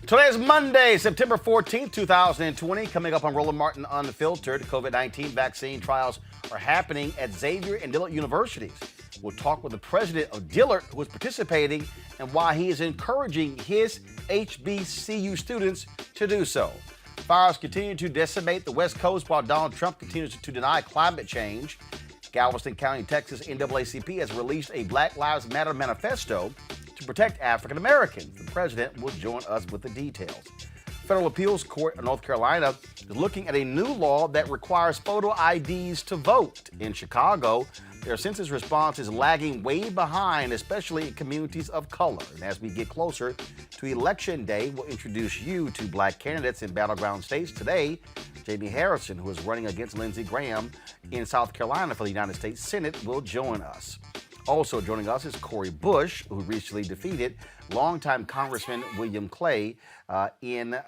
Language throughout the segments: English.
Today is Monday, September 14th, 2020. Coming up on Roland Martin Unfiltered, COVID-19 vaccine trials are happening at Xavier and Dillard universities. We'll talk with the president of Dillard, who is participating, and why he is encouraging his HBCU students to do so. Fires continue to decimate the West Coast while Donald Trump continues to deny climate change. Galveston County, Texas, NAACP has released a Black Lives Matter manifesto to protect African Americans. The president will join us with the details. Federal Appeals Court in North Carolina is looking at a new law that requires photo IDs to vote. In Chicago, their census response is lagging way behind, especially in communities of color. And as we get closer to Election Day, we'll introduce you to black candidates in battleground states. Today, Jaime Harrison, who is running against Lindsey Graham in South Carolina for the United States Senate, will join us. Also joining us is Cori Bush, who recently defeated longtime Congressman William Clay in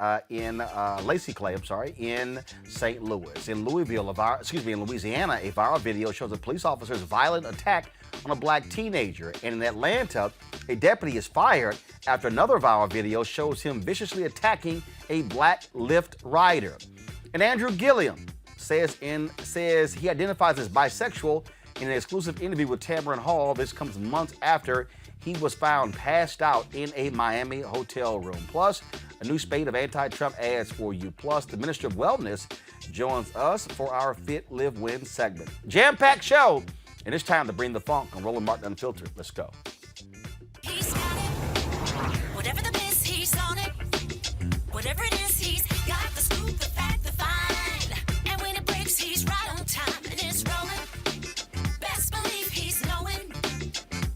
St. Louis. In Louisiana, a viral video shows a police officer's violent attack on a black teenager. And in Atlanta, a deputy is fired after another viral video shows him viciously attacking a black Lyft rider. And Andrew Gillum says he identifies as bisexual. In an exclusive interview with Tamron Hall, this comes months after he was found passed out in a Miami hotel room. Plus, a new spate of anti-Trump ads for you. Plus, the Minister of Wellness joins us for our Fit, Live, Win segment. Jam-packed show, and it's time to bring the funk on Roland Martin Unfiltered. Let's go. He's got it. Whatever the miss, he's on it. Whatever it is, he's got the scoop, the fact, the find. And when it breaks, he's right on time, and it's rolling. Best believe he's knowing.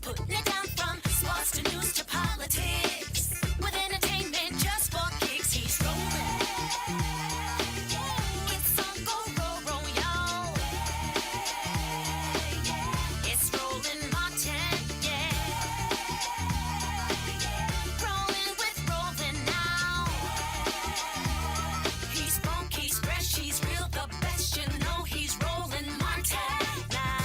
Putting it down from sports to news to politics. With entertainment just for kicks, he's rolling. It's on go, y'all. It's Roland Martin, yeah. Rolling with Roland now. He's funk, he's fresh, he's real, the best, you know he's Roland Martin now.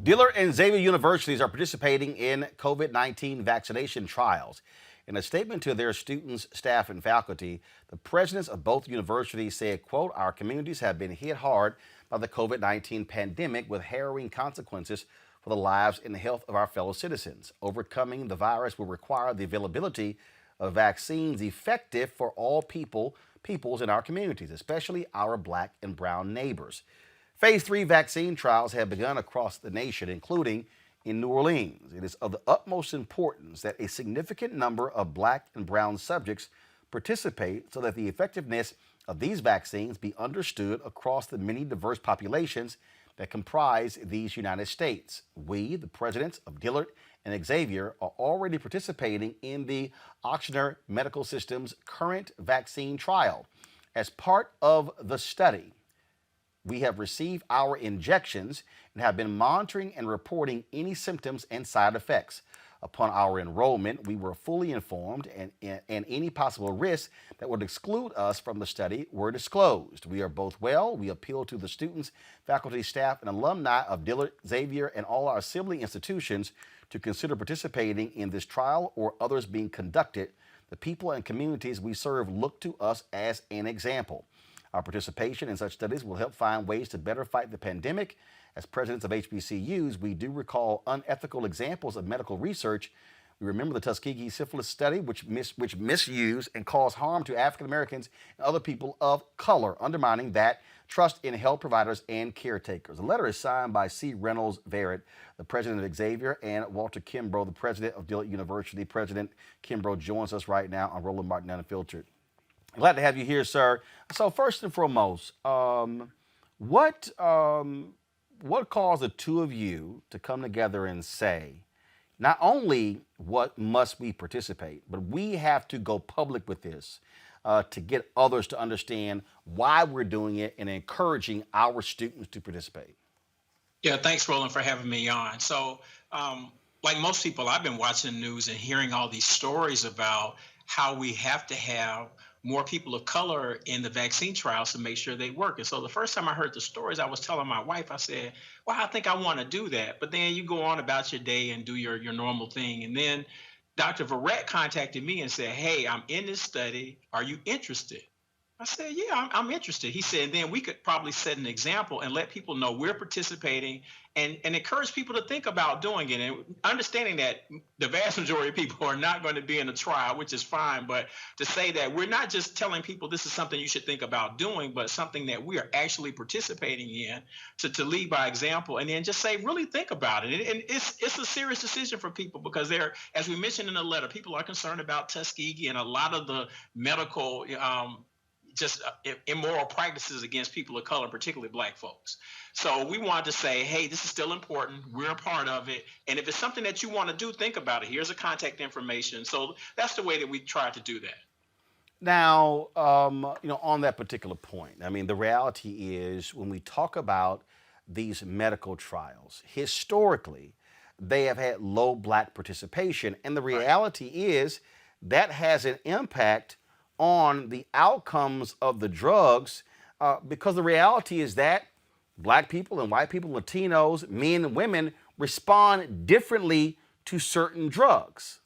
Dillard and Xavier universities are participating in COVID-19 vaccination trials. In a statement to their students, staff, and faculty, the presidents of both universities said, quote, "Our communities have been hit hard by the COVID-19 pandemic with harrowing consequences for the lives and health of our fellow citizens. Overcoming the virus will require the availability of vaccines effective for all peoples in our communities, especially our black and brown neighbors." Phase 3 vaccine trials have begun across the nation, including in New Orleans. It is of the utmost importance that a significant number of black and brown subjects participate so that the effectiveness of these vaccines be understood across the many diverse populations that comprise these United States. We, the presidents of Dillard and Xavier, are already participating in the Ochsner Medical System's current vaccine trial. As part of the study, we have received our injections and have been monitoring and reporting any symptoms and side effects. Upon our enrollment, we were fully informed and any possible risks that would exclude us from the study were disclosed. We are both well. We appeal to the students, faculty, staff, and alumni of Dillard, Xavier, and all our sibling institutions to consider participating in this trial or others being conducted. The people and communities we serve look to us as an example. Our participation in such studies will help find ways to better fight the pandemic. As presidents of HBCUs, we do recall unethical examples of medical research. We remember the Tuskegee syphilis study, which misused and caused harm to African Americans and other people of color, undermining that trust in health providers and caretakers. The letter is signed by C. Reynolds Verrett, the president of Xavier, and Walter Kimbrough, the president of Dillard University. President Kimbrough joins us right now on Roland Martin Unfiltered. Glad to have you here, sir. So first and foremost, what caused the two of you to come together and say, not only what must we participate, but we have to go public with this to get others to understand why we're doing it and encouraging our students to participate? Yeah, thanks, Roland, for having me on. So, like most people, I've been watching the news and hearing all these stories about how we have to have more people of color in the vaccine trials to make sure they work. And so the first time I heard the stories, I was telling my wife, I said, well, I think I want to do that. But then you go on about your day and do your normal thing. And then Dr. Verrett contacted me and said, hey, I'm in this study. Are you interested? I said, yeah, I'm interested. He said, then we could probably set an example and let people know we're participating and encourage people to think about doing it. And understanding that the vast majority of people are not going to be in a trial, which is fine. But to say that we're not just telling people this is something you should think about doing, but something that we are actually participating in to lead by example. And then just say, really think about it. And it's a serious decision for people because they're, as we mentioned in the letter, people are concerned about Tuskegee and a lot of the medical just immoral practices against people of color, particularly Black folks. So we wanted to say, hey, this is still important. We're a part of it. And if it's something that you want to do, think about it. Here's the contact information. So that's the way that we try to do that. Now, on that particular point, I mean, the reality is when we talk about these medical trials, historically, they have had low Black participation. And the reality is that has an impact on the outcomes of the drugs because the reality is that Black people and white people, Latinos, men and women respond differently to certain drugs.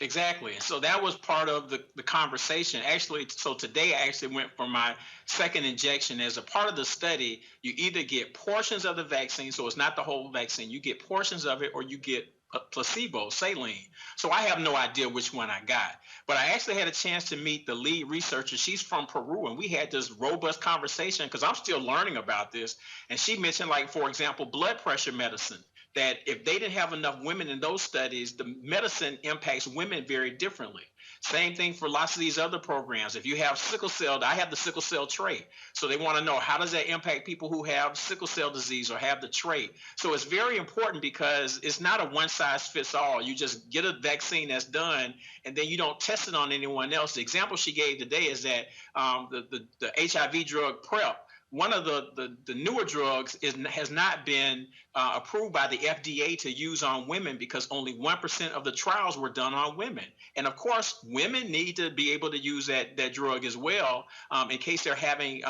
Exactly. So that was part of the conversation. Actually, so today I actually went for my second injection. As a part of the study, you either get portions of the vaccine, so it's not the whole vaccine, you get portions of it, or you get placebo, saline. So I have no idea which one I got. But I actually had a chance to meet the lead researcher. She's from Peru, and we had this robust conversation because I'm still learning about this. And she mentioned, like, for example, blood pressure medicine, that if they didn't have enough women in those studies, the medicine impacts women very differently. Same thing for lots of these other programs. If you have sickle cell, I have the sickle cell trait. So they want to know, how does that impact people who have sickle cell disease or have the trait? So it's very important because it's not a one size fits all. You just get a vaccine that's done and then you don't test it on anyone else. The example she gave today is that the HIV drug PrEP, one of the newer drugs has not been approved by the FDA to use on women because only 1% of the trials were done on women. And of course, women need to be able to use that drug as well in case they're having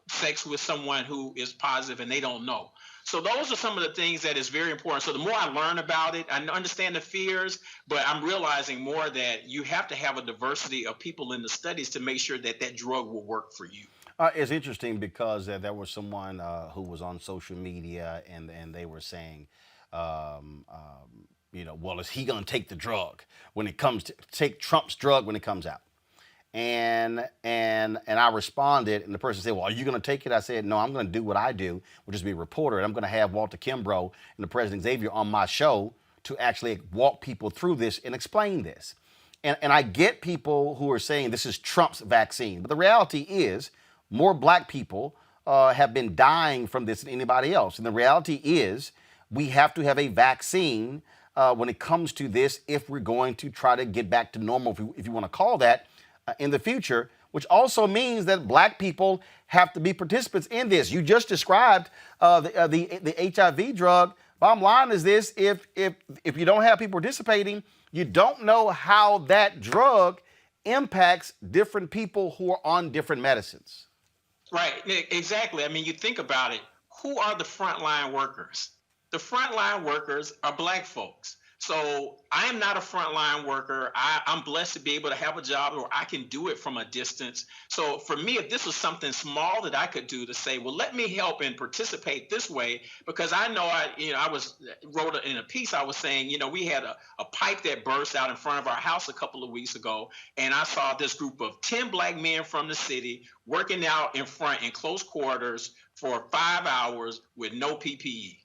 sex with someone who is positive and they don't know. So those are some of the things that is very important. So the more I learn about it, I understand the fears, but I'm realizing more that you have to have a diversity of people in the studies to make sure that that drug will work for you. It's interesting because there was someone who was on social media and they were saying, well, is he going to take the drug when it comes to take Trump's drug when it comes out? And I responded, and the person said, well, are you going to take it? I said, no, I'm going to do what I do, which is be a reporter. And I'm going to have Walter Kimbrough and the President Xavier on my show to actually walk people through this and explain this. And I get people who are saying this is Trump's vaccine. But the reality is more Black people have been dying from this than anybody else. And the reality is we have to have a vaccine when it comes to this if we're going to try to get back to normal, if you want to call that, in the future, which also means that Black people have to be participants in this. You just described the HIV drug. Bottom line is this: if you don't have people participating, you don't know how that drug impacts different people who are on different medicines. Right, exactly. I mean, you think about it. Who are the frontline workers? The frontline workers are Black folks. So I am not a frontline worker. I'm blessed to be able to have a job where I can do it from a distance. So for me, if this was something small that I could do to say, well, let me help and participate this way, because I know wrote in a piece, I was saying, we had a pipe that burst out in front of our house a couple of weeks ago. And I saw this group of 10 Black men from the city working out in front in close quarters for 5 hours with no PPE.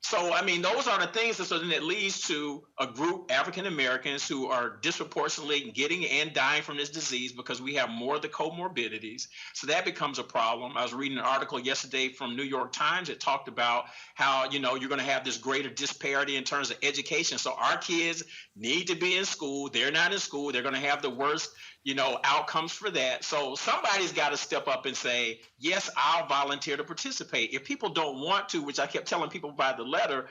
So, I mean, those are the things that, so then it leads to a group, African Americans, who are disproportionately getting and dying from this disease because we have more of the comorbidities. So that becomes a problem. I was reading an article yesterday from New York Times that talked about how, you're going to have this greater disparity in terms of education. So our kids need to be in school. They're not in school. They're going to have the worst outcomes for that. So somebody's got to step up and say, yes, I'll volunteer to participate. If people don't want to, which I kept telling people by the letter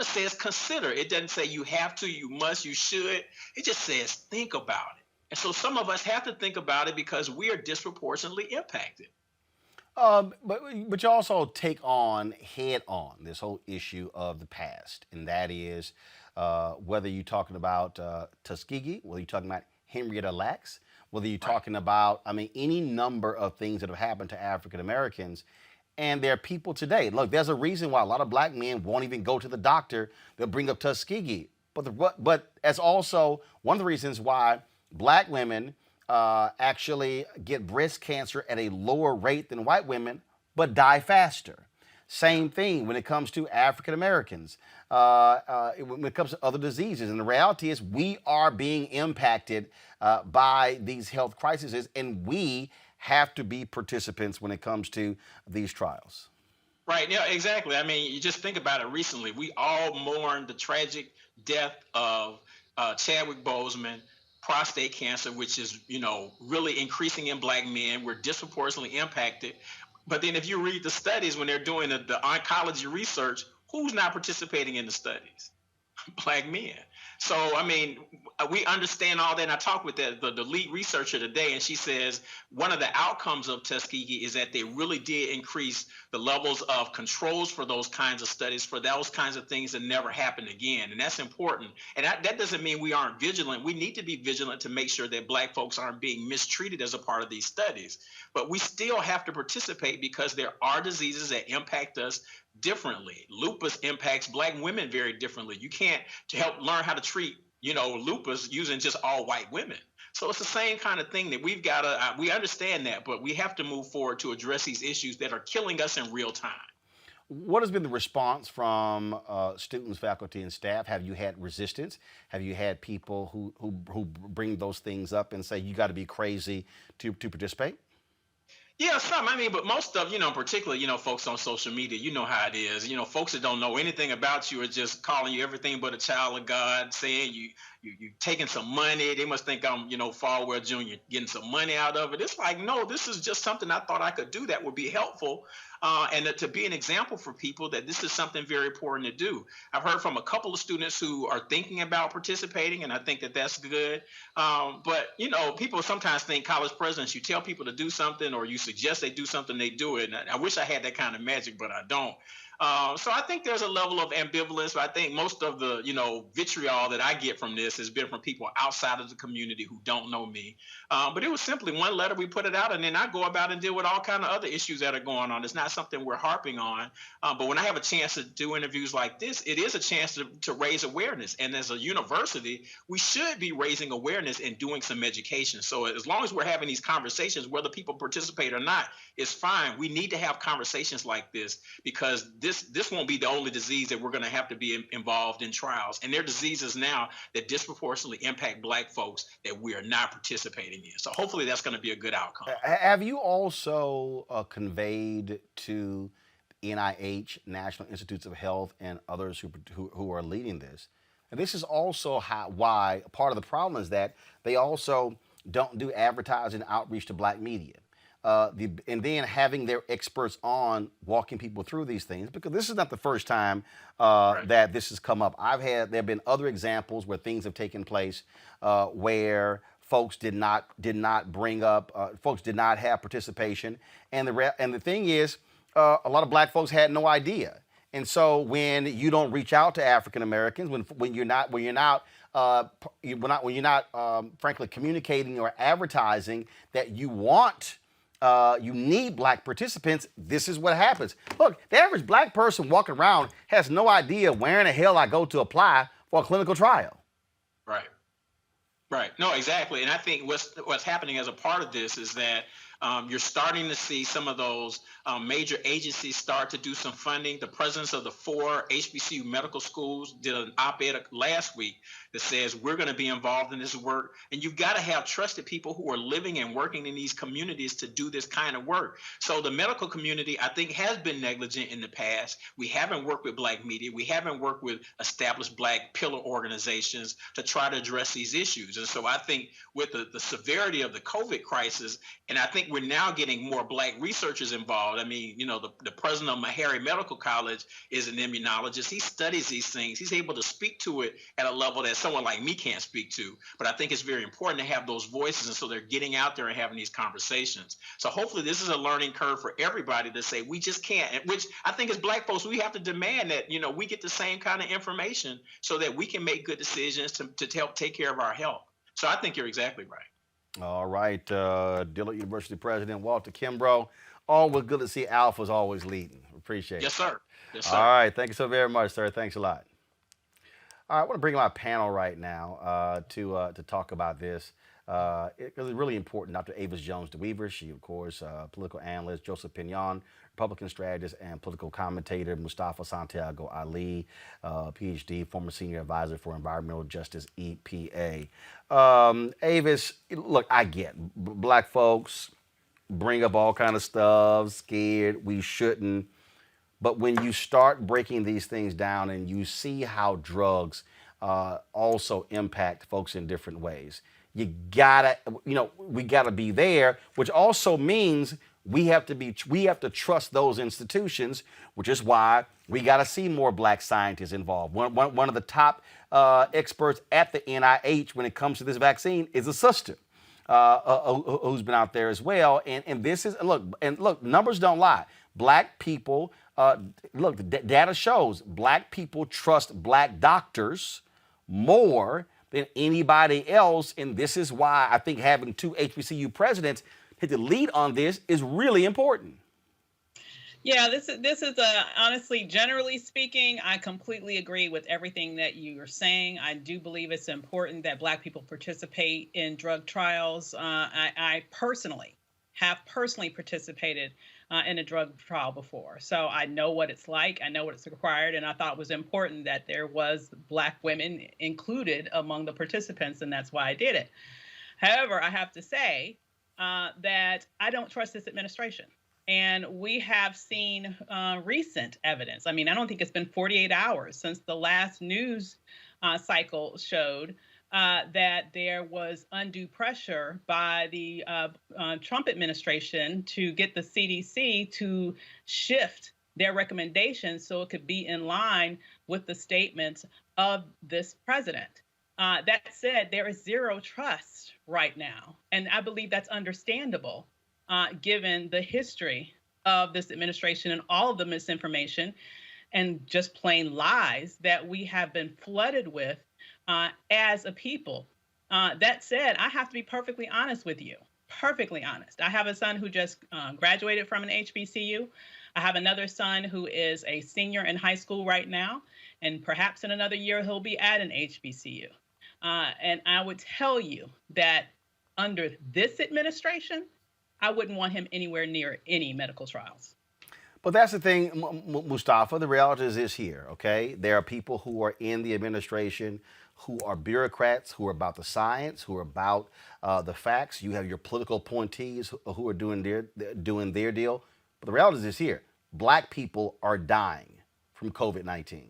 says consider. It doesn't say you have to, you must, you should. It just says think about it. And so some of us have to think about it because we are disproportionately impacted. But you also take on head on this whole issue of the past, and that is whether you're talking about Tuskegee, whether you're talking about Henrietta Lacks, whether you're talking about, I mean, any number of things that have happened to African Americans. And there are people today. Look, there's a reason why a lot of black men won't even go to the doctor. They'll bring up Tuskegee. But that's also one of the reasons why black women actually get breast cancer at a lower rate than white women, but die faster. Same thing when it comes to African Americans, when it comes to other diseases. And the reality is we are being impacted by these health crises, and we have to be participants when it comes to these trials. Right. Yeah, exactly. I mean, you just think about it recently. We all mourned the tragic death of Chadwick Boseman, prostate cancer, which is, really increasing in black men. We're disproportionately impacted. But then if you read the studies when they're doing the oncology research, who's not participating in the studies? Black men. So, I mean, we understand all that. And I talked with the lead researcher today, and she says one of the outcomes of Tuskegee is that they really did increase the levels of controls for those kinds of studies, for those kinds of things that never happen again. And that's important. And that doesn't mean we aren't vigilant. We need to be vigilant to make sure that black folks aren't being mistreated as a part of these studies. But we still have to participate because there are diseases that impact us differently. Lupus impacts black women very differently. You can't help learn how to treat, lupus using just all white women. So it's the same kind of thing that we've got to, we understand that, but we have to move forward to address these issues that are killing us in real time. What has been the response from students, faculty, and staff? Have you had resistance? Have you had people who bring those things up and say you got to be crazy to participate? Yeah, some. I mean, but most of, particularly, folks on social media, you know how it is. Folks that don't know anything about you are just calling you everything but a child of God, saying you taking some money. They must think I'm, Falwell Jr. getting some money out of it. It's like, no, this is just something I thought I could do that would be helpful. And to be an example for people that this is something very important to do. I've heard from a couple of students who are thinking about participating, and I think that that's good. But, people sometimes think college presidents, you tell people to do something or you suggest they do something, they do it. And I wish I had that kind of magic, but I don't. So I think there's a level of ambivalence. But I think most of the, vitriol that I get from this has been from people outside of the community who don't know me. But it was simply one letter, we put it out, and then I go about and deal with all kind of other issues that are going on. It's not something we're harping on. But when I have a chance to do interviews like this, it is a chance to raise awareness. And as a university, we should be raising awareness and doing some education. So as long as we're having these conversations, whether people participate or not, it's fine. We need to have conversations like this because this won't be the only disease that we're going to have to be involved in trials. And there are diseases now that disproportionately impact black folks that we are not participating in. So hopefully that's going to be a good outcome. Have you also conveyed to NIH, National Institutes of Health, and others who are leading this? And this is also why part of the problem is that they also don't do advertising outreach to black media. And then having their experts on walking people through these things, because this is not the first time that this has come up. There have been other examples where things have taken place where folks did not bring up, folks did not have participation, and the thing is, a lot of black folks had no idea. And so when you don't reach out to African Americans, when you're not frankly communicating or advertising that you need black participants, this is what happens. Look, the average black person walking around has no idea where in the hell I go to apply for a clinical trial. Right. No, exactly. And I think what's happening as a part of this is that you're starting to see some of those major agencies start to do some funding. The presidents of the 4 HBCU medical schools did an op-ed last week that says we're going to be involved in this work. And you've got to have trusted people who are living and working in these communities to do this kind of work. So the medical community, I think, has been negligent in the past. We haven't worked with black media. We haven't worked with established black pillar organizations to try to address these issues. And so I think with the severity of the COVID crisis, and I think we're now getting more Black researchers involved. I mean, the president of Meharry Medical College is an immunologist. He studies these things. He's able to speak to it at a level that someone like me can't speak to. But I think it's very important to have those voices, and so they're getting out there and having these conversations. So hopefully this is a learning curve for everybody to say we just can't, which I think as Black folks, we have to demand that, we get the same kind of information so that we can make good decisions to help take care of our health. So I think you're exactly right. All right, Dillard University President Walter Kimbrough. Always good to see Alphas always leading. Appreciate it. Yes, sir. Yes, sir. All right, thank you so very much, sir. Thanks a lot. All right, I want to bring my panel right now to talk about this. Because it's really important. Dr. Avis Jones-DeWeaver, she, of course, political analyst, Joseph Pignon, Republican strategist and political commentator, Mustafa Santiago Ali, PhD, former senior advisor for environmental justice, EPA. Avis, look, I get Black folks bring up all kind of stuff, scared, we shouldn't. But when you start breaking these things down and you see how drugs also impact folks in different ways, we gotta be there, which also means we have to trust those institutions, which is why we got to see more Black scientists involved. One of the top experts at the NIH when it comes to this vaccine is a sister who's been out there as well. And this is look, numbers don't lie. Black people, the data shows Black people trust Black doctors more than anybody else, and this is why I think having two HBCU presidents hit the lead on this is really important. Yeah, this is honestly, generally speaking, I completely agree with everything that you are saying. I do believe it's important that Black people participate in drug trials. I personally have participated in a drug trial before. So I know what it's like. I know what it's required. And I thought it was important that there was Black women included among the participants. And that's why I did it. However, I have to say that I don't trust this administration. And we have seen recent evidence. I mean, I don't think it's been 48 hours since the last news cycle showed that there was undue pressure by the Trump administration to get the CDC to shift their recommendations so it could be in line with the statements of this president. That said, there is zero trust right now. And I believe that's understandable given the history of this administration and all of the misinformation and just plain lies that we have been flooded with as a people. That said, I have to be perfectly honest with you, perfectly honest. I have a son who just graduated from an HBCU. I have another son who is a senior in high school right now, and perhaps in another year he'll be at an HBCU. And I would tell you that under this administration, I wouldn't want him anywhere near any medical trials. But that's the thing, Mustafa, the reality is this here, okay? There are people who are in the administration who are bureaucrats, who are about the science, who are about the facts. You have your political appointees who are doing their deal. But the reality is this here. Black people are dying from COVID-19.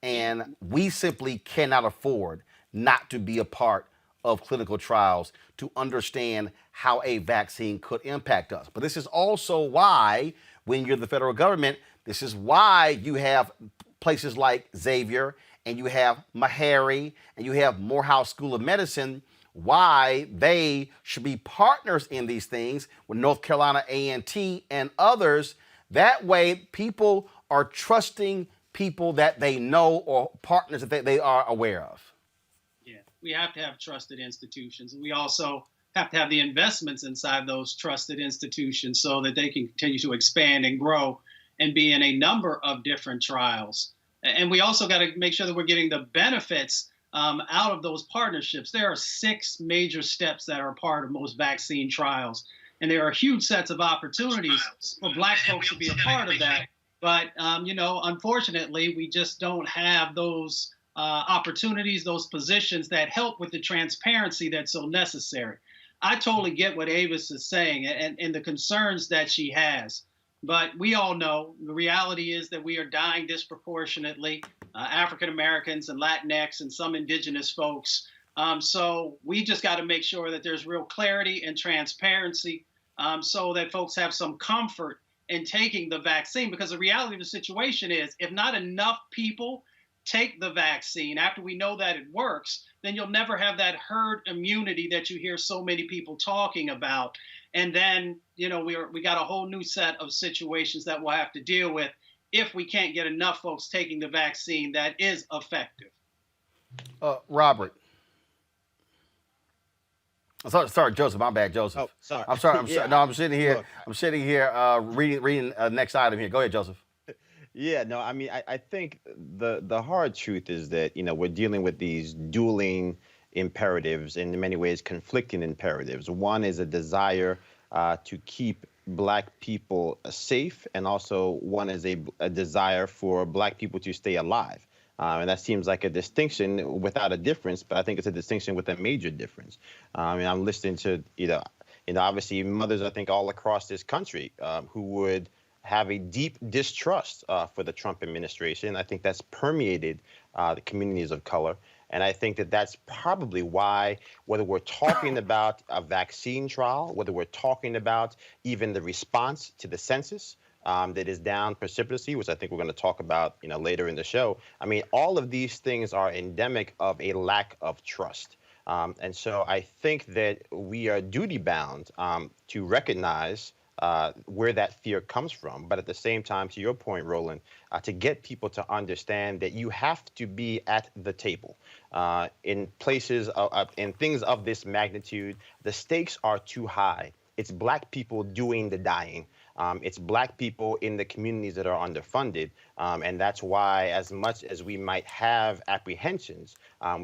And we simply cannot afford not to be a part of clinical trials to understand how a vaccine could impact us. But this is also why, when you're the federal government, this is why you have places like Xavier and you have Meharry and you have Morehouse School of Medicine, why they should be partners in these things with North Carolina A&T and others. That way, people are trusting people that they know or partners that they are aware of. Yeah, we have to have trusted institutions. And we also have to have the investments inside those trusted institutions so that they can continue to expand and grow and be in a number of different trials. And we also got to make sure that we're getting the benefits out of those partnerships. There are 6 major steps that are part of most vaccine trials. And there are huge sets of opportunities for Black folks to be a part of that. But, unfortunately, we just don't have those opportunities, those positions that help with the transparency that's so necessary. I totally get what Avis is saying and the concerns that she has. But we all know the reality is that we are dying disproportionately. African Americans and Latinx and some indigenous folks So we just got to make sure that there's real clarity and transparency, so that folks have some comfort in taking the vaccine. Because the reality of the situation is, if not enough people take the vaccine after we know that it works, then you'll never have that herd immunity that you hear so many people talking about. And then, we got a whole new set of situations that we'll have to deal with if we can't get enough folks taking the vaccine that is effective. Robert. Sorry, Joseph. My bad, Joseph. Oh, sorry. I'm sorry. I'm sitting here. Look, I'm sitting here reading next item here. Go ahead, Joseph. Yeah, no, I mean, I think the hard truth is that, we're dealing with these dueling imperatives, in many ways conflicting imperatives. One is a desire to keep Black people safe, and also one is a desire for Black people to stay alive. And that seems like a distinction without a difference, but I think it's a distinction with a major difference. I'm listening to, obviously mothers, I think, all across this country who would have a deep distrust for the Trump administration. I think that's permeated the communities of color. And I think that that's probably why, whether we're talking about a vaccine trial, whether we're talking about even the response to the census that is down precipitously, which I think we're going to talk about later in the show. I mean, all of these things are endemic of a lack of trust. And so I think that we are duty bound to recognize where that fear comes from. But at the same time, to your point, Roland, to get people to understand that you have to be at the table. In places, in things of this magnitude, the stakes are too high. It's Black people doing the dying. It's Black people in the communities that are underfunded. And that's why, as much as we might have apprehensions,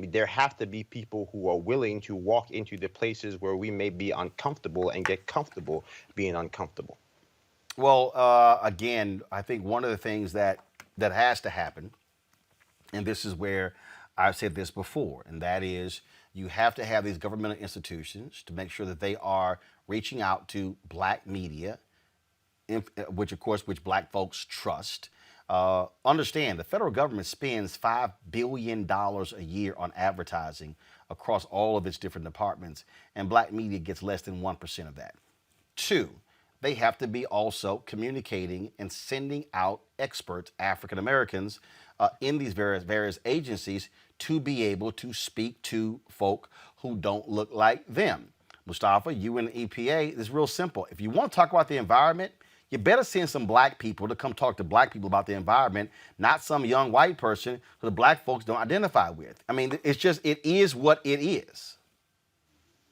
there have to be people who are willing to walk into the places where we may be uncomfortable and get comfortable being uncomfortable. Well, again, I think one of the things that has to happen, and this is where I've said this before, and that is you have to have these governmental institutions to make sure that they are reaching out to Black media, which Black folks trust. Understand the federal government spends $5 billion a year on advertising across all of its different departments, and Black media gets less than 1% of that. Two, they have to be also communicating and sending out experts, African Americans, in these various agencies to be able to speak to folk who don't look like them. Mustafa, you and the EPA, it's real simple. If you want to talk about the environment, you better send some Black people to come talk to Black people about the environment, not some young white person who the Black folks don't identify with. I mean, it is what it is.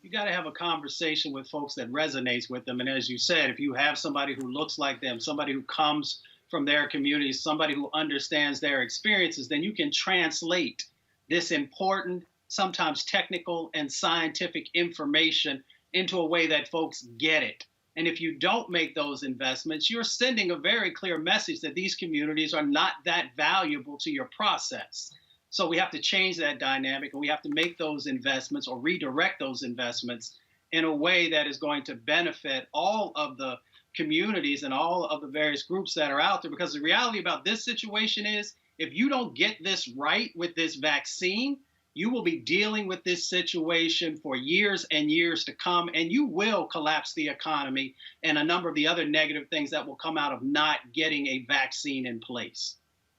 You got to have a conversation with folks that resonates with them. And as you said, if you have somebody who looks like them, somebody who comes from their community, somebody who understands their experiences, then you can translate this important, sometimes technical and scientific information into a way that folks get it. And if you don't make those investments, you're sending a very clear message that these communities are not that valuable to your process. So we have to change that dynamic, and we have to make those investments or redirect those investments in a way that is going to benefit all of the communities and all of the various groups that are out there. Because the reality about this situation is, if you don't get this right with this vaccine, you will be dealing with this situation for years and years to come, and you will collapse the economy and a number of the other negative things that will come out of not getting a vaccine in place.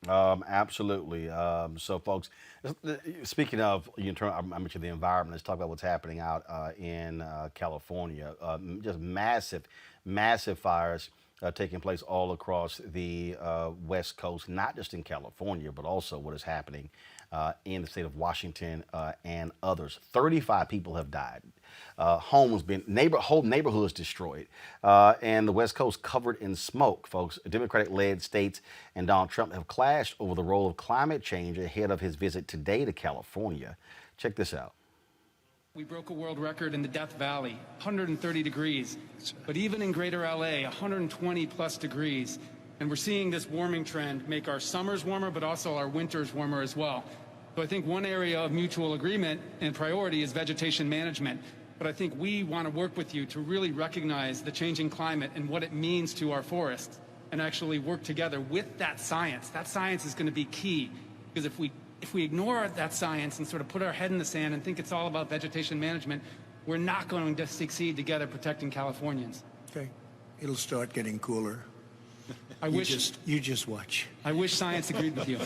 Absolutely. So, folks, speaking of, I mentioned the environment. Let's talk about what's happening out in California. Just massive fires taking place all across the West Coast, not just in California, but also what is happening in the state of Washington and others. 35 people have died. Whole neighborhoods destroyed, and the West Coast covered in smoke, folks. Democratic-led states and Donald Trump have clashed over the role of climate change ahead of his visit today to California. Check this out. We broke a world record in the Death Valley, 130 degrees, but even in greater LA, 120 plus degrees. And we're seeing this warming trend make our summers warmer, but also our winters warmer as well. So I think one area of mutual agreement and priority is vegetation management. But I think we want to work with you to really recognize the changing climate and what it means to our forests, and actually work together with that science. That science is going to be key, because if we if we ignore that science and sort of put our head in the sand and think it's all about vegetation management, we're not going to succeed together protecting Californians. Okay, it'll start getting cooler. You just watch. I wish science agreed with you.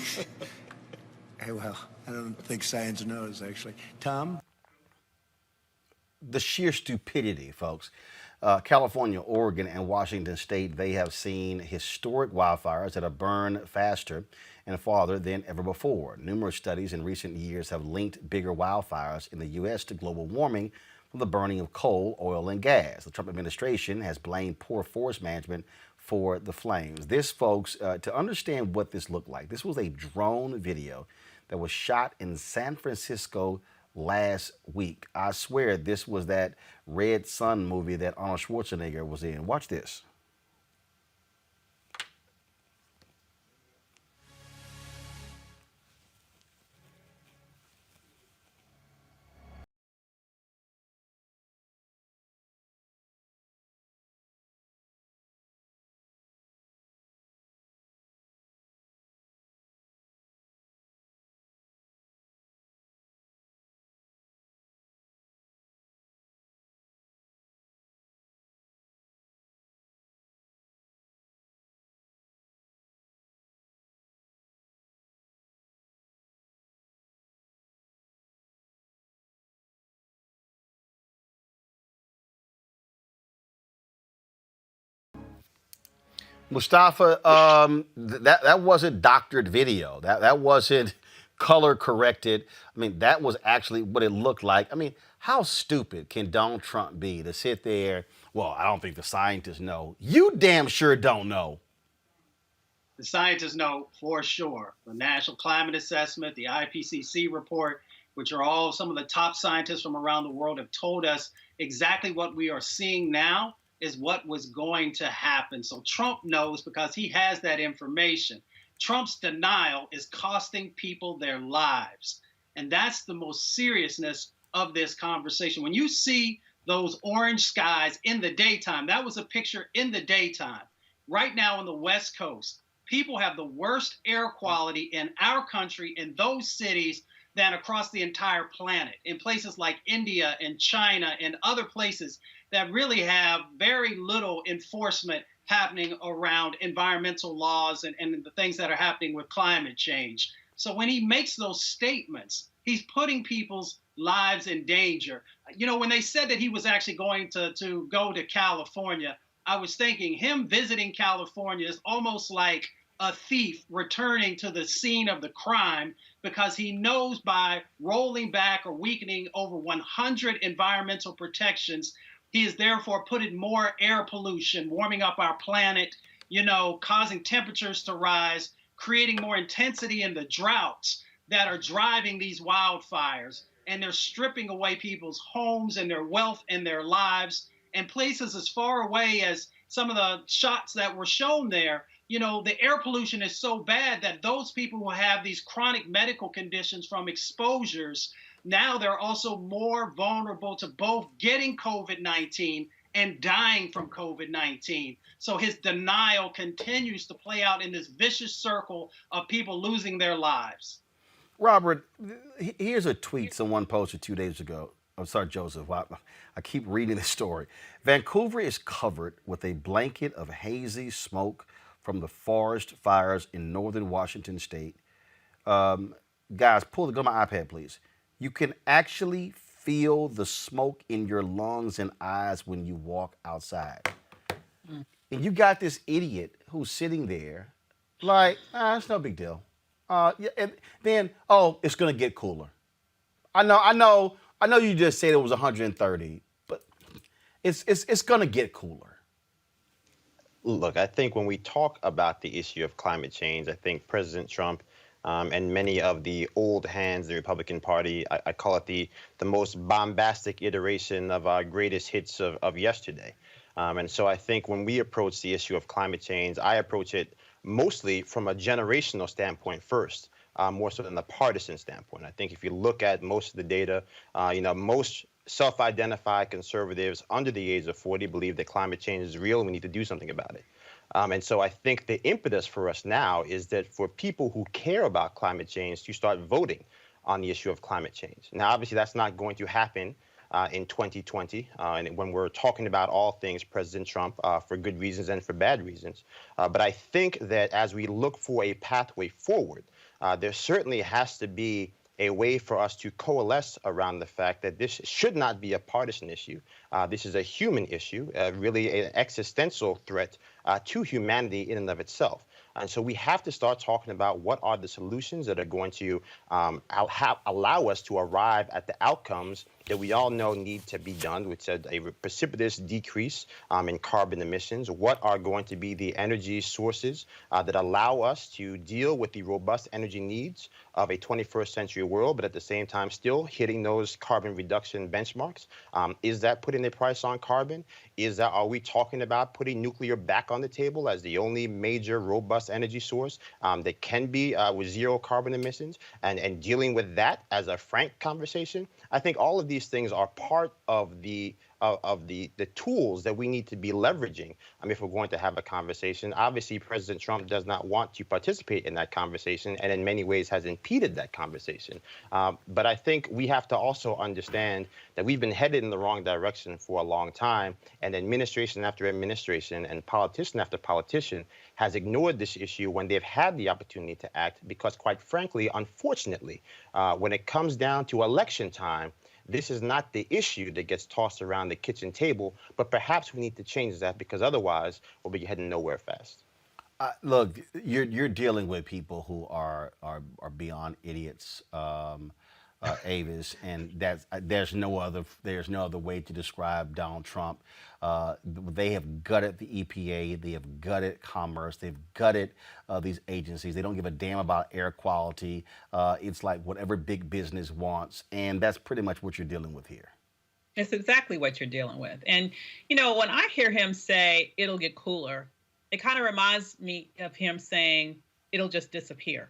Hey, well, I don't think science knows, actually. Tom? The sheer stupidity, folks. California, Oregon, and Washington State, they have seen historic wildfires that have burned faster and farther than ever before. Numerous studies in recent years have linked bigger wildfires in the U.S. to global warming from the burning of coal, oil, and gas. The Trump administration has blamed poor forest management for the flames. This, folks, to understand what this looked like, this was a drone video that was shot in San Francisco last week. I swear this was that Red Sun movie that Arnold Schwarzenegger was in. Watch this. Mustafa, that wasn't doctored video. That wasn't color corrected. I mean, that was actually what it looked like. I mean, how stupid can Donald Trump be to sit there? Well, I don't think the scientists know. You damn sure don't know. The scientists know for sure. The National Climate Assessment, the IPCC report, which are all some of the top scientists from around the world, have told us exactly what we are seeing now is what was going to happen. So Trump knows because he has that information. Trump's denial is costing people their lives. And that's the most seriousness of this conversation. When you see those orange skies in the daytime, that was a picture in the daytime. Right now on the West Coast, people have the worst air quality in our country in those cities than across the entire planet. In places like India and China and other places that really have very little enforcement happening around environmental laws and the things that are happening with climate change. So when he makes those statements, he's putting people's lives in danger. You know, when they said that he was actually going to go to California, I was thinking him visiting California is almost like a thief returning to the scene of the crime, because he knows by rolling back or weakening over 100 environmental protections, he is therefore putting more air pollution, warming up our planet, you know, causing temperatures to rise, creating more intensity in the droughts that are driving these wildfires. And they're stripping away people's homes and their wealth and their lives. And places as far away as some of the shots that were shown there, you know, the air pollution is so bad that those people who have these chronic medical conditions from exposures, now they're also more vulnerable to both getting COVID-19 and dying from COVID-19. So his denial continues to play out in this vicious circle of people losing their lives. Robert, here's a tweet someone posted 2 days ago. I'm sorry, Joseph. I keep reading this story. Vancouver is covered with a blanket of hazy smoke from the forest fires in northern Washington state. Guys, go to my iPad, please. You can actually feel the smoke in your lungs and eyes when you walk outside. And you got this idiot who's sitting there like, it's no big deal. And then, it's going to get cooler. I know you just said it was 130, but it's going to get cooler. Look, I think when we talk about the issue of climate change, I think President Trump and many of the old hands, the Republican Party, I call it the most bombastic iteration of our greatest hits of yesterday. And so I think when we approach the issue of climate change, I approach it mostly from a generational standpoint first, more so than the partisan standpoint. I think if you look at most of the data, most self-identified conservatives under the age of 40 believe that climate change is real and we need to do something about it. And so I think the impetus for us now is that for people who care about climate change to start voting on the issue of climate change. Now, obviously, that's not going to happen in 2020, and when we're talking about all things President Trump, for good reasons and for bad reasons. But I think that as we look for a pathway forward, there certainly has to be a way for us to coalesce around the fact that this should not be a partisan issue. This is a human issue, really an existential threat to humanity in and of itself. And so we have to start talking about what are the solutions that are going to allow us to arrive at the outcomes that we all know need to be done, which is a precipitous decrease in carbon emissions. What are going to be the energy sources that allow us to deal with the robust energy needs of a 21st century world, but at the same time still hitting those carbon reduction benchmarks? Is that putting a price on carbon? Are we talking about putting nuclear back on the table as the only major robust energy source that can be with zero carbon emissions, and dealing with that as a frank conversation? I think all of these things are part of the tools that we need to be leveraging if we're going to have a conversation. Obviously, President Trump does not want to participate in that conversation, and in many ways has impeded that conversation. But I think we have to also understand that we've been headed in the wrong direction for a long time, and administration after administration and politician after politician has ignored this issue when they've had the opportunity to act, because quite frankly, unfortunately, when it comes down to election time, this is not the issue that gets tossed around the kitchen table, but perhaps we need to change that, because otherwise we'll be heading nowhere fast. Look, you're dealing with people who are beyond idiots, Avis, and there's no other way to describe Donald Trump. They have gutted the EPA, they have gutted Commerce, they've gutted these agencies. They don't give a damn about air quality. It's like whatever big business wants, and that's pretty much what you're dealing with here. It's exactly what you're dealing with. And, when I hear him say it'll get cooler, it kind of reminds me of him saying it'll just disappear.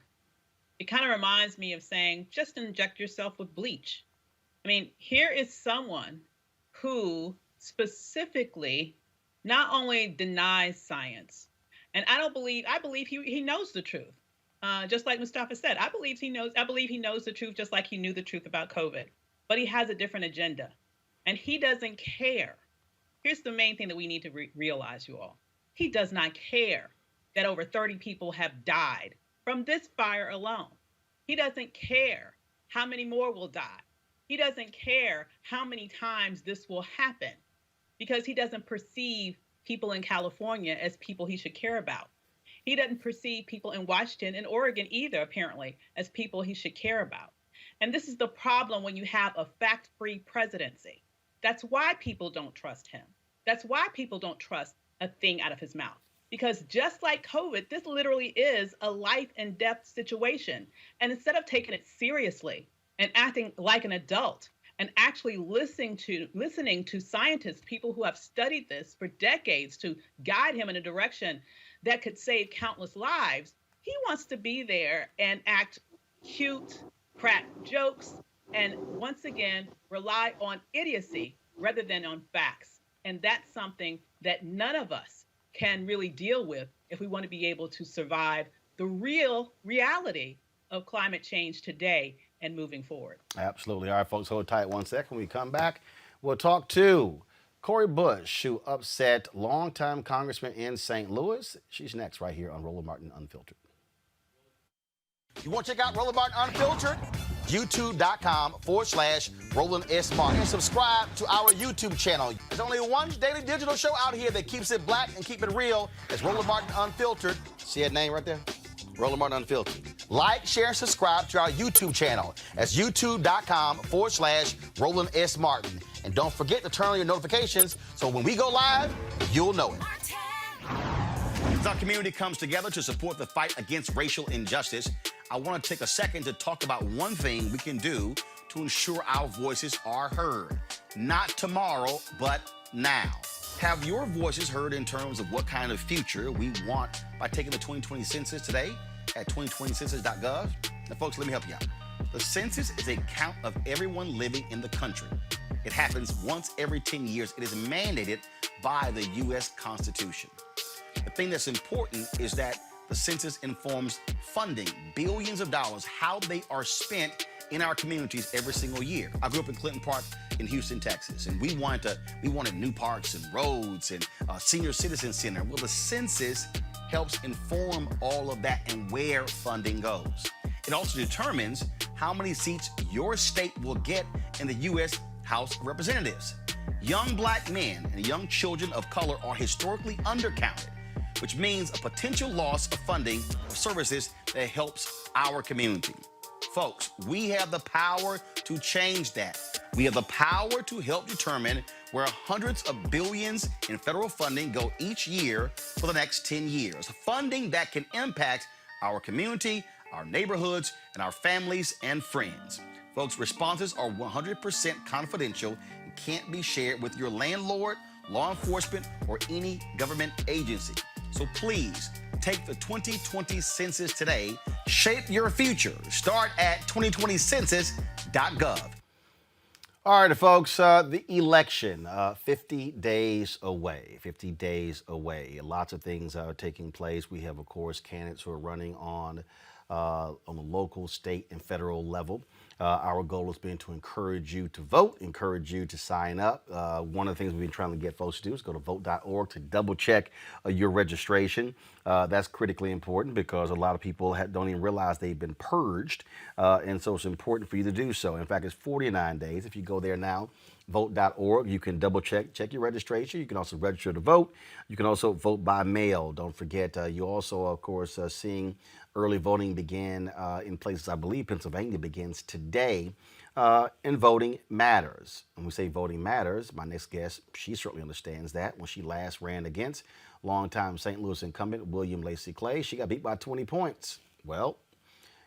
It kind of reminds me of saying, just inject yourself with bleach. I mean, here is someone who specifically not only denies science, and I believe he knows the truth. Just like Mustafa said, I believe he knows the truth, just like he knew the truth about COVID, but he has a different agenda, and he doesn't care. Here's the main thing that we need to realize, you all. He does not care that over 30 people have died from this fire alone. He doesn't care how many more will die. He doesn't care how many times this will happen, because he doesn't perceive people in California as people he should care about. He doesn't perceive people in Washington and Oregon either, apparently, as people he should care about. And this is the problem when you have a fact-free presidency. That's why people don't trust him. That's why people don't trust a thing out of his mouth. Because just like COVID, this literally is a life and death situation. And instead of taking it seriously and acting like an adult and actually listening to scientists, people who have studied this for decades to guide him in a direction that could save countless lives, he wants to be there and act cute, crack jokes, and once again, rely on idiocy rather than on facts. And that's something that none of us can really deal with if we want to be able to survive the real reality of climate change today and moving forward. Absolutely. All right, folks, hold tight 1 second. When we come back, we'll talk to Cori Bush, who upset longtime congressman in St. Louis. She's next right here on Roland Martin Unfiltered. You want to check out Roland Martin Unfiltered? YouTube.com/Roland S. Martin. And subscribe to our YouTube channel. There's only one daily digital show out here that keeps it black and keep it real. It's Roland Martin Unfiltered. See that name right there? Roland Martin Unfiltered. Like, share, and subscribe to our YouTube channel. That's YouTube.com/Roland S. Martin. And don't forget to turn on your notifications so when we go live, you'll know it. As our community comes together to support the fight against racial injustice, I want to take a second to talk about one thing we can do to ensure our voices are heard. Not tomorrow, but now. Have your voices heard in terms of what kind of future we want by taking the 2020 census today at 2020census.gov? Now, folks, let me help you out. The census is a count of everyone living in the country. It happens once every 10 years. It is mandated by the U.S. Constitution. The thing that's important is that the census informs funding, billions of dollars, how they are spent in our communities every single year. I grew up in Clinton Park in Houston, Texas, and we wanted new parks and roads and a senior citizen center. Well, the census helps inform all of that and where funding goes. It also determines how many seats your state will get in the U.S. House of Representatives. Young black men and young children of color are historically undercounted, which means a potential loss of funding for services that helps our community. Folks, we have the power to change that. We have the power to help determine where hundreds of billions in federal funding go each year for the next 10 years. Funding that can impact our community, our neighborhoods, and our families and friends. Folks, responses are 100% confidential and can't be shared with your landlord, law enforcement, or any government agency. So please, take the 2020 census today. Shape your future. Start at 2020census.gov. All right, folks, the election, 50 days away, 50 days away. Lots of things are taking place. We have, of course, candidates who are running on the local, state, and federal level. Our goal has been to encourage you to vote, encourage you to sign up. One of the things we've been trying to get folks to do is go to vote.org to double check your registration. That's critically important because a lot of people don't even realize they've been purged. And so it's important for you to do so. In fact, it's 49 days. If you go there now, vote.org, you can double check your registration. You can also register to vote. You can also vote by mail. Don't forget, you also, of course, seeing early voting begin in places. I believe Pennsylvania begins today, and voting matters. When we say voting matters, my next guest, she certainly understands that. When she last ran against longtime St. Louis incumbent William Lacey Clay, she got beat by 20 points. Well,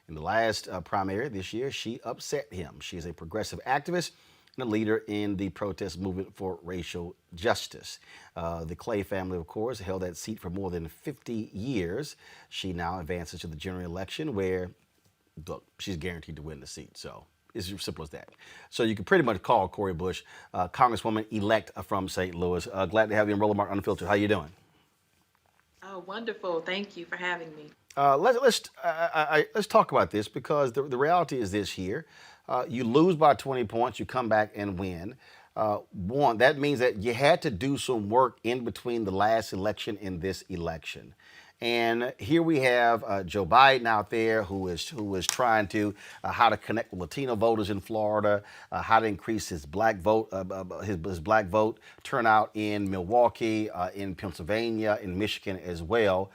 in the last primary this year, she upset him. She is a progressive activist and a leader in the protest movement for racial justice. The Clay family, of course, held that seat for more than 50 years. She now advances to the general election where, look, she's guaranteed to win the seat. So it's as simple as that. So you can pretty much call Cori Bush Congresswoman-elect from St. Louis. Glad to have you in Roland Unfiltered. How you doing? Oh, wonderful. Thank you for having me. Let's talk about this because the reality is this here. You lose by 20 points, you come back and win. That means that you had to do some work in between the last election and this election. And here we have Joe Biden out there who is trying to how to connect with Latino voters in Florida, how to increase his black vote turnout in Milwaukee, in Pennsylvania, in Michigan as well.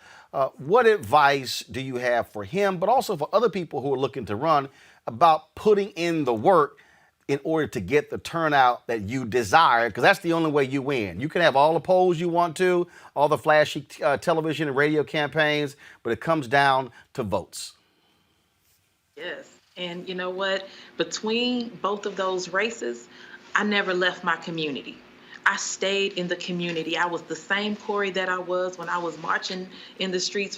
What advice do you have for him, but also for other people who are looking to run, about putting in the work in order to get the turnout that you desire? Because that's the only way you win. You can have all the polls you want to, all the flashy television and radio campaigns, but it comes down to votes. Yes. And you know what? Between both of those races, I never left my community. I stayed in the community. I was the same Cori that I was when I was marching in the streets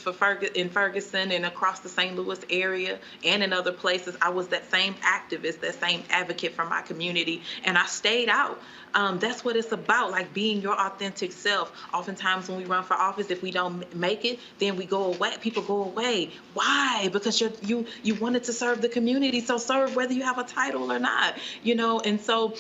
in Ferguson and across the St. Louis area and in other places. I was that same activist, that same advocate for my community, and I stayed out. That's what it's about, like being your authentic self. Oftentimes when we run for office, if we don't make it, then we go away. People go away. Why? Because you wanted to serve the community, so serve whether you have a title or not, And so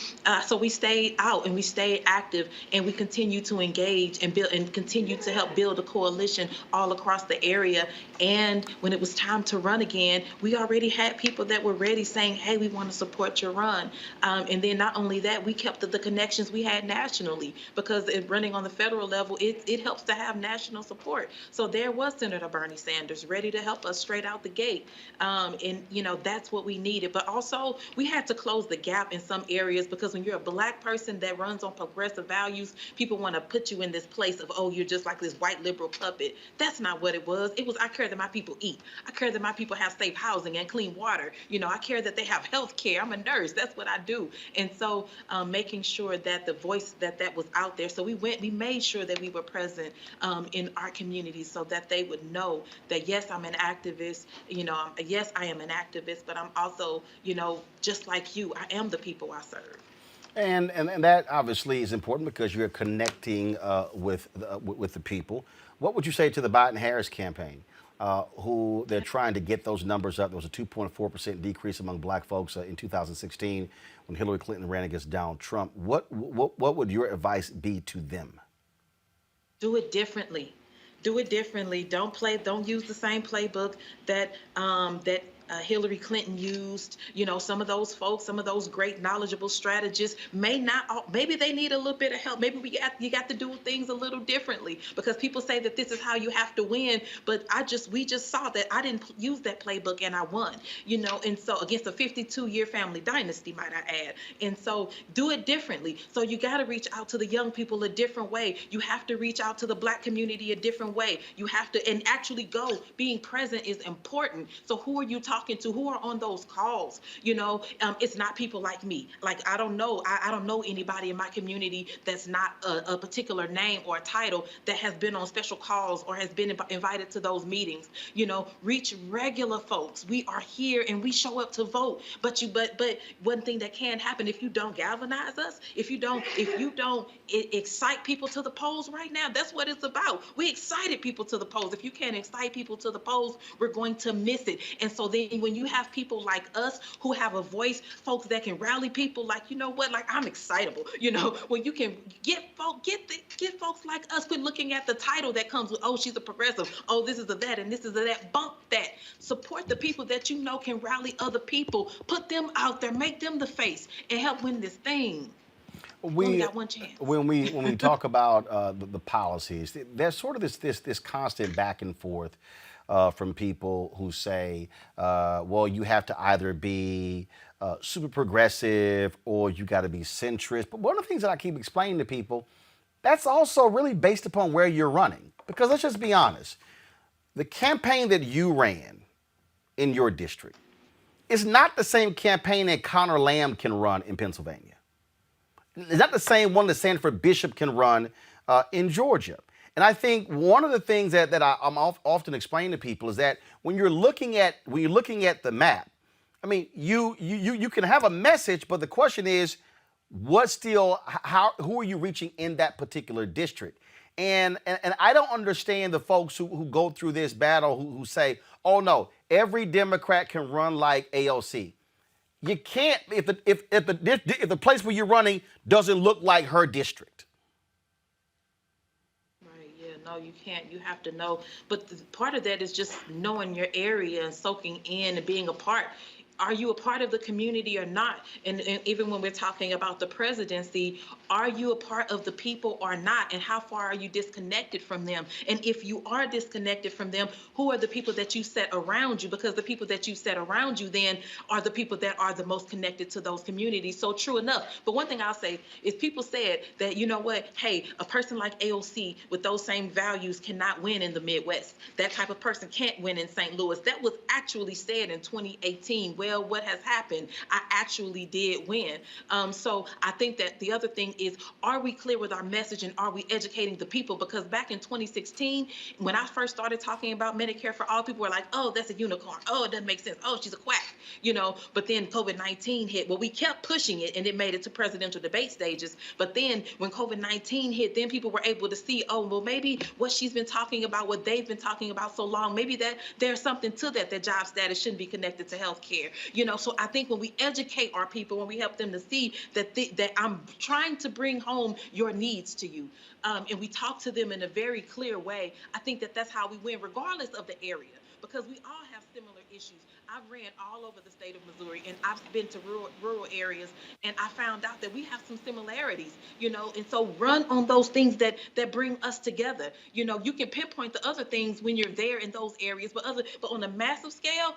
we stayed out and we stayed active, and we continue to engage and build and continue to help build a coalition all across the area. And when it was time to run again, we already had people that were ready saying, hey, we want to support your run. And then not only that, we kept the connections we had nationally, because running on the federal level, it helps to have national support. So there was Senator Bernie Sanders ready to help us straight out the gate. And that's what we needed. But also we had to close the gap in some areas, because when you're a black person that runs on progressive values, people want to put you in this place of, oh, you're just like this white liberal puppet. That's not what it was. It was, I care that my people eat. I care that my people have safe housing and clean water. I care that they have health care. I'm a nurse. That's what I do. And so making sure that the voice that was out there. So we made sure that we were present in our communities, so that they would know that, yes, I'm an activist. Yes, I am an activist, but I'm also, just like you, I am the people I serve. And that obviously is important because you're connecting with the people. What would you say to the Biden-Harris campaign, who they're trying to get those numbers up? There was a 2.4% decrease among black folks in 2016 when Hillary Clinton ran against Donald Trump. What would your advice be to them? Do it differently. Do it differently. Don't use the same playbook that Hillary Clinton used. You know, some of those folks, some of those great knowledgeable strategists maybe they need a little bit of help. Maybe you got to do things a little differently, because people say that this is how you have to win. But we just saw that I didn't use that playbook and I won, you know, and so against a 52-year family dynasty, might I add. And so do it differently. So you got to reach out to the young people a different way. You have to reach out to the black community a different way. You have to, and actually go. Being present is important. So who are you talking to? Who are on those calls? You know, it's not people like me. Like, I don't know anybody in my community that's not a particular name or a title that has been on special calls or has been invited to those meetings. You know, reach regular folks. We are here and we show up to vote. But one thing that can happen, if you don't galvanize us, if you don't excite people to the polls right now, that's what it's about. We excited people to the polls. If you can't excite people to the polls, we're going to miss it. And so then when you have people like us who have a voice, folks that can rally people, like, you know what, like, I'm excitable. You know, when you can get folks like us, quit looking at the title that comes with, oh, she's a progressive, oh, this is a that, and this is a that. Bump that. Support the people that you know can rally other people. Put them out there, make them the face, and help win this thing. We got one chance. When we talk about the policies, there's sort of this constant back and forth from people who say, well, you have to either be super progressive or you got to be centrist. But one of the things that I keep explaining to people, that's also really based upon where you're running. Because let's just be honest, the campaign that you ran in your district is not the same campaign that Connor Lamb can run in Pennsylvania. It's not the same one that Sanford Bishop can run in Georgia. And I think one of the things that I'm often explaining to people is that when you're looking at the map, I mean, you can have a message, but the question is, who are you reaching in that particular district? And I don't understand the folks who go through this battle who say, oh no, every Democrat can run like AOC. You can't if the place where you're running doesn't look like her district. Right. Yeah. No, you can't. You have to know. But part of that is just knowing your area and soaking in and being a part. Are you a part of the community or not? And even when we're talking about the presidency, are you a part of the people or not? And how far are you disconnected from them? And if you are disconnected from them, who are the people that you set around you? Because the people that you set around you then are the people that are the most connected to those communities. So true enough. But one thing I'll say is people said that, you know what, hey, a person like AOC with those same values cannot win in the Midwest. That type of person can't win in St. Louis. That was actually said in 2018. Well, what has happened? I actually did win. So I think that the other thing is, are we clear with our message and are we educating the people? Because back in 2016, when I first started talking about Medicare for all, people were like, oh, that's a unicorn. Oh, it doesn't make sense. Oh, she's a quack, you know. But then COVID-19 hit. Well, we kept pushing it and it made it to presidential debate stages. But then when COVID-19 hit, then people were able to see, oh, well, maybe what she's been talking about, what they've been talking about so long, maybe that there's something to that job status shouldn't be connected to health care. You know, so I think when we educate our people, when we help them to see that I'm trying to bring home your needs to you, and we talk to them in a very clear way, I think that's how we win, regardless of the area, because we all have similar issues. I've ran all over the state of Missouri, and I've been to rural areas, and I found out that we have some similarities, you know, and so run on those things that bring us together. You know, you can pinpoint the other things when you're there in those areas, but on a massive scale,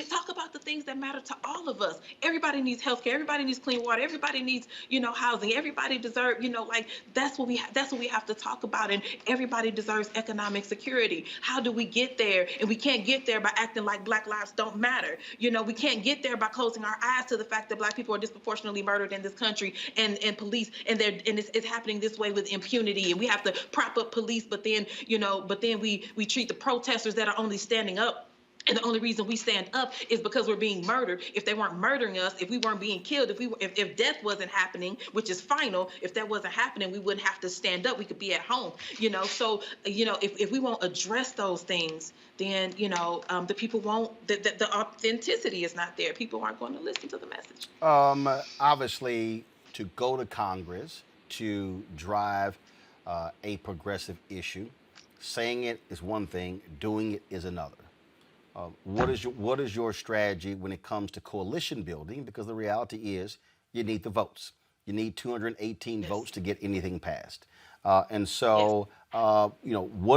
talk about the things that matter to all of us. Everybody needs healthcare. Everybody needs clean water. Everybody needs, you know, housing. Everybody deserves, you know, like that's what we have to talk about. And everybody deserves economic security. How do we get there? And we can't get there by acting like Black lives don't matter. You know, we can't get there by closing our eyes to the fact that Black people are disproportionately murdered in this country and police and it's happening this way with impunity. And we have to prop up police, but then we treat the protesters that are only standing up And the only reason we stand up is because we're being murdered. If they weren't murdering us, if we weren't being killed, if death wasn't happening, which is final, if that wasn't happening, we wouldn't have to stand up. We could be at home, So, if we won't address those things, then, the people won't, the authenticity is not there. People aren't going to listen to the message. Obviously, to go to Congress to drive a progressive issue, saying it is one thing, doing it is another. What is your strategy when it comes to coalition building? Because the reality is you need the votes. You need 218 votes to get anything passed. What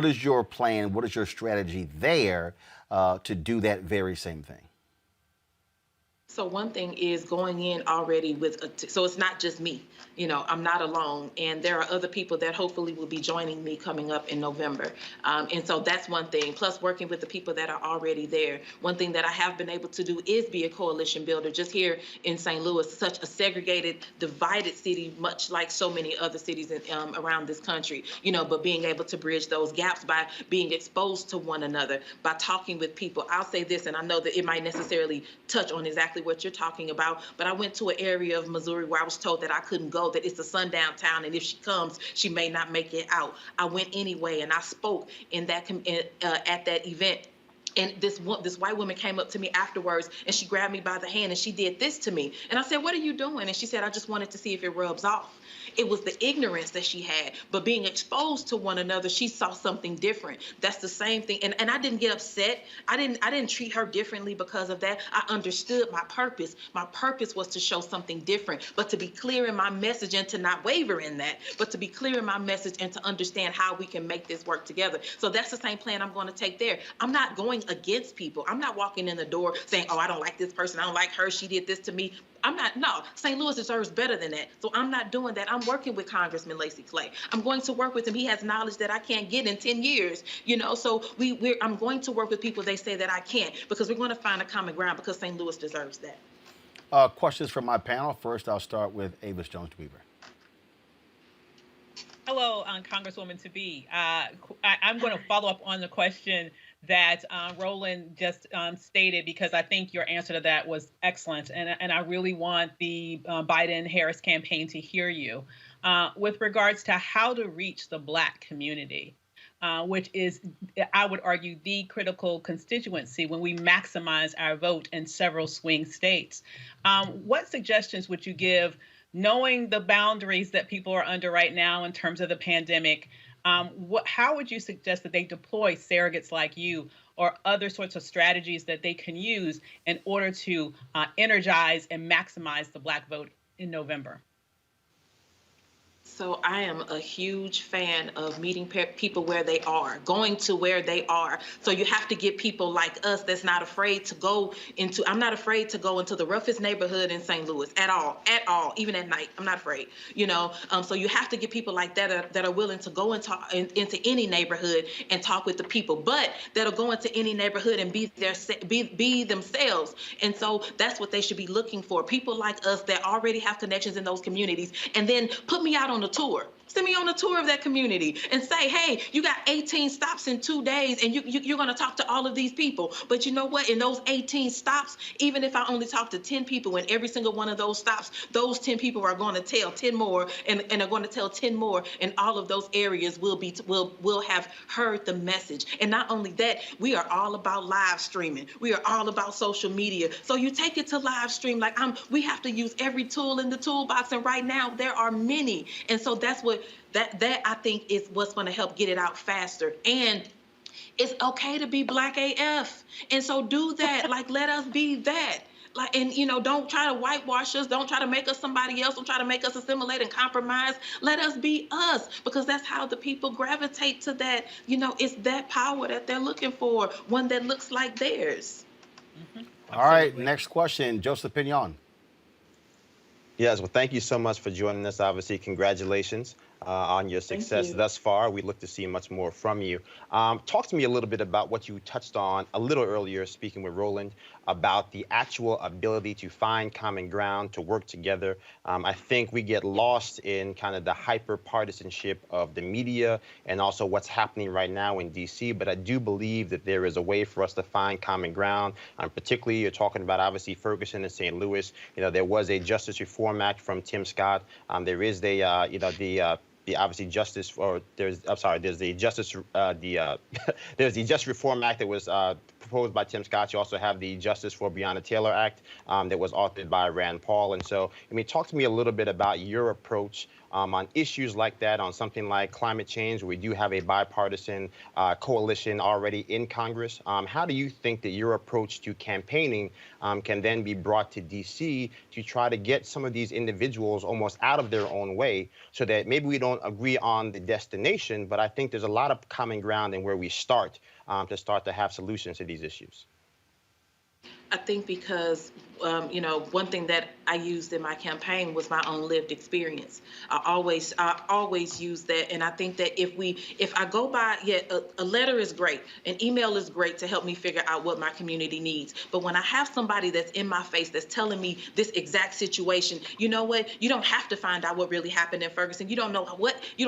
is your plan? What is your strategy there to do that very same thing? So one thing is going in already with, so it's not just me, I'm not alone. And there are other people that hopefully will be joining me coming up in November. And so that's one thing, plus working with the people that are already there. One thing that I have been able to do is be a coalition builder. Just here in St. Louis, such a segregated, divided city, much like so many other cities around this country, but being able to bridge those gaps by being exposed to one another, by talking with people. I'll say this, and I know that it might necessarily touch on exactly what you're talking about, but I went to an area of Missouri where I was told that I couldn't go, that it's a sundown town, and if she comes, she may not make it out. I went anyway, and I spoke in that at that event. And this white woman came up to me afterwards, and she grabbed me by the hand, and she did this to me. And I said, "What are you doing?" And she said, "I just wanted to see if it rubs off." It was the ignorance that she had, but being exposed to one another, she saw something different. That's the same thing. And I didn't get upset. I didn't treat her differently because of that. I understood my purpose. My purpose was to show something different, but to be clear in my message and to not waver in that, but to be clear in my message and to understand how we can make this work together. So that's the same plan I'm going to take there. I'm not going against people. I'm not walking in the door saying, "Oh, I don't like this person. I don't like her. She did this to me." No, St. Louis deserves better than that. So I'm not doing that. I'm working with Congressman Lacy Clay. I'm going to work with him. He has knowledge that I can't get in 10 years, so I'm going to work with people they say that I can't, because we're going to find a common ground, because St. Louis deserves that. Questions from my panel. First, I'll start with Avis Jones-Weaver. Hello, Congresswoman to be. I'm going to follow up on the question that Roland just stated, because I think your answer to that was excellent. And I really want the Biden-Harris campaign to hear you with regards to how to reach the Black community, which is, I would argue, the critical constituency when we maximize our vote in several swing states. What suggestions would you give, knowing the boundaries that people are under right now in terms of the pandemic? How would you suggest that they deploy surrogates like you or other sorts of strategies that they can use in order to energize and maximize the Black vote in November? So I am a huge fan of meeting people where they are, going to where they are. So you have to get people like us that's not afraid to go into, I'm not afraid to go into the roughest neighborhood in St. Louis at all, even at night. I'm not afraid, so you have to get people like that that are willing to go and talk into any neighborhood and talk with the people, but that'll go into any neighborhood and be themselves. And so that's what they should be looking for. People like us that already have connections in those communities, and then put me out on a tour. Send me on a tour of that community and say, "Hey, you got 18 stops in 2 days, and you're going to talk to all of these people. But you know what? In those 18 stops, even if I only talk to 10 people in every single one of those stops, those 10 people are going to tell 10 more, and are going to tell 10 more, and all of those areas will have heard the message." And not only that, we are all about live streaming. We are all about social media. So you take it to live stream. We have to use every tool in the toolbox, and right now there are many. And so that's what that I think is what's going to help get it out faster. And it's okay to be Black AF. And so do that. Let us be that. Don't try to whitewash us. Don't try to make us somebody else. Don't try to make us assimilate and compromise. Let us be us, because that's how the people gravitate to that. It's that power that they're looking for, one that looks like theirs. Mm-hmm. All right, next question, Joseph Pignon. Yes, well, thank you so much for joining us. Obviously, congratulations on your success you. thus far. We look to see much more from you. Talk to me a little bit about what you touched on a little earlier, speaking with Roland, about the actual ability to find common ground, to work together. I think we get lost in kind of the hyper-partisanship of the media and also what's happening right now in D.C., but I do believe that there is a way for us to find common ground. Particularly, you're talking about, obviously, Ferguson and St. Louis. There was a Justice Reform Act from Tim Scott. There is the obviously justice for there's the justice there's the Justice Reform Act that was proposed by Tim Scott. You also have the Justice for Breonna Taylor Act that was authored by Rand Paul. And so, talk to me a little bit about your approach on issues like that, on something like climate change, where we do have a bipartisan coalition already in Congress. How do you think that your approach to campaigning can then be brought to D.C. to try to get some of these individuals almost out of their own way, so that maybe we don't agree on the destination, but I think there's a lot of common ground in where we start to have solutions to these issues? I think because, one thing that I used in my campaign was my own lived experience. I always use that. And I think that if I go by, a letter is great. An email is great to help me figure out what my community needs. But when I have somebody that's in my face that's telling me this exact situation, you know what? You don't have to find out what really happened in Ferguson. You don't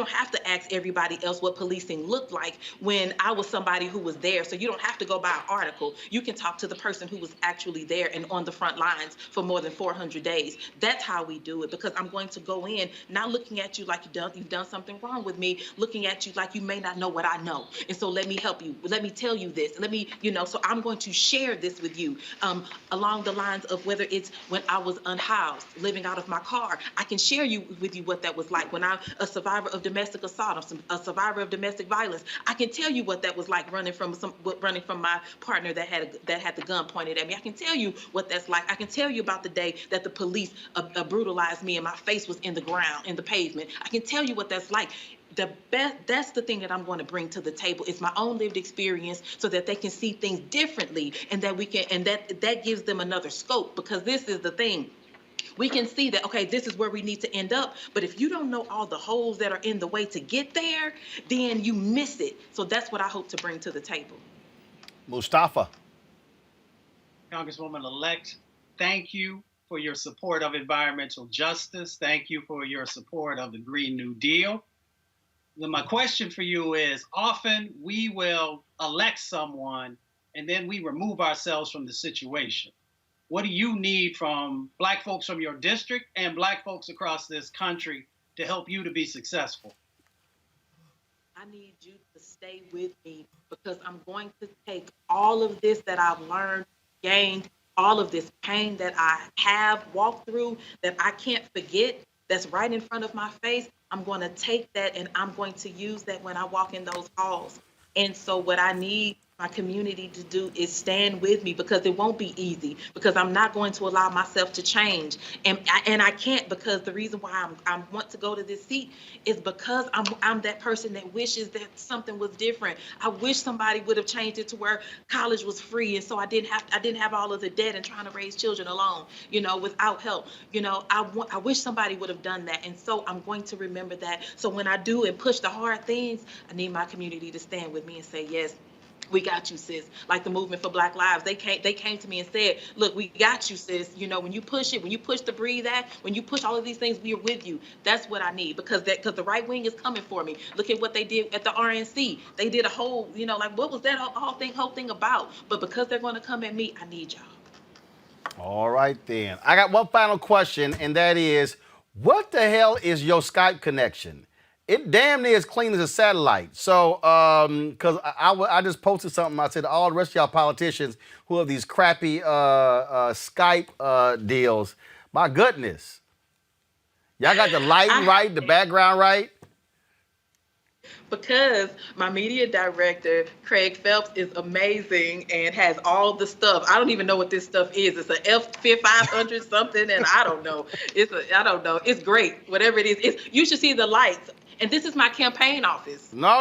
have to ask everybody else what policing looked like when I was somebody who was there. So you don't have to go by an article. You can talk to the person who was actually there and on the front lines for more than 400 days. That's how we do it, because I'm going to go in not looking at you like you've done something wrong with me, looking at you like you may not know what I know. And so let me help you. Let me tell you this. So I'm going to share this with you along the lines of whether it's when I was unhoused, living out of my car. I can share with you what that was like when I'm a survivor of domestic assault, a survivor of domestic violence. I can tell you what that was like running from my partner that had the gun pointed at me. I can tell you what that's like. I can tell you about the day that the police brutalized me and my face was in the ground, in the pavement. I can tell you what that's like. That's the thing that I'm going to bring to the table. It's my own lived experience, so that they can see things differently, and that gives them another scope. Because this is the thing. We can see that, okay, this is where we need to end up. But if you don't know all the holes that are in the way to get there, then you miss it. So that's what I hope to bring to the table. Mustafa. Congresswoman-elect, thank you for your support of environmental justice. Thank you for your support of the Green New Deal. Then my question for you is, often we will elect someone and then we remove ourselves from the situation. What do you need from Black folks from your district and Black folks across this country to help you to be successful? I need you to stay with me, because I'm going to take all of this that I've learned, gained, all of this pain that I have walked through, that I can't forget, that's right in front of my face. I'm going to take that and I'm going to use that when I walk in those halls. And so what I need my community to do is stand with me, because it won't be easy, because I'm not going to allow myself to change. And I can't, because the reason why I want to go to this seat is because I'm that person that wishes that something was different. I wish somebody would have changed it to where college was free, and so I didn't have all of the debt and trying to raise children alone, without help. I wish somebody would have done that. And so I'm going to remember that. So when I do and push the hard things, I need my community to stand with me and say, yes, we got you, sis. Like the movement for Black Lives, they came to me and said, look, we got you, sis. When you push it, when you push the Breathe Act, when you push all of these things, we are with you. That's what I need, because the right wing is coming for me. Look at what they did at the RNC. They did a whole, what was that whole thing about? But because they're going to come at me, I need y'all. All right, then. I got one final question, and that is, what the hell is your Skype connection? It damn near as clean as a satellite. So, because I just posted something. I said, all the rest of y'all politicians who have these crappy Skype deals, my goodness. Y'all got the lighting right, the background right? Because my media director, Craig Phelps, is amazing and has all the stuff. I don't even know what this stuff is. It's an F500 something, and I don't know. I don't know. It's great. Whatever it is. You should see the lights. And this is my campaign office. No,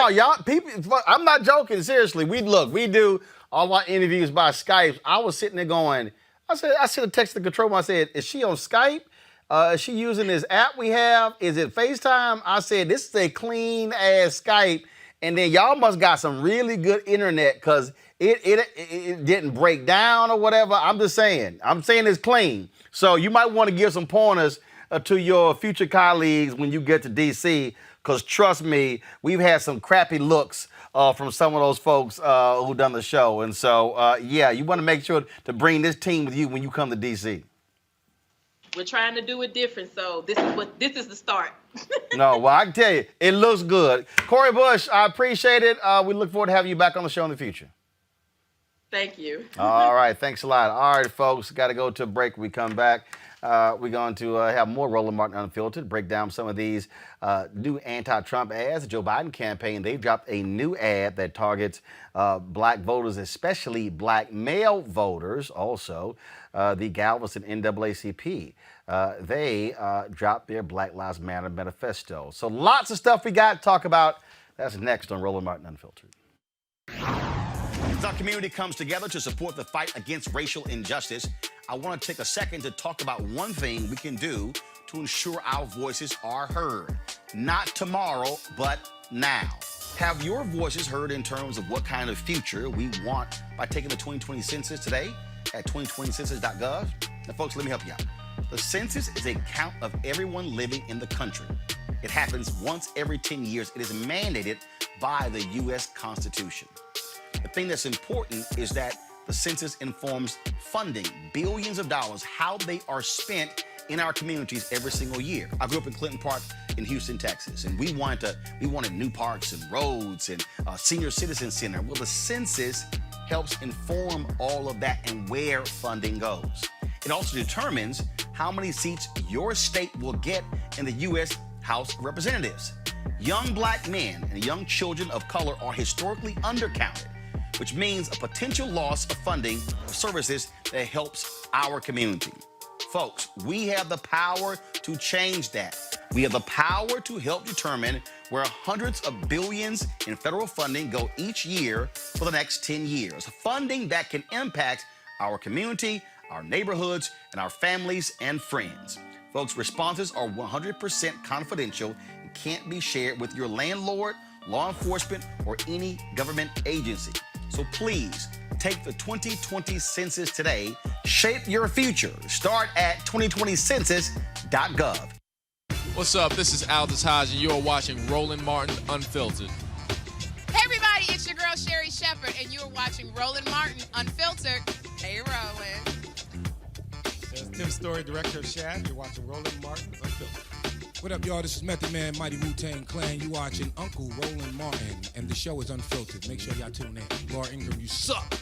y'all, people, I'm not joking, seriously. We do all our interviews by Skype. I was sitting there going, I should have texted the control room. I said, is she on Skype? Is she using this app we have? Is it FaceTime? I said, this is a clean ass Skype. And then y'all must got some really good internet because it didn't break down or whatever. I'm just saying. I'm saying it's clean. So you might want to give some pointers to your future colleagues when you get to D.C. because trust me, we've had some crappy looks from some of those folks who done the show. And so, yeah, you want to make sure to bring this team with you when you come to D.C. We're trying to do it different, so this is the start. No, well, I can tell you, it looks good. Cori Bush, I appreciate it. We look forward to having you back on the show in the future. Thank you. All right, thanks a lot. All right, folks, got to go to a break. When we come back, we're going to have more Roland Martin Unfiltered, break down some of these new anti-Trump ads. The Joe Biden campaign, they've dropped a new ad that targets black voters, especially black male voters. Also, the Galveston NAACP, they dropped their Black Lives Matter manifesto. So lots of stuff we got to talk about. That's next on Roland Martin Unfiltered. As our community comes together to support the fight against racial injustice, I want to take a second to talk about one thing we can do to ensure our voices are heard. Not tomorrow, but now. Have your voices heard in terms of what kind of future we want by taking the 2020 census today at 2020census.gov? Now, folks, let me help you out. The census is a count of everyone living in the country. It happens once every 10 years. It is mandated by the U.S. Constitution. The thing that's important is that the census informs funding, billions of dollars, how they are spent in our communities every single year. I grew up in Clinton Park in Houston, Texas, and we wanted new parks and roads and a senior citizen center. Well, the census helps inform all of that and where funding goes. It also determines how many seats your state will get in the U.S. House of Representatives. Young black men and young children of color are historically undercounted, which means a potential loss of funding of services that helps our community. Folks, we have the power to change that. We have the power to help determine where hundreds of billions in federal funding go each year for the next 10 years. Funding that can impact our community, our neighborhoods, and our families and friends. Folks, responses are 100% confidential and can't be shared with your landlord, law enforcement, or any government agency. So please, take the 2020 census today. Shape your future. Start at 2020census.gov. What's up? This is Aldous Hodge, and you're watching Roland Martin Unfiltered. Hey, everybody, it's your girl, Sherry Shepherd, and you're watching Roland Martin Unfiltered. Hey, Roland. There's Tim Story, director of Shad. You're watching Roland Martin Unfiltered. What up, y'all? This is Method Man, Mighty Wu-Tang Clan. You watching Uncle Roland Martin, and the show is Unfiltered. Make sure y'all tune in. Laura Ingram, you suck.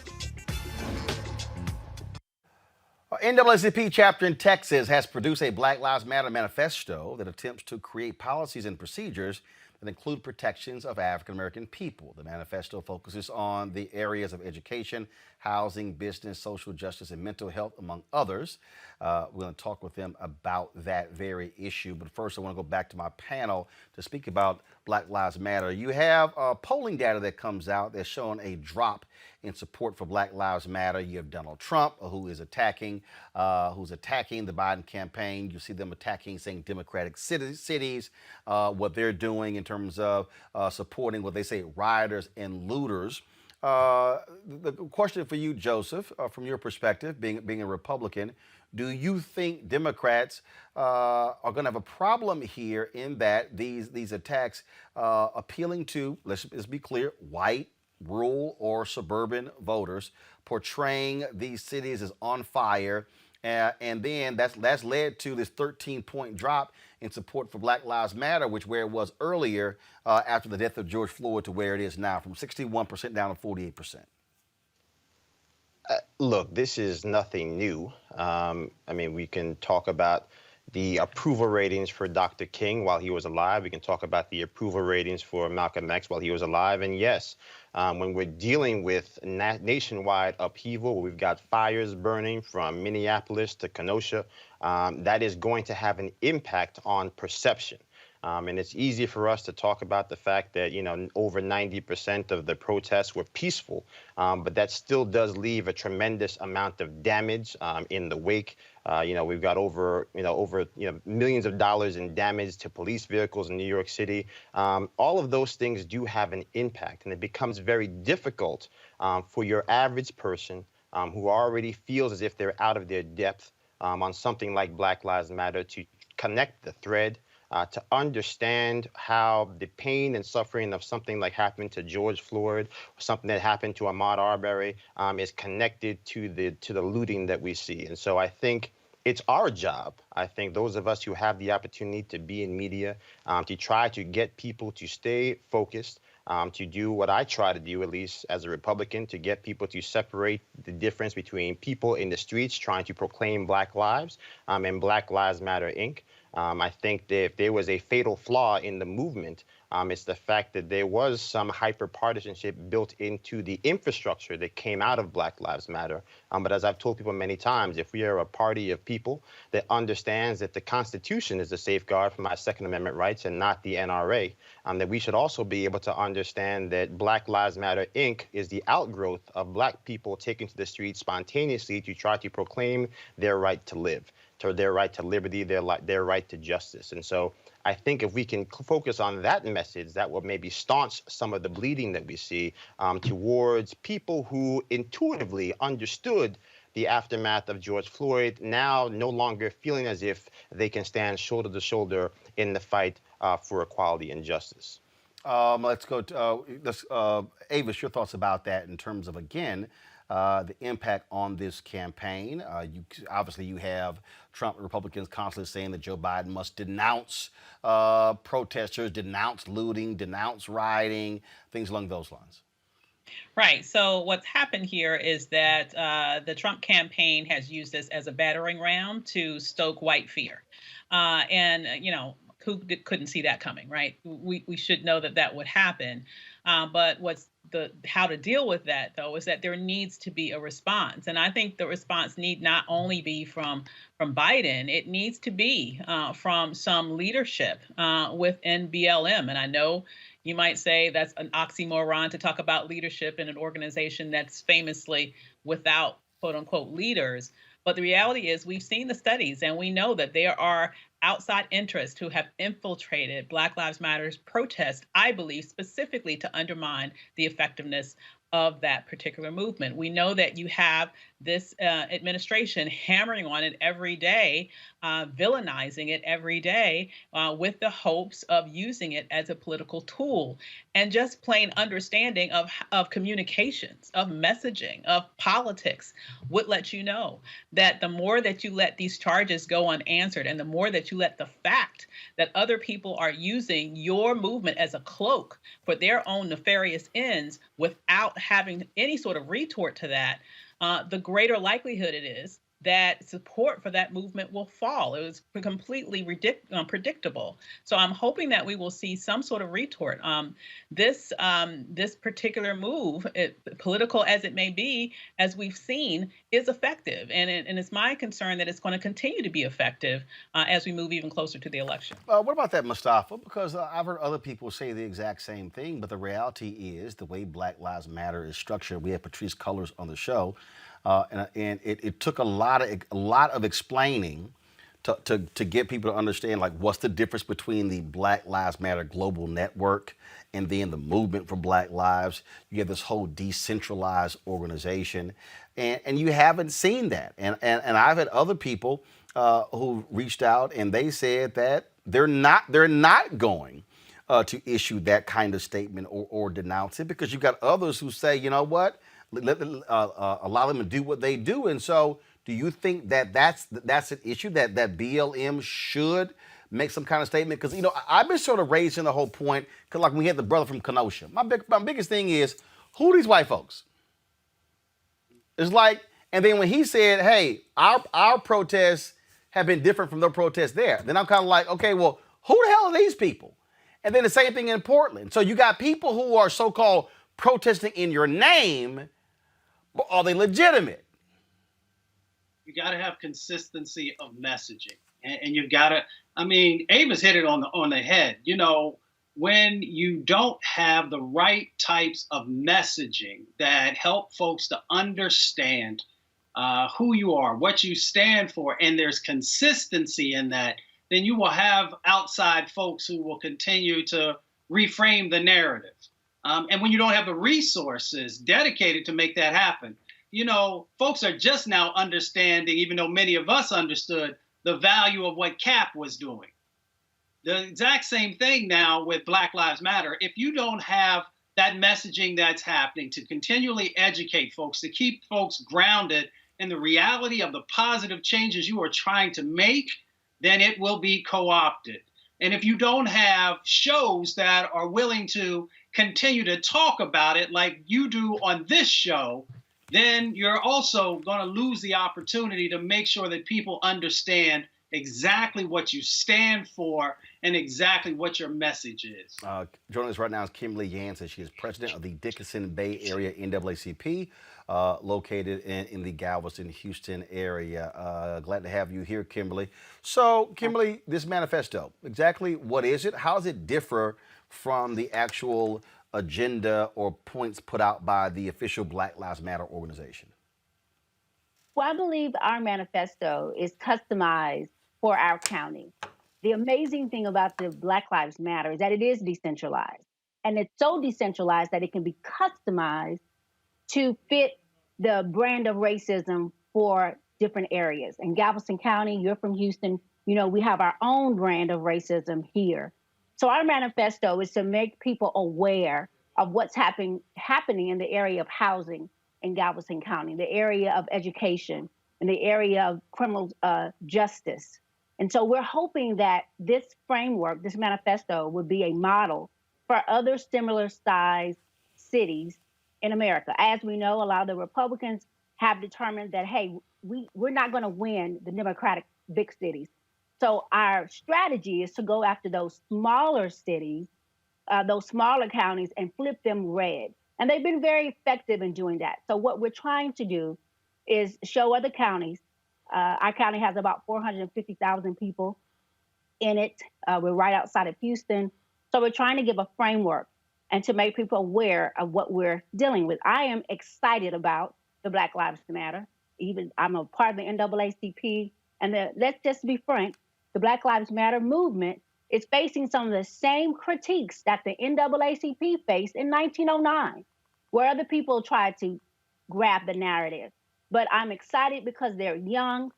NAACP chapter in Texas has produced a Black Lives Matter manifesto that attempts to create policies and procedures that include protections of African American people. The manifesto focuses on the areas of education, housing, business, social justice, and mental health, among others. We're going to talk with them about that very issue. But first, I want to go back to my panel to speak about Black Lives Matter. You have polling data that comes out that's showing a drop in support for Black Lives Matter. You have Donald Trump, who is attacking the Biden campaign. You see them attacking, saying Democratic cities, what they're doing in terms of supporting what they say rioters and looters. The question for you, Joseph, from your perspective, being a Republican, do you think Democrats are going to have a problem here in that these attacks appealing to, let's be clear, white, rural, or suburban voters, portraying these cities as on fire, and then that's led to this 13-point drop in support for Black Lives Matter, where it was earlier after the death of George Floyd to where it is now, from 61% down to 48%. Look, this is nothing new. I mean, we can talk about the approval ratings for Dr. King while he was alive. We can talk about the approval ratings for Malcolm X while he was alive. And yes, when we're dealing with nationwide upheaval, where we've got fires burning from Minneapolis to Kenosha, that is going to have an impact on perception. And it's easy for us to talk about the fact that, over 90% of the protests were peaceful, but that still does leave a tremendous amount of damage in the wake. We've got over millions of dollars in damage to police vehicles in New York City. All of those things do have an impact, and it becomes very difficult for your average person who already feels as if they're out of their depth on something like Black Lives Matter to connect the thread, to understand how the pain and suffering of something like happened to George Floyd, or something that happened to Ahmaud Arbery, is connected to the looting that we see. And so I think it's our job, I think those of us who have the opportunity to be in media, to try to get people to stay focused, to do what I try to do, at least as a Republican, to get people to separate the difference between people in the streets trying to proclaim Black lives and Black Lives Matter, Inc. I think that if there was a fatal flaw in the movement, it's the fact that there was some hyper-partisanship built into the infrastructure that came out of Black Lives Matter. But as I've told people many times, if we are a party of people that understands that the Constitution is a safeguard for my Second Amendment rights and not the NRA, that we should also be able to understand that Black Lives Matter, Inc. is the outgrowth of Black people taking to the streets spontaneously to try to proclaim their right to live, to their right to liberty, their right to justice. And so I think if we can focus on that message, that will maybe staunch some of the bleeding that we see towards people who intuitively understood the aftermath of George Floyd, now no longer feeling as if they can stand shoulder to shoulder in the fight for equality and justice. Let's go to Avis, your thoughts about that in terms of, again, the impact on this campaign. Obviously, you have Trump Republicans constantly saying that Joe Biden must denounce protesters, denounce looting, denounce rioting, things along those lines. Right. So what's happened here is that the Trump campaign has used this as a battering ram to stoke white fear. Who couldn't see that coming, right? We should know that would happen. But how to deal with that, though, is that there needs to be a response. And I think the response need not only be from Biden, it needs to be from some leadership within BLM. And I know you might say that's an oxymoron to talk about leadership in an organization that's famously without quote unquote leaders. But the reality is we've seen the studies and we know that there are outside interests who have infiltrated Black Lives Matter's protest, I believe, specifically to undermine the effectiveness of that particular movement. We know that you have this administration hammering on it every day, villainizing it every day with the hopes of using it as a political tool. And just plain understanding of communications, of messaging, of politics would let you know that the more that you let these charges go unanswered and the more that you let the fact that other people are using your movement as a cloak for their own nefarious ends without having any sort of retort to that, the greater likelihood it is that support for that movement will fall. It was completely predictable. So I'm hoping that we will see some sort of retort. This particular move, political as it may be, as we've seen, is effective. And it's my concern that it's going to continue to be effective as we move even closer to the election. What about that, Mustafa? Because I've heard other people say the exact same thing, but the reality is the way Black Lives Matter is structured. We had Patrice Cullors on the show. And it took a lot of explaining to get people to understand, like, what's the difference between the Black Lives Matter global network and then the movement for Black Lives. You have this whole decentralized organization, and you haven't seen that. And I've had other people who reached out and they said that they're not going to issue that kind of statement or denounce it, because you've got others who say, you know what, allow them to do what they do. And so do you think that that's an issue that BLM should make some kind of statement? Because, I've been sort of raising the whole point, because like we had the brother from Kenosha. My biggest thing is, who are these white folks? It's like, and then when he said, hey, our protests have been different from their protests there, then I'm kind of like, okay, well, who the hell are these people? And then the same thing in Portland. So you got people who are so-called protesting in your name, but are they legitimate? You got to have consistency of messaging, and you've got to. I mean, Amos hit it on the head. When you don't have the right types of messaging that help folks to understand who you are, what you stand for, and there's consistency in that, then you will have outside folks who will continue to reframe the narrative. And when you don't have the resources dedicated to make that happen, folks are just now understanding, even though many of us understood, the value of what CAP was doing. The exact same thing now with Black Lives Matter. If you don't have that messaging that's happening to continually educate folks, to keep folks grounded in the reality of the positive changes you are trying to make, then it will be co-opted. And if you don't have shows that are willing to continue to talk about it like you do on this show, then you're also going to lose the opportunity to make sure that people understand exactly what you stand for and exactly what your message is. Joining us right now is Kimberly Jansen. She is president of the Dickinson Bay Area NAACP, located in the Galveston, Houston area. Glad to have you here, Kimberly. So, Kimberly, this manifesto, exactly what is it? How does it differ from the actual agenda or points put out by the official Black Lives Matter organization? Well, I believe our manifesto is customized for our county. The amazing thing about the Black Lives Matter is that it is decentralized. And it's so decentralized that it can be customized to fit the brand of racism for different areas. In Galveston County, you're from Houston, we have our own brand of racism here. So our manifesto is to make people aware of what's happening in the area of housing in Galveston County, the area of education, and the area of criminal justice. And so we're hoping that this framework, this manifesto, would be a model for other similar sized cities in America. As we know, a lot of the Republicans have determined that, hey, we're not going to win the Democratic big cities. So our strategy is to go after those smaller cities, those smaller counties, and flip them red. And they've been very effective in doing that. So what we're trying to do is show other counties. Our county has about 450,000 people in it. We're right outside of Houston. So we're trying to give a framework and to make people aware of what we're dealing with. I am excited about the Black Lives Matter. Even I'm a part of the NAACP. And let's just be frank, the Black Lives Matter movement is facing some of the same critiques that the NAACP faced in 1909, where other people tried to grab the narrative. But I'm excited because they're young,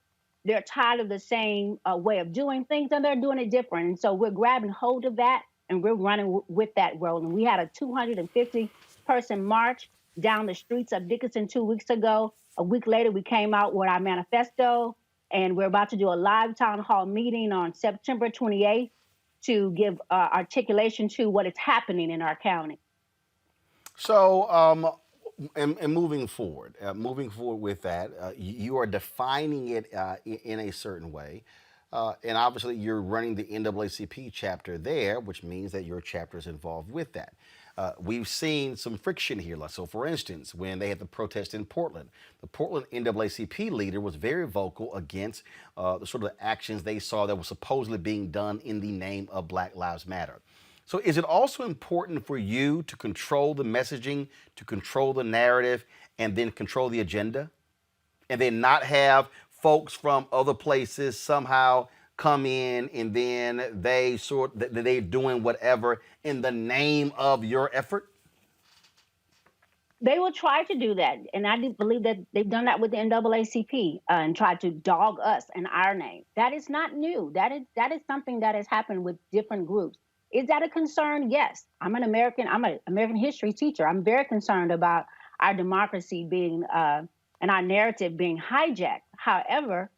they're tired of the same way of doing things, and they're doing it different. And so we're grabbing hold of that, and we're running with that, Roland. We had a 250-person march down the streets of Dickinson 2 weeks ago. A week later, we came out with our manifesto, and we're about to do a live town hall meeting on September 28th to give articulation to what is happening in our county. So, and moving forward with that, you are defining it in a certain way. And obviously, you're running the NAACP chapter there, which means that your chapter is involved with that. We've seen some friction here. So, for instance, when they had the protest in Portland, the Portland NAACP leader was very vocal against the sort of actions they saw that were supposedly being done in the name of Black Lives Matter. So is it also important for you to control the messaging, to control the narrative, and then control the agenda? And then not have folks from other places somehow come in and then they're doing whatever in the name of your effort? They will try to do that. And I do believe that they've done that with the NAACP and tried to dog us in our name. That is not new. That is something that has happened with different groups. Is that a concern? Yes. I'm an American history teacher. I'm very concerned about our democracy being and our narrative being hijacked. However,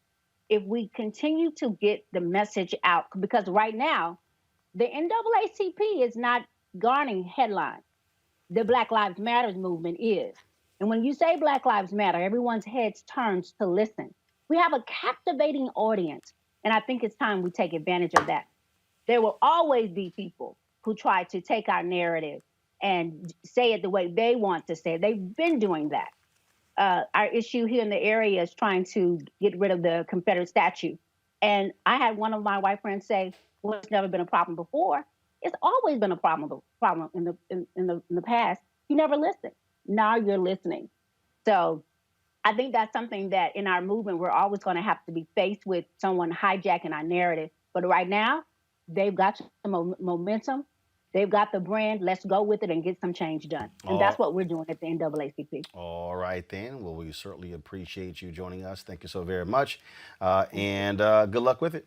if we continue to get the message out, because right now, the NAACP is not garnering headlines. The Black Lives Matter movement is. And when you say Black Lives Matter, everyone's heads turns to listen. We have a captivating audience, and I think it's time we take advantage of that. There will always be people who try to take our narrative and say it the way they want to say it. They've been doing that. Our issue here in the area is trying to get rid of the Confederate statue. And I had one of my white friends say, well, it's never been a problem before. It's always been a problem in the past. You never listen. Now you're listening. So I think that's something that in our movement, we're always going to have to be faced with someone hijacking our narrative. But right now, they've got some momentum. They've got the brand. Let's go with it and get some change done. And that's what we're doing at the NAACP. All right, then. Well, we certainly appreciate you joining us. Thank you so very much. And good luck with it.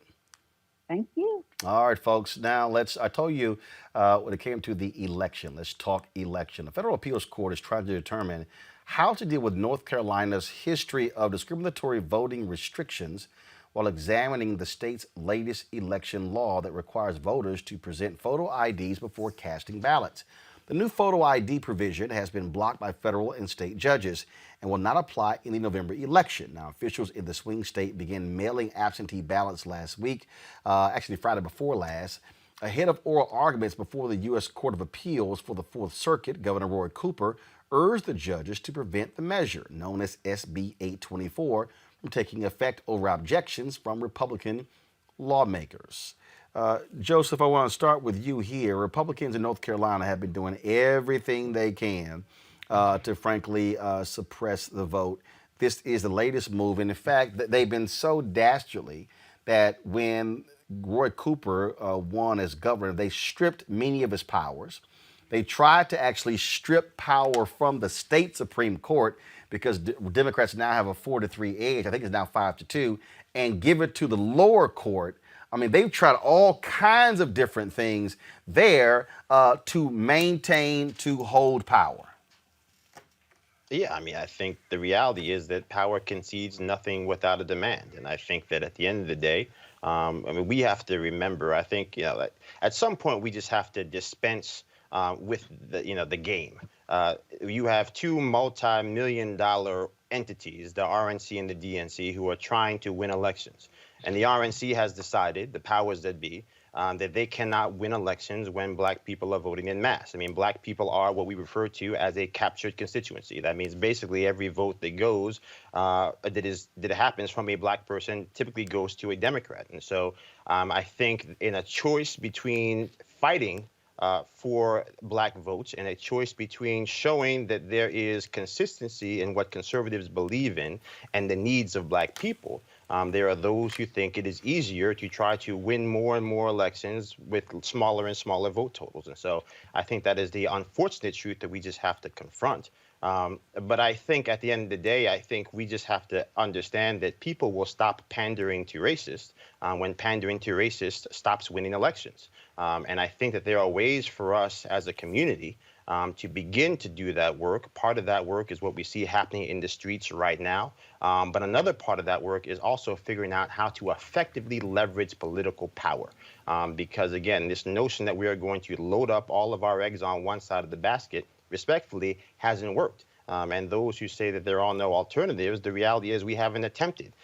Thank you. All right, folks. Now, I told you when it came to the election, let's talk election. The Federal Appeals Court is trying to determine how to deal with North Carolina's history of discriminatory voting restrictions while examining the state's latest election law that requires voters to present photo IDs before casting ballots. The new photo ID provision has been blocked by federal and state judges and will not apply in the November election. Now, officials in the swing state began mailing absentee ballots last week, actually Friday before last. Ahead of oral arguments before the U.S. Court of Appeals for the Fourth Circuit, Governor Roy Cooper urged the judges to prevent the measure, known as SB 824, from taking effect over objections from Republican lawmakers. Joseph, I want to start with you here. Republicans in North Carolina have been doing everything they can to frankly suppress the vote. This is the latest move. And in fact, they've been so dastardly that when Roy Cooper won as governor, they stripped many of his powers. They tried to actually strip power from the state Supreme Court because Democrats now have a 4-3 edge. I think it's now 5-2, and give it to the lower court. I mean, they've tried all kinds of different things there to maintain, to hold power. Yeah, I mean, I think the reality is that power concedes nothing without a demand. And I think that at the end of the day, I mean, we have to remember, I think, that at some point we just have to dispense with the game. You have two multi-million-dollar entities, the RNC and the DNC, who are trying to win elections. And the RNC has decided, the powers that be, that they cannot win elections when black people are voting in mass. I mean, black people are what we refer to as a captured constituency. That means basically every vote that goes, that happens from a black person typically goes to a Democrat. And so I think in a choice between fighting for black votes and a choice between showing that there is consistency in what conservatives believe in and the needs of black people, there are those who think it is easier to try to win more and more elections with smaller and smaller vote totals. And so I think that is the unfortunate truth that we just have to confront. But I think at the end of the day, I think we just have to understand that people will stop pandering to racists when pandering to racists stops winning elections. And I think that there are ways for us as a community to begin to do that work. Part of that work is what we see happening in the streets right now. But another part of that work is also figuring out how to effectively leverage political power. Because again, this notion that we are going to load up all of our eggs on one side of the basket, respectfully, hasn't worked. And those who say that there are no alternatives, the reality is we haven't attempted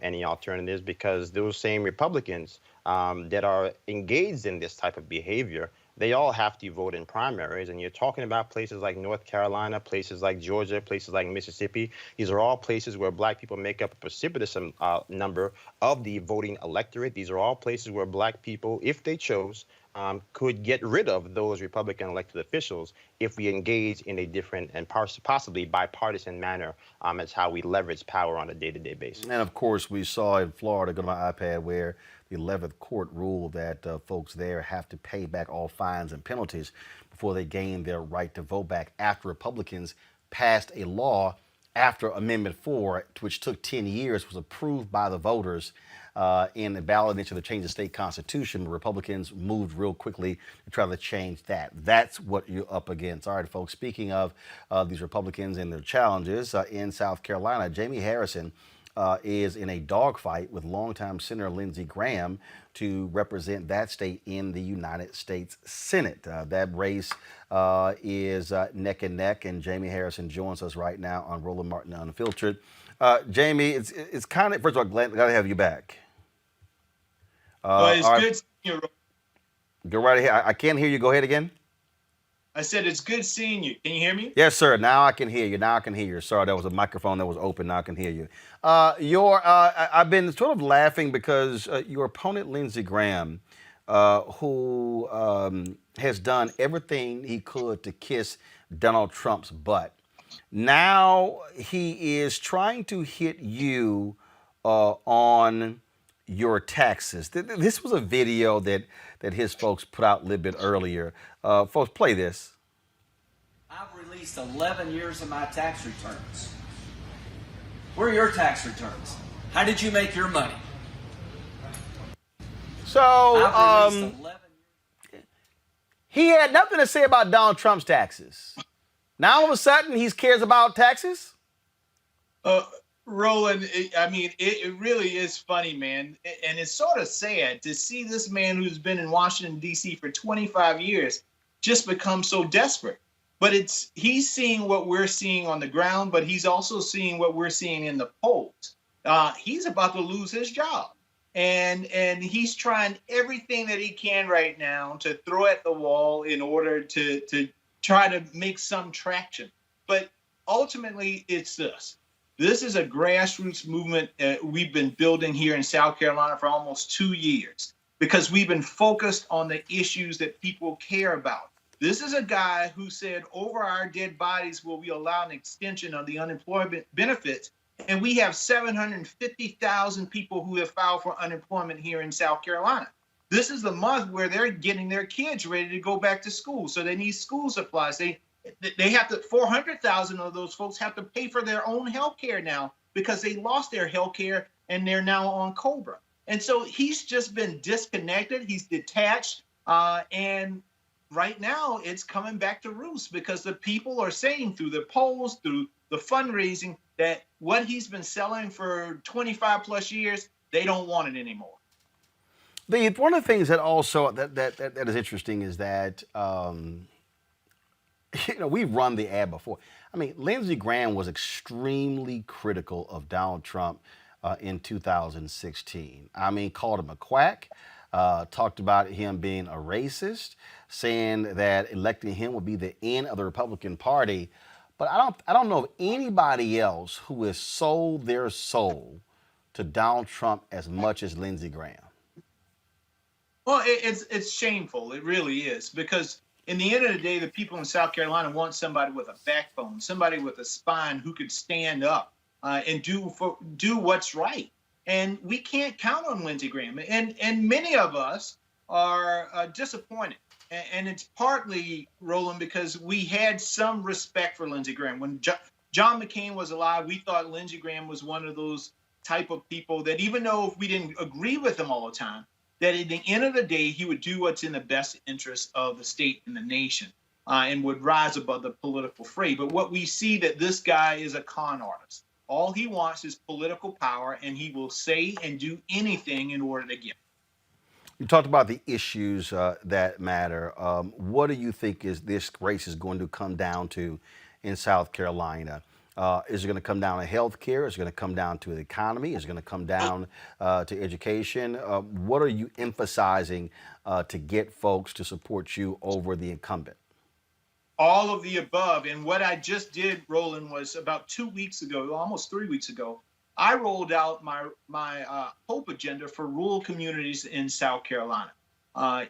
any alternatives because those same Republicans that are engaged in this type of behavior, they all have to vote in primaries. And you're talking about places like North Carolina, places like Georgia, places like Mississippi. These are all places where black people make up a precipitous number of the voting electorate. These are all places where black people, if they chose, could get rid of those Republican elected officials if we engage in a different and possibly bipartisan manner as how we leverage power on a day-to-day basis. And of course, we saw in Florida, go to my iPad, where the 11th court ruled that folks there have to pay back all fines and penalties before they gain their right to vote back after Republicans passed a law after Amendment 4, which took 10 years, was approved by the voters in the ballot initiative to change the state constitution. Republicans moved real quickly to try to change that. That's what you're up against. All right, folks, speaking of these Republicans and their challenges, in South Carolina, Jaime Harrison is in a dogfight with longtime Senator Lindsey Graham to represent that state in the United States Senate. That race is neck and neck, and Jaime Harrison joins us right now on Roland Martin Unfiltered. Jaime, it's kind of, first of all, glad to have you back. Well, it's good seeing you. Go right ahead. I can't hear you. Go ahead again. I said it's good seeing you. Can you hear me? Yes, sir. Now I can hear you. Sorry, that was a microphone that was open. Now I can hear you. I've been sort of laughing because your opponent, Lindsey Graham, who has done everything he could to kiss Donald Trump's butt, Now he is trying to hit you on your taxes. This was a video that his folks put out a little bit earlier. Folks, play this. I've released 11 years of my tax returns. Where are your tax returns? How did you make your money? So, he had nothing to say about Donald Trump's taxes. Now all of a sudden he cares about taxes? Roland, I mean, it really is funny, man. And it's sort of sad to see this man who's been in Washington, D.C. for 25 years just become so desperate. But he's seeing what we're seeing on the ground, but he's also seeing what we're seeing in the polls. He's about to lose his job. And he's trying everything that he can right now to throw at the wall in order to try to make some traction. But ultimately, it's this. This is a grassroots movement that we've been building here in South Carolina for almost 2 years because we've been focused on the issues that people care about. This is a guy who said, over our dead bodies will we allow an extension of the unemployment benefits. And we have 750,000 people who have filed for unemployment here in South Carolina. This is the month where they're getting their kids ready to go back to school. So they need school supplies. They have to, 400,000 of those folks have to pay for their own health care now because they lost their health care and they're now on COBRA. And so he's just been disconnected. He's detached. And right now it's coming back to roost because the people are saying through the polls, through the fundraising, that what he's been selling for 25 plus years, they don't want it anymore. One of the things that also that is interesting is that we've run the ad before. I mean, Lindsey Graham was extremely critical of Donald Trump in 2016. I mean, called him a quack, talked about him being a racist, saying that electing him would be the end of the Republican Party. But I don't know of anybody else who has sold their soul to Donald Trump as much as Lindsey Graham. Well, it's shameful. It really is, because in the end of the day, the people in South Carolina want somebody with a backbone, somebody with a spine who could stand up and do what's right. And we can't count on Lindsey Graham. And many of us are disappointed. And it's partly, Roland, because we had some respect for Lindsey Graham. When John McCain was alive, we thought Lindsey Graham was one of those type of people that even though if we didn't agree with him all the time, that at the end of the day, he would do what's in the best interest of the state and the nation and would rise above the political fray. But what we see that this guy is a con artist. All he wants is political power, and he will say and do anything in order to get it. You talked about the issues that matter. What do you think this race is going to come down to in South Carolina? Is it going to come down to health care? Is it going to come down to the economy? Is it going to come down to education? What are you emphasizing to get folks to support you over the incumbent? All of the above. And what I just did, Roland, was about 2 weeks ago, almost 3 weeks ago, I rolled out my HOPE agenda for rural communities in South Carolina.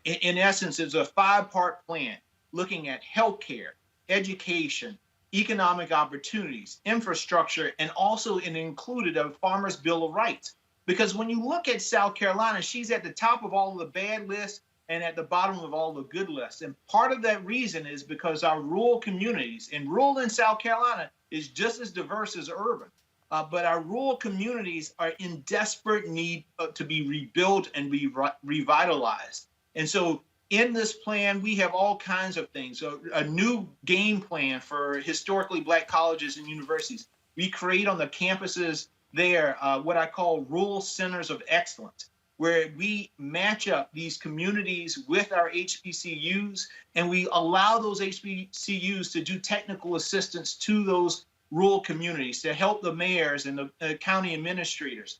In essence, it's a 5-part plan looking at healthcare, education, economic opportunities, infrastructure, and also it included a Farmers' Bill of Rights. Because when you look at South Carolina, she's at the top of all of the bad lists and at the bottom of all the good lists. And part of that reason is because our rural communities, and rural in South Carolina is just as diverse as urban. But our rural communities are in desperate need to be rebuilt and be revitalized. And so in this plan, we have all kinds of things. A new game plan for historically Black colleges and universities. We create on the campuses there what I call rural centers of excellence, where we match up these communities with our HBCUs, and we allow those HBCUs to do technical assistance to those rural communities to help the mayors and the county administrators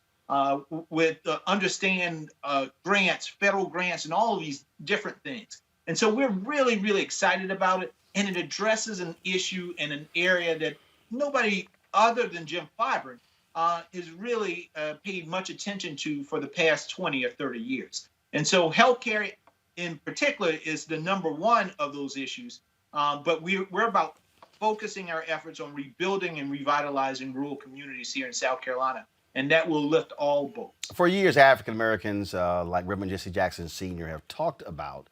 with understand grants, federal grants, and all of these different things. And so we're really, really excited about it. And it addresses an issue in an area that nobody other than Jim Clyburn has really paid much attention to for the past 20 or 30 years. And so healthcare in particular is the number one of those issues. But we're about focusing our efforts on rebuilding and revitalizing rural communities here in South Carolina, and that will lift all boats. For years, African Americans like Reverend Jesse Jackson Sr. have talked about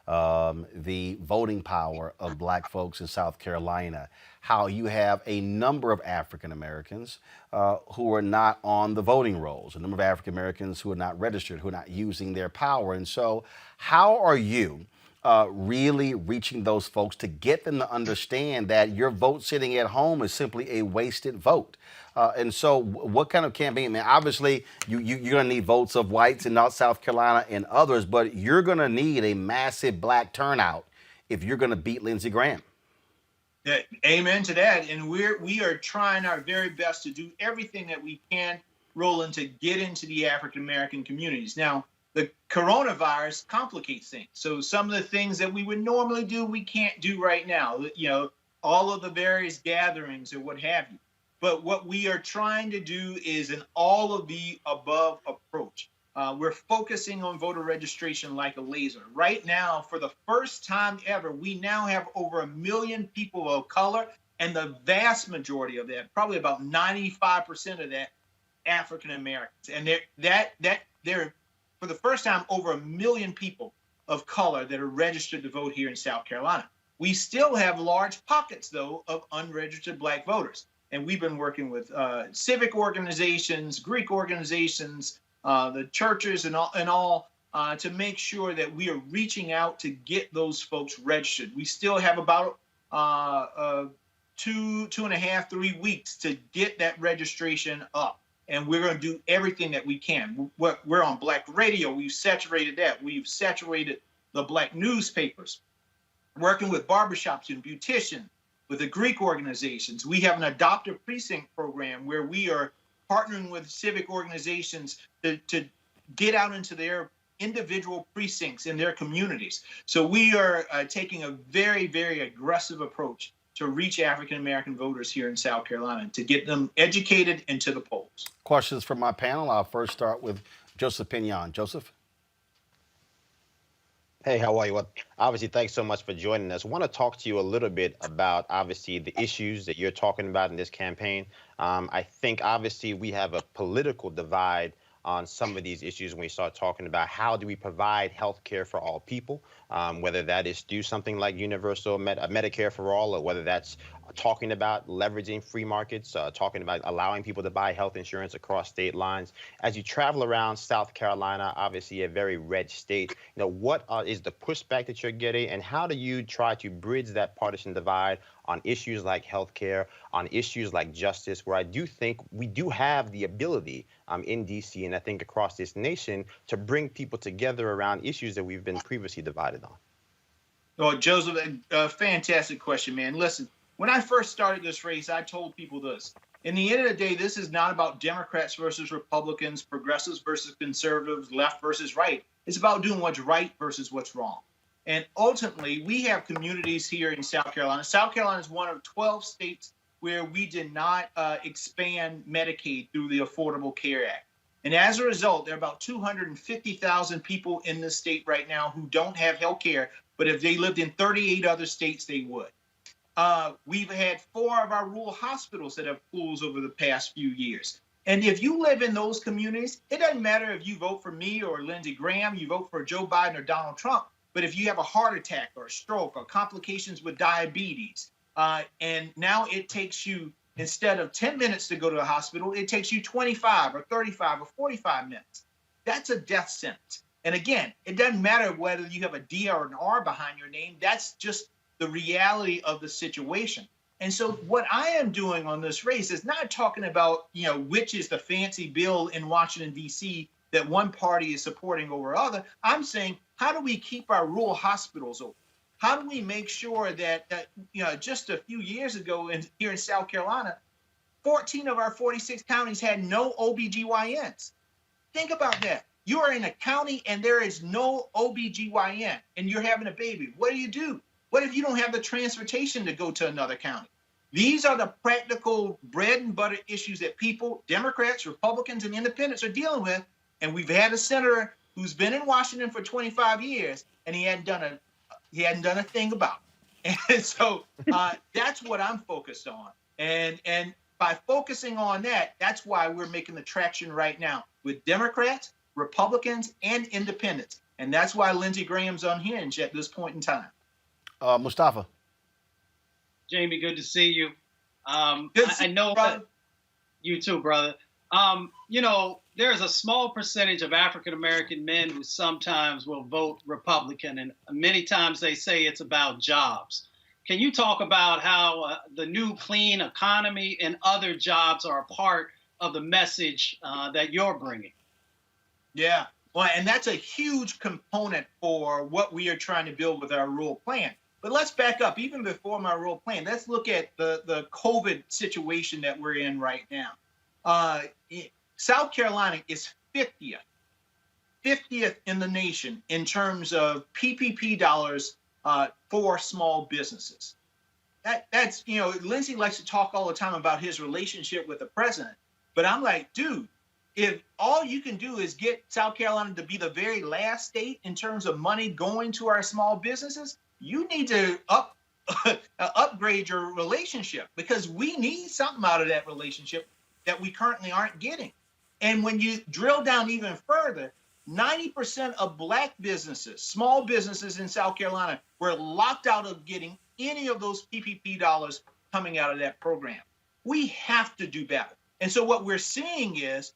the voting power of black folks in South Carolina, how you have a number of African Americans who are not on the voting rolls, a number of African Americans who are not registered, who are not using their power. And so how are you really reaching those folks to get them to understand that your vote sitting at home is simply a wasted vote? And so what kind of campaign, man? Obviously, you're going to need votes of whites in North South Carolina and others, but you're going to need a massive black turnout if you're going to beat Lindsey Graham. Yeah, amen to that. And we are trying our very best to do everything that we can, Roland, to get into the African American communities. Now, the coronavirus complicates things. So some of the things that we would normally do, we can't do right now. You know, all of the various gatherings or what have you. But what we are trying to do is an all of the above approach. We're focusing on voter registration like a laser. Right now, for the first time ever, we now have over 1 million people of color, and the vast majority of that, probably about 95% of that, African Americans. And they're for the first time over 1 million people of color that are registered to vote here in South Carolina. We still have large pockets, though, of unregistered black voters. And we've been working with civic organizations, Greek organizations, the churches and all to make sure that we are reaching out to get those folks registered. We still have about 2.5, 3 weeks to get that registration up. And we're going to do everything that we can. We're on black radio. We've saturated that. We've saturated the black newspapers, working with barbershops and beauticians, with the Greek organizations. We have an adoptive precinct program where we are partnering with civic organizations to get out into their individual precincts in their communities. So we are taking a very, very aggressive approach to reach African American voters here in South Carolina, to get them educated and to the polls. Questions from my panel. I'll first start with Joseph Pinion. Joseph? Hey, how are you? Well, obviously, thanks so much for joining us. I want to talk to you a little bit about, obviously, the issues that you're talking about in this campaign. I think, obviously, we have a political divide on some of these issues when we start talking about how do we provide health care for all people, whether that is through something like universal Medicare for all, or whether that's talking about leveraging free markets, talking about allowing people to buy health insurance across state lines. As you travel around South Carolina, obviously a very red state, you know, what is the pushback that you're getting, and how do you try to bridge that partisan divide on issues like healthcare, on issues like justice, where I do think we do have the ability in D.C. and I think across this nation to bring people together around issues that we've been previously divided on? Oh, Joseph, a fantastic question, man. Listen, when I first started this race, I told people this. In the end of the day, this is not about Democrats versus Republicans, progressives versus conservatives, left versus right. It's about doing what's right versus what's wrong. And ultimately, we have communities here in South Carolina. South Carolina is one of 12 states where we did not expand Medicaid through the Affordable Care Act. And as a result, there are about 250,000 people in this state right now who don't have health care, but if they lived in 38 other states, they would. We've had 4 of our rural hospitals that have closed over the past few years. And if you live in those communities, it doesn't matter if you vote for me or Lindsey Graham, you vote for Joe Biden or Donald Trump, but if you have a heart attack or a stroke or complications with diabetes, and now it takes you, instead of 10 minutes to go to the hospital, it takes you 25 or 35 or 45 minutes. That's a death sentence. And again, it doesn't matter whether you have a D or an R behind your name. That's just the reality of the situation. And so what I am doing on this race is not talking about, you know, which is the fancy bill in Washington, D.C. that one party is supporting over other. I'm saying, how do we keep our rural hospitals open? How do we make sure that you know, just a few years ago here in South Carolina, 14 of our 46 counties had no OBGYNs. Think about that. You are in a county and there is no OBGYN and you're having a baby. What do? What if you don't have the transportation to go to another county? These are the practical bread and butter issues that people, Democrats, Republicans, and independents are dealing with. And we've had a senator who's been in Washington for 25 years, and he hadn't done a thing about it. And so that's what I'm focused on. And by focusing on that, that's why we're making the traction right now with Democrats, Republicans, and independents. And that's why Lindsey Graham's unhinged at this point in time. Mustafa. Jaime, good to see you. Good I know brother. that you too, brother. You know, there's a small percentage of African American men who sometimes will vote Republican, and many times they say it's about jobs. Can you talk about how the new clean economy and other jobs are a part of the message that you're bringing? Yeah, well, and that's a huge component for what we are trying to build with our rural plan. But let's back up even before my rural plan. Let's look at the COVID situation that we're in right now. South Carolina is 50th in the nation in terms of PPP dollars for small businesses. That's, you know, Lindsey likes to talk all the time about his relationship with the president. But I'm like, dude, if all you can do is get South Carolina to be the very last state in terms of money going to our small businesses, you need to upgrade your relationship, because we need something out of that relationship that we currently aren't getting. And when you drill down even further, 90% of Black businesses, small businesses in South Carolina, were locked out of getting any of those PPP dollars coming out of that program. We have to do better. And so what we're seeing is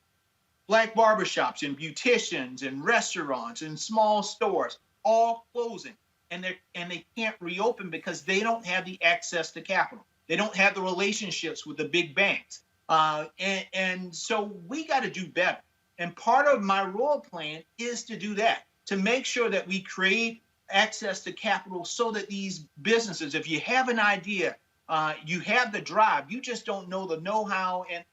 Black barbershops and beauticians and restaurants and small stores all closing, and they can't reopen because they don't have the access to capital. They don't have the relationships with the big banks. And so we got to do better. And part of my rural plan is to do that, to make sure that we create access to capital so that these businesses, if you have an idea, you have the drive, you just don't know the know-how and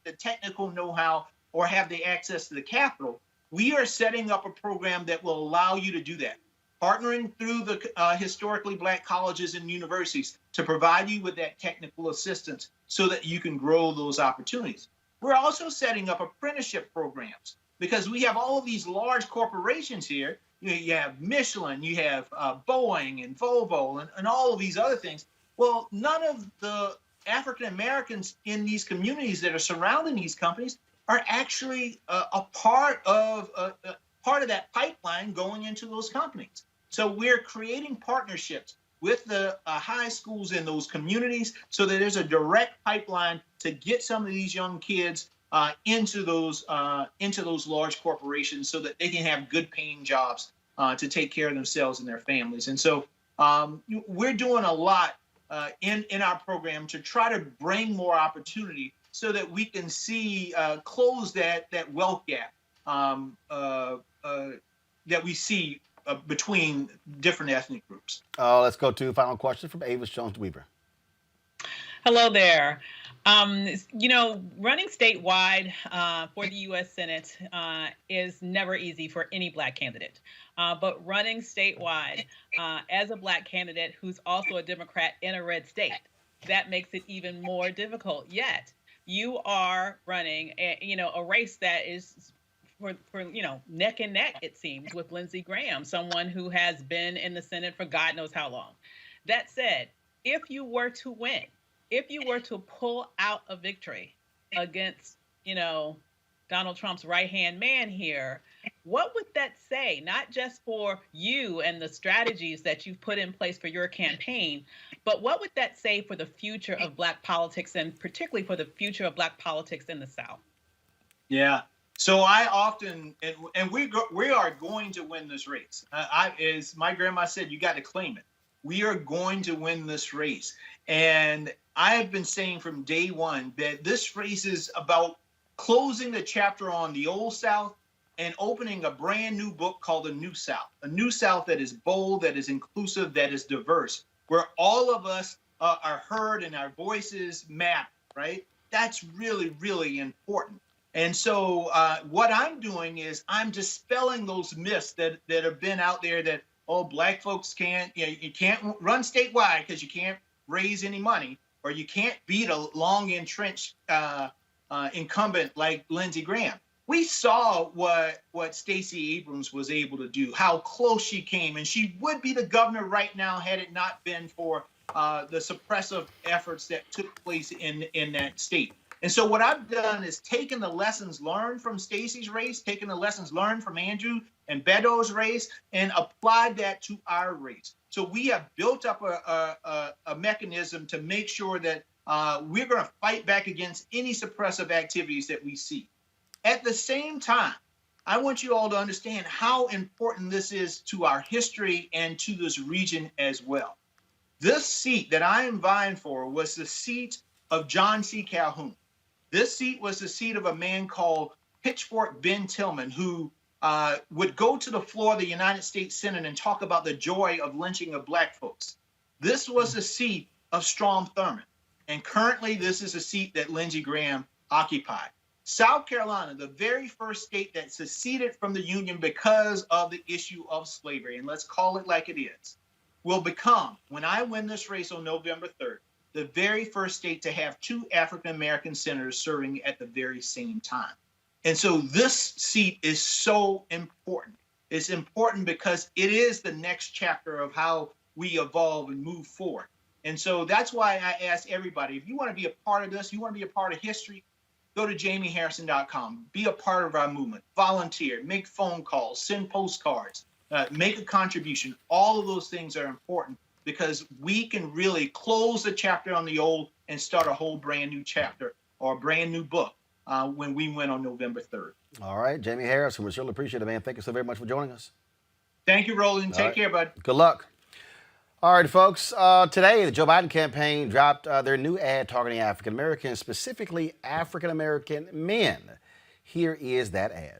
the technical know-how or have the access to the capital, we are setting up a program that will allow you to do that, partnering through the historically Black colleges and universities to provide you with that technical assistance so that you can grow those opportunities. We're also setting up apprenticeship programs because we have all of these large corporations here. You have Michelin, you have Boeing and Volvo and all of these other things. Well, none of the African Americans in these communities that are surrounding these companies are actually a part of that pipeline going into those companies. So we're creating partnerships with the high schools in those communities so that there's a direct pipeline to get some of these young kids into those large corporations so that they can have good paying jobs to take care of themselves and their families. And so we're doing a lot in our program to try to bring more opportunity so that we can see close that wealth gap that we see between different ethnic groups. Let's go to final question from Avis Jones-Weaver. Hello there. You know, running statewide for the U.S. Senate is never easy for any Black candidate. But running statewide as a Black candidate who's also a Democrat in a red state, that makes it even more difficult. Yet you are running a race that is for neck and neck, it seems, with Lindsey Graham, someone who has been in the Senate for God knows how long. That said, if you were to win, if you were to pull out a victory against, Donald Trump's right-hand man here, what would that say, not just for you and the strategies that you've put in place for your campaign, but what would that say for the future of Black politics and particularly for the future of Black politics in the South? Yeah. So I often, and we are going to win this race. As my grandma said, you got to claim it. We are going to win this race. And I have been saying from day one that this race is about closing the chapter on the old South and opening a brand new book called The New South, a new South that is bold, that is inclusive, that is diverse, where all of us are heard and our voices matter, right? That's really, really important. And so what I'm doing is I'm dispelling those myths that have been out there that, oh, Black folks can't, you can't run statewide because you can't raise any money, or you can't beat a long entrenched incumbent like Lindsey Graham. We saw what Stacey Abrams was able to do, how close she came, and she would be the governor right now had it not been for the suppressive efforts that took place in that state. And so what I've done is taken the lessons learned from Stacey's race, taken the lessons learned from Andrew and Beto's race, and applied that to our race. So we have built up a mechanism to make sure that we're going to fight back against any suppressive activities that we see. At the same time, I want you all to understand how important this is to our history and to this region as well. This seat that I am vying for was the seat of John C. Calhoun. This seat was the seat of a man called Pitchfork Ben Tillman, who would go to the floor of the United States Senate and talk about the joy of lynching of Black folks. This was the seat of Strom Thurmond. And currently, this is a seat that Lindsey Graham occupied. South Carolina, the very first state that seceded from the Union because of the issue of slavery, and let's call it like it is, will become, when I win this race on November 3rd, the very first state to have 2 African-American senators serving at the very same time. And so this seat is so important. It's important because it is the next chapter of how we evolve and move forward. And so that's why I ask everybody, if you want to be a part of this, you want to be a part of history, go to jamieharrison.com, be a part of our movement, volunteer, make phone calls, send postcards, make a contribution. All of those things are important because we can really close the chapter on the old and start a whole brand new chapter or a brand new book when we win on November 3rd. All right, Jaime Harrison, we certainly appreciate it, man. Thank you so very much for joining us. Thank you, Roland. Take care, bud. Good luck. All right, folks. Today, the Joe Biden campaign dropped their new ad targeting African Americans, specifically African American men. Here is that ad.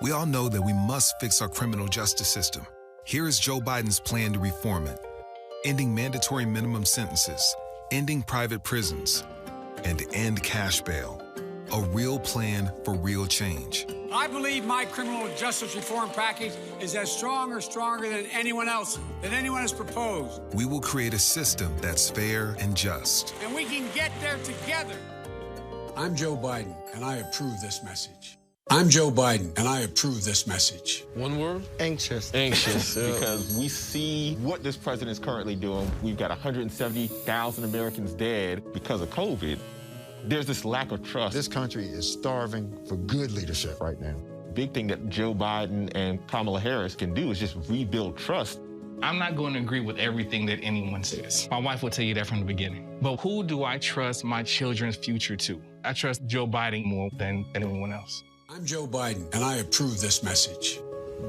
We all know that we must fix our criminal justice system. Here is Joe Biden's plan to reform it. Ending mandatory minimum sentences, ending private prisons, and end cash bail. A real plan for real change. I believe my criminal justice reform package is as strong or stronger than anyone else, than anyone has proposed. We will create a system that's fair and just. And we can get there together. I'm Joe Biden, and I approve this message. I'm Joe Biden, and I approve this message. One word? Anxious. Anxious. Because we see what this president is currently doing. We've got 170,000 Americans dead because of COVID. There's this lack of trust. This country is starving for good leadership right now. Big thing that Joe Biden and Kamala Harris can do is just rebuild trust. I'm not going to agree with everything that anyone says. My wife will tell you that from the beginning. But who do I trust my children's future to? I trust Joe Biden more than anyone else. I'm Joe Biden, and I approve this message.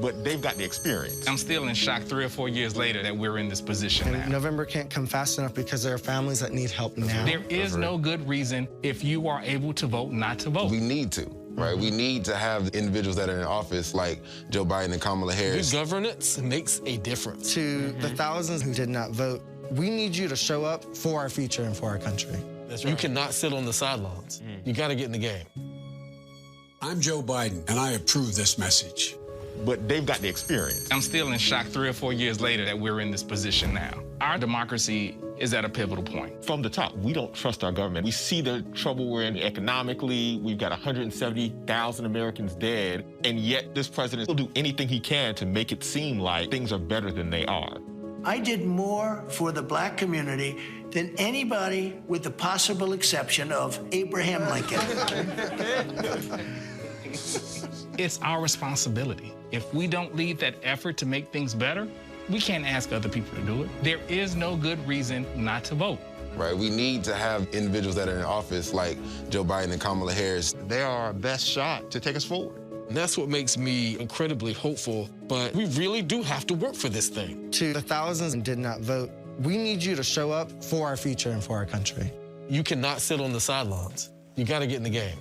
But they've got the experience. I'm still in shock 3 or 4 years later that we're in this position now. November can't come fast enough because there are families that need help now. There is no good reason, if you are able to vote, not to vote. We need to, right? We need to have individuals that are in office like Joe Biden and Kamala Harris. Good governance makes a difference. To the thousands who did not vote, we need you to show up for our future and for our country. That's right. You cannot sit on the sidelines. You got to get in the game. I'm Joe Biden, and I approve this message. But they've got the experience. I'm still in shock 3 or 4 years later that we're in this position now. Our democracy is at a pivotal point. From the top, we don't trust our government. We see the trouble we're in economically. We've got 170,000 Americans dead, and yet this president will do anything he can to make it seem like things are better than they are. I did more for the Black community than anybody with the possible exception of Abraham Lincoln. It's our responsibility. If we don't lead that effort to make things better, we can't ask other people to do it. There is no good reason not to vote. Right, we need to have individuals that are in office like Joe Biden and Kamala Harris. They are our best shot to take us forward. And that's what makes me incredibly hopeful, but we really do have to work for this thing. To the thousands who did not vote, we need you to show up for our future and for our country. You cannot sit on the sidelines. You got to get in the game.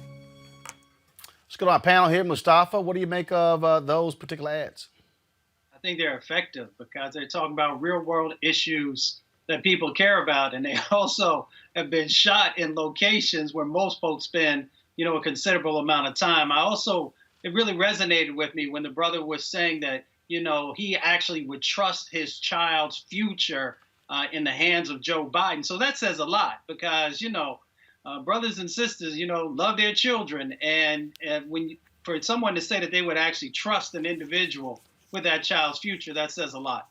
Let's go to our panel here. Mustafa, what do you make of those particular ads? I think they're effective because they're talking about real world issues that people care about. And they also have been shot in locations where most folks spend, a considerable amount of time. It really resonated with me when the brother was saying that, he actually would trust his child's future in the hands of Joe Biden. So that says a lot because, brothers and sisters, love their children. And for someone to say that they would actually trust an individual with that child's future, that says a lot.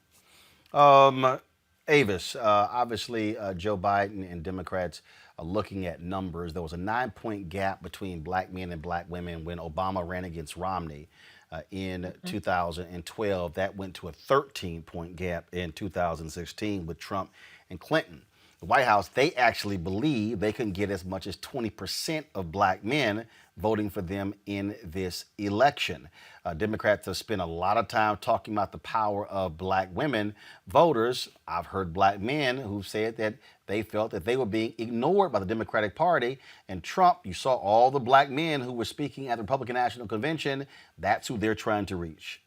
Avis, obviously Joe Biden and Democrats are looking at numbers. There was a 9-point gap between black men and black women when Obama ran against Romney in 2012. That went to a 13-point gap in 2016 with Trump and Clinton. The White House, they actually believe they can get as much as 20% of black men voting for them in this election. Democrats have spent a lot of time talking about the power of black women voters. I've heard black men who said that they felt that they were being ignored by the Democratic Party. And Trump, you saw all the black men who were speaking at the Republican National Convention. That's who they're trying to reach.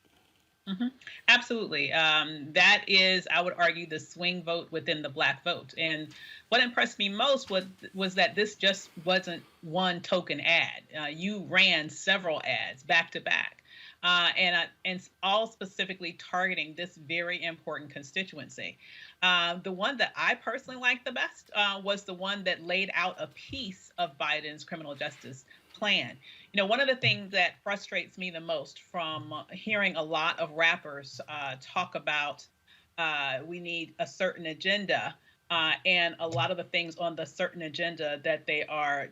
Absolutely. That is, I would argue, the swing vote within the black vote. And what impressed me most was that this just wasn't one token ad. You ran several ads back to back, and all specifically targeting this very important constituency. The one that I personally liked the best was the one that laid out a piece of Biden's criminal justice plan. One of the things that frustrates me the most from hearing a lot of rappers talk about we need a certain agenda, and a lot of the things on the certain agenda that they are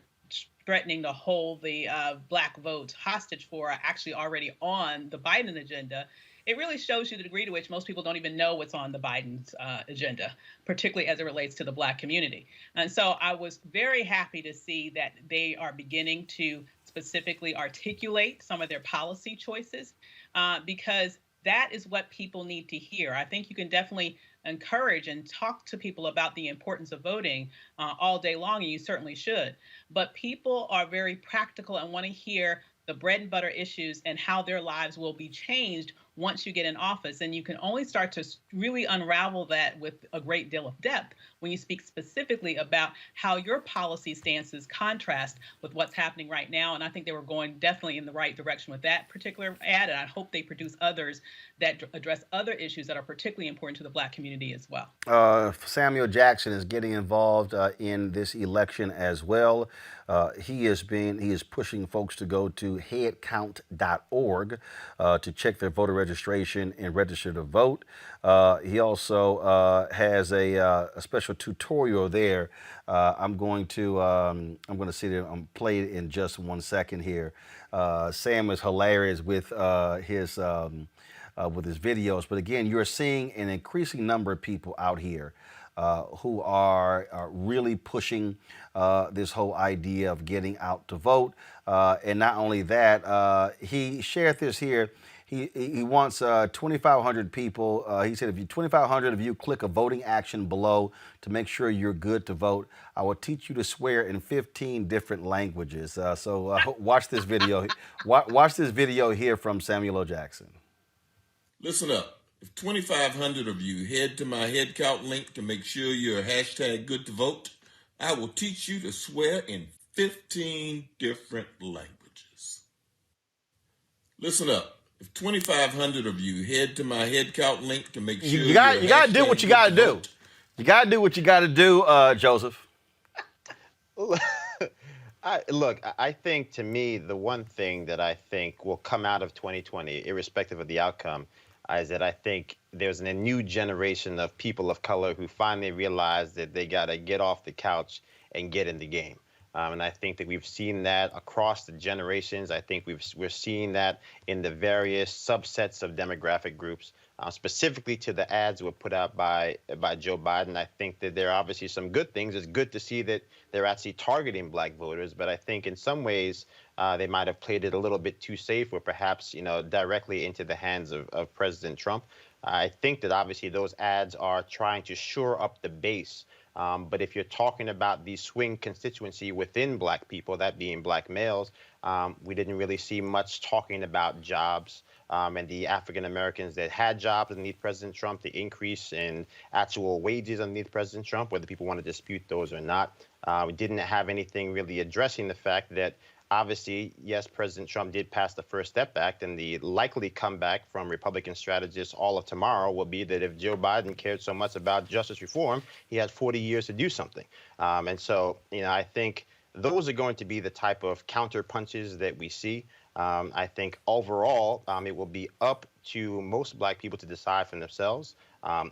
threatening to hold the black vote hostage for are actually already on the Biden agenda. It really shows you the degree to which most people don't even know what's on the Biden's agenda, particularly as it relates to the black community. And so I was very happy to see that they are beginning to specifically articulate some of their policy choices, because that is what people need to hear. I think you can definitely encourage and talk to people about the importance of voting all day long, and you certainly should. But people are very practical and want to hear the bread and butter issues and how their lives will be changed once you get in office. And you can only start to really unravel that with a great deal of depth when you speak specifically about how your policy stances contrast with what's happening right now. And I think they were going definitely in the right direction with that particular ad. And I hope they produce others that address other issues that are particularly important to the black community as well. Samuel Jackson is getting involved in this election as well. He is pushing folks to go to headcount.org to check their voter registration and register to vote. He also has a special tutorial there. I'm going to see it. Play it in just 1 second here. Sam is hilarious with his videos. But again, you're seeing an increasing number of people out here who are really pushing this whole idea of getting out to vote. And not only that, he shared this here. He wants 2,500 people. He said, if 2,500 of you click a voting action below to make sure you're good to vote, I will teach you to swear in 15 different languages. So watch this video. Watch this video here from Samuel L. Jackson. Listen up. If 2,500 of you head to my head count link to make sure you're hashtag good to vote, I will teach you to swear in 15 different languages. Listen up. If 2,500 of you head to my head count link to make sure you got to do what you got to do. You got to do what you got to do, Joseph. I think, to me, the one thing that I think will come out of 2020, irrespective of the outcome, is that I think there's a new generation of people of color who finally realize that they got to get off the couch and get in the game. And I think that we've seen that across the generations. I think we're seeing that in the various subsets of demographic groups, specifically to the ads that were put out by Joe Biden. I think that there are obviously some good things. It's good to see that they're actually targeting black voters, but I think in some ways they might have played it a little bit too safe, or perhaps directly into the hands of President Trump. I think that obviously those ads are trying to shore up the base. But if you're talking about the swing constituency within black people, that being black males, we didn't really see much talking about jobs and the African Americans that had jobs underneath President Trump, the increase in actual wages underneath President Trump, whether people want to dispute those or not. We didn't have anything really addressing the fact that obviously, yes, President Trump did pass the First Step Act, and the likely comeback from Republican strategists all of tomorrow will be that if Joe Biden cared so much about justice reform, he had 40 years to do something. And so, I think those are going to be the type of counter punches that we see. I think overall, it will be up to most Black people to decide for themselves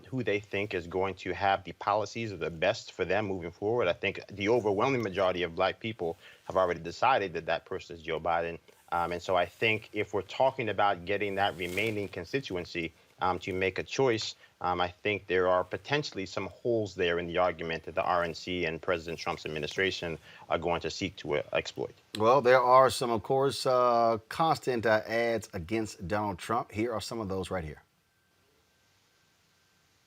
who they think is going to have the policies that are best for them moving forward. I think the overwhelming majority of Black people have already decided that that person is Joe Biden. And so I think if we're talking about getting that remaining constituency to make a choice, I think there are potentially some holes there in the argument that the RNC and President Trump's administration are going to seek to exploit. Well, there are some, of course, constant ads against Donald Trump. Here are some of those right here.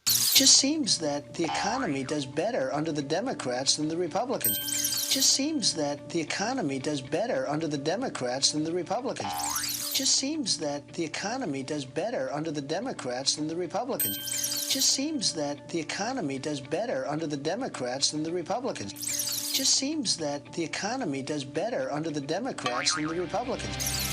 Just seems that the economy does better under the Democrats than the Republicans. Just seems that the economy does better under the Democrats than the Republicans. Just seems that the economy does better under the Democrats than the Republicans. Just seems that the economy does better under the Democrats than the Republicans. Just seems that the economy does better under the Democrats than the Republicans.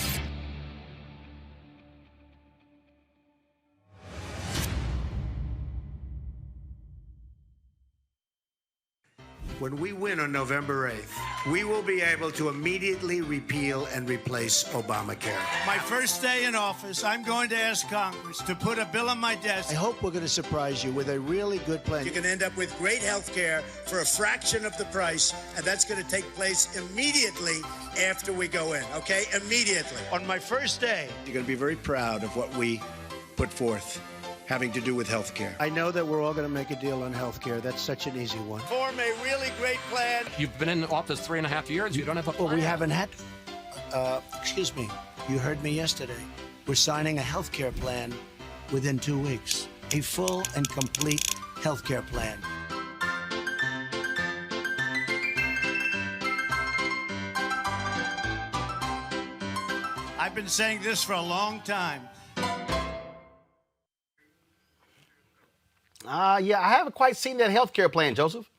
When we win on November 8th, we will be able to immediately repeal and replace Obamacare. My first day in office, I'm going to ask Congress to put a bill on my desk. I hope we're going to surprise you with a really good plan. You can end up with great health care for a fraction of the price, and that's going to take place immediately after we go in, okay? Immediately. On my first day, you're going to be very proud of what we put forth, having to do with health care. I know that we're all going to make a deal on health care. That's such an easy one. Form a really great plan. You've been in office 3.5 years. You don't have a plan. Well, we haven't had... excuse me. You heard me yesterday. We're signing a health care plan within 2 weeks. A full and complete health care plan. I've been saying this for a long time. Yeah, I haven't quite seen that health care plan, Joseph.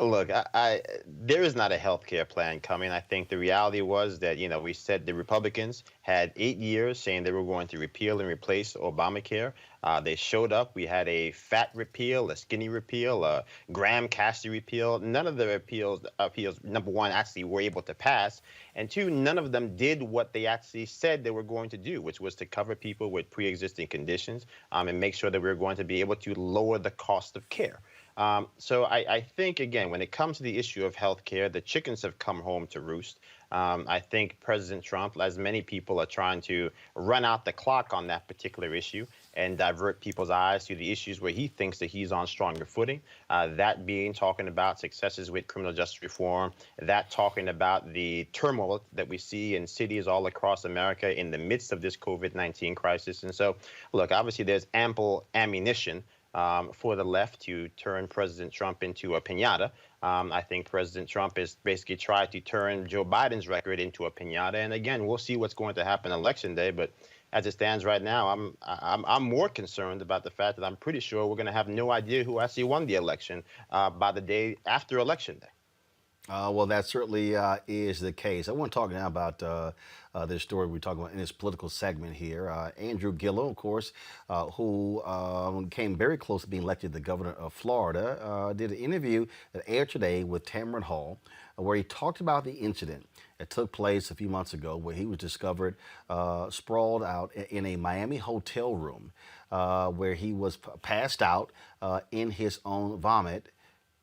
Look, there is not a health care plan coming. I think the reality was that, we said the Republicans had 8 years saying they were going to repeal and replace Obamacare. They showed up. We had a fat repeal, a skinny repeal, a Graham-Cassidy repeal. None of the appeals, number one, actually were able to pass. And two, none of them did what they actually said they were going to do, which was to cover people with pre-existing conditions and make sure that we were going to be able to lower the cost of care. So I think, again, when it comes to the issue of health care, the chickens have come home to roost. I think President Trump, as many people, are trying to run out the clock on that particular issue and divert people's eyes to the issues where he thinks that he's on stronger footing. That being talking about successes with criminal justice reform, that talking about the turmoil that we see in cities all across America in the midst of this COVID-19 crisis. And so, look, obviously there's ample ammunition for the left to turn President Trump into a piñata. I think President Trump has basically tried to turn Joe Biden's record into a piñata. And again, we'll see what's going to happen Election Day. But as it stands right now, I'm more concerned about the fact that I'm pretty sure we're going to have no idea who actually won the election by the day after Election Day. Well, that certainly is the case. I want to talk now about this story we're talking about in this political segment here. Andrew Gillum, of course, who came very close to being elected the governor of Florida, did an interview that aired today with Tamron Hall, where he talked about the incident that took place a few months ago where he was discovered sprawled out in a Miami hotel room where he was passed out in his own vomit.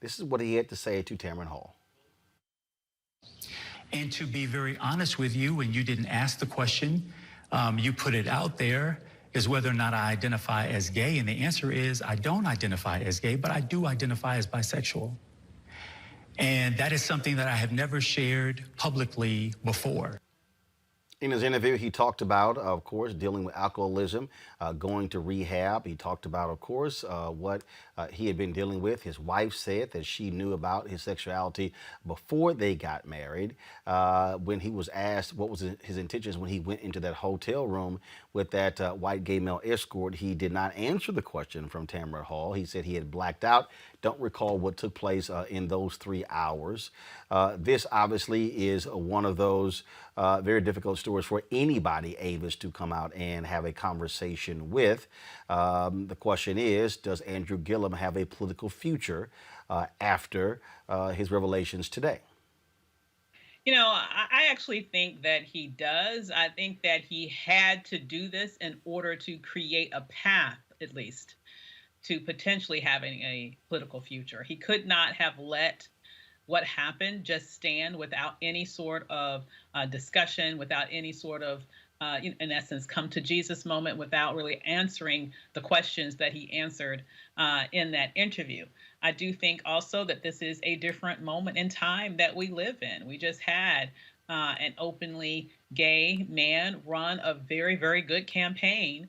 This is what he had to say to Tamron Hall. And to be very honest with you, when you didn't ask the question, you put it out there, is whether or not I identify as gay. And the answer is I don't identify as gay, but I do identify as bisexual. And that is something that I have never shared publicly before. In his interview, he talked about, of course, dealing with alcoholism, going to rehab. He talked about, of course, what he had been dealing with. His wife said that she knew about his sexuality before they got married. When he was asked what was his intentions when he went into that hotel room with that white gay male escort, he did not answer the question from Tamron Hall. He said he had blacked out, don't recall what took place in those 3 hours. This obviously is one of those very difficult stories doors for anybody, Avis, to come out and have a conversation with. The question is, does Andrew Gillum have a political future after his revelations today? You know, I actually think that he does. I think that he had to do this in order to create a path, at least, to potentially having a political future. He could not have let what happened just stand without any sort of discussion, without any sort of, in essence, come to Jesus moment, without really answering the questions that he answered in that interview. I do think also that this is a different moment in time that we live in. We just had an openly gay man run a very, very good campaign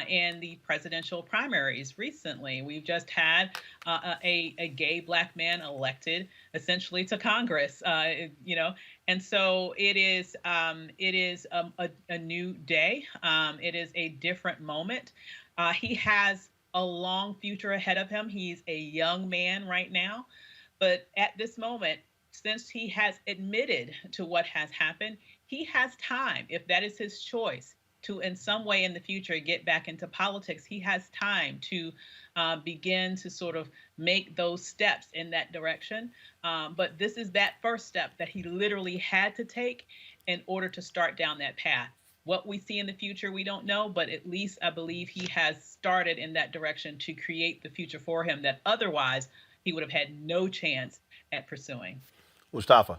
in the presidential primaries recently. We've just had a gay Black man elected essentially to Congress, and so it is a new day. It is a different moment. He has a long future ahead of him. He's a young man right now, but at this moment, since he has admitted to what has happened, he has time, if that is his choice, to in some way in the future get back into politics. He has time to begin to sort of make those steps in that direction. But this is that first step that he literally had to take in order to start down that path. What we see in the future, we don't know, but at least I believe he has started in that direction to create the future for him that otherwise he would have had no chance at pursuing. Mustafa.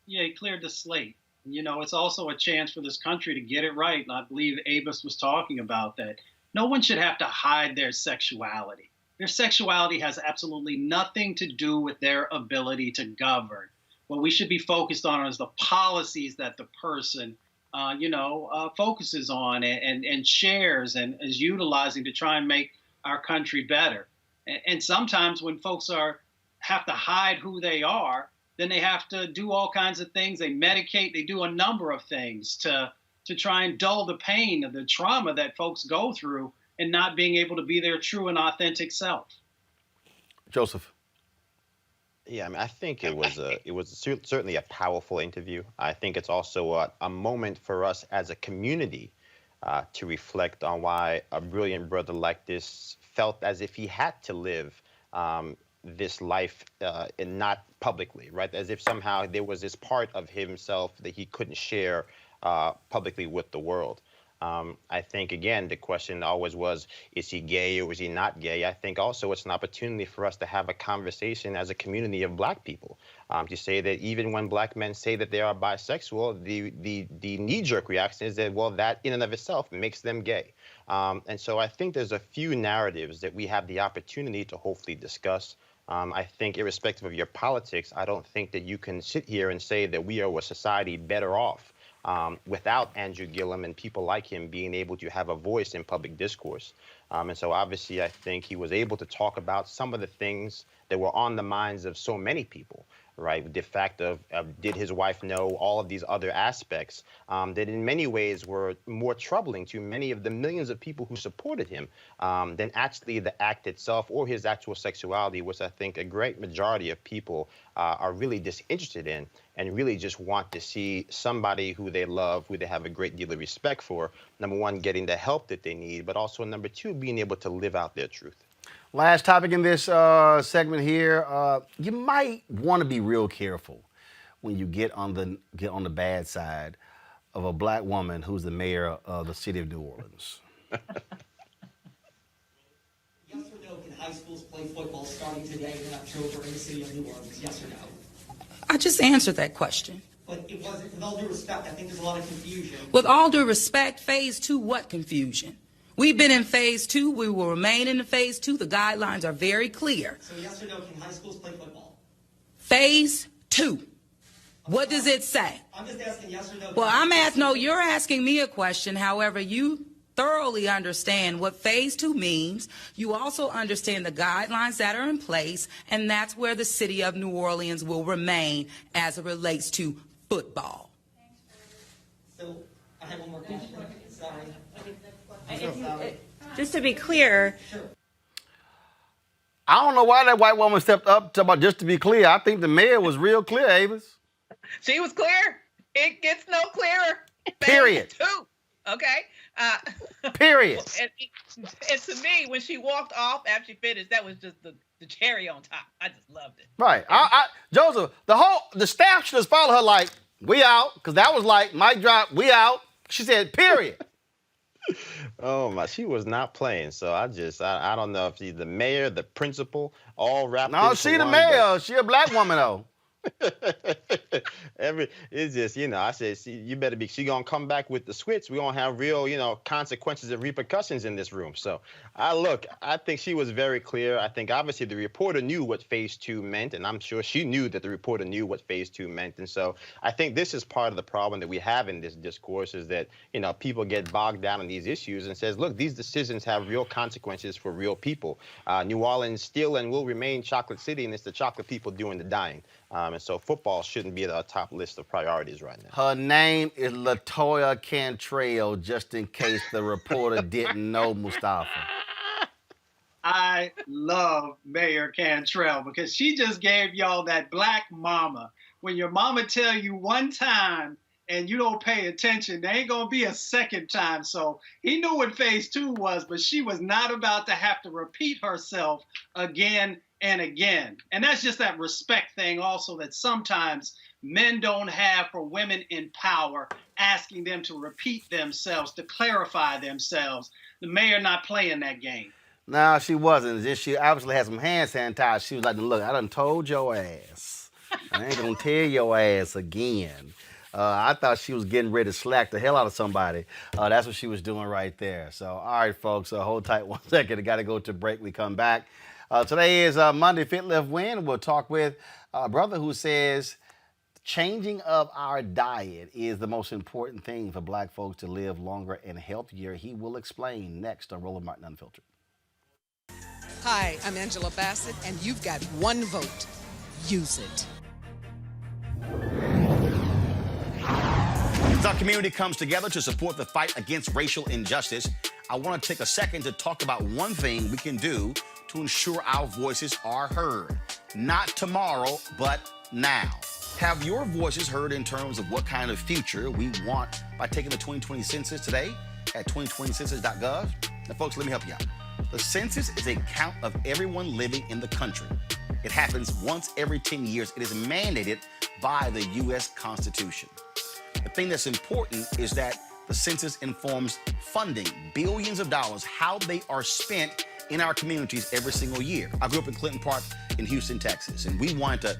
Yeah, he cleared the slate. You know, it's also a chance for this country to get it right. And I believe Avis was talking about that. No one should have to hide their sexuality. Their sexuality has absolutely nothing to do with their ability to govern. What we should be focused on is the policies that the person focuses on and shares and is utilizing to try and make our country better. And sometimes when folks have to hide who they are, then they have to do all kinds of things. They medicate, they do a number of things to try and dull the pain of the trauma that folks go through and not being able to be their true and authentic self. Joseph. Yeah, I mean, I think it was certainly a powerful interview. I think it's also a moment for us as a community to reflect on why a brilliant brother like this felt as if he had to live this life and not publicly, right? As if somehow there was this part of himself that he couldn't share publicly with the world. I think, again, the question always was, is he gay or is he not gay? I think also it's an opportunity for us to have a conversation as a community of Black people, to say that even when Black men say that they are bisexual, the knee-jerk reaction is that, well, that in and of itself makes them gay. And so I think there's a few narratives that we have the opportunity to hopefully discuss. I think irrespective of your politics, I don't think that you can sit here and say that we are a society better off without Andrew Gillum and people like him being able to have a voice in public discourse. And so obviously I think he was able to talk about some of the things that were on the minds of so many people, right? The fact of did his wife know, all of these other aspects that in many ways were more troubling to many of the millions of people who supported him than actually the act itself or his actual sexuality, which I think a great majority of people are really disinterested in and really just want to see somebody who they love, who they have a great deal of respect for, number one, getting the help that they need, but also number two, being able to live out their truth. Last topic in this segment here. You might want to be real careful when you get on the bad side of a Black woman who's the mayor of the city of New Orleans. Yes or no, can high schools play football starting today in October in the city of New Orleans? Yes or no? I just answered that question. But it wasn't, with all due respect, I think there's a lot of confusion. With all due respect, phase 2, what confusion? We've been in phase 2. We will remain in phase 2. The guidelines are very clear. So yes or no, can high schools play football? Phase 2. What does it say? I'm just asking yes or no. Well, you're asking me a question. However, you thoroughly understand what phase 2 means. You also understand the guidelines that are in place, and that's where the city of New Orleans will remain as it relates to football. So I have one more question. Sorry. Just to be clear, I don't know why that white woman stepped up to about just to be clear. I think the mayor was real clear, Avis. She was clear. It gets no clearer. Period. Phase 2. Okay. Period. And to me, when she walked off after she finished, that was just the cherry on top. I just loved it. Right. Joseph, the staff should have followed her like, we out, because that was like, mic drop, we out. She said, period. Oh my, she was not playing. So I don't know if she's the mayor, the principal, all wrapped No, into she the one, mayor. She a black woman though. It's just, I said, you better be, she gonna come back with the switch. We gonna have real, consequences and repercussions in this room. So I think she was very clear. I think obviously the reporter knew what phase 2 meant, and I'm sure she knew that the reporter knew what phase 2 meant. And so I think this is part of the problem that we have in this discourse is that, people get bogged down in these issues and says, look, these decisions have real consequences for real people. New Orleans still and will remain chocolate city, and it's the chocolate people doing the dying. And so football shouldn't be at our top list of priorities right now. Her name is LaToya Cantrell, just in case the reporter didn't know, Mustafa. I love Mayor Cantrell because she just gave y'all that black mama. When your mama tell you one time and you don't pay attention, there ain't gonna be a second time. So he knew what phase 2 was, but she was not about to have to repeat herself again and again. And that's just that respect thing also that sometimes men don't have for women in power, asking them to repeat themselves, to clarify themselves. The mayor not playing that game. No, she wasn't. She obviously had some hand sanitizer. She was like, look, I done told your ass. I ain't gonna tell your ass again. I thought she was getting ready to slack the hell out of somebody. That's what she was doing right there. So, all right, folks, hold tight 1 second. I got to go to break. We come back. Today is Monday Fit Lift Win. We'll talk with a brother who says changing of our diet is the most important thing for black folks to live longer and healthier. He will explain next on Roland Martin Unfiltered. Hi, I'm Angela Bassett, and you've got one vote. Use it. As our community comes together to support the fight against racial injustice, I want to take a second to talk about one thing we can do to ensure our voices are heard. Not tomorrow, but now. Have your voices heard in terms of what kind of future we want by taking the 2020 census today at 2020census.gov? Now, folks, let me help you out. The census is a count of everyone living in the country. It happens once every 10 years. It is mandated by the U.S. Constitution. The thing that's important is that the census informs funding, billions of dollars, how they are spent in our communities every single year. I grew up in Clinton Park in Houston, Texas, and we wanted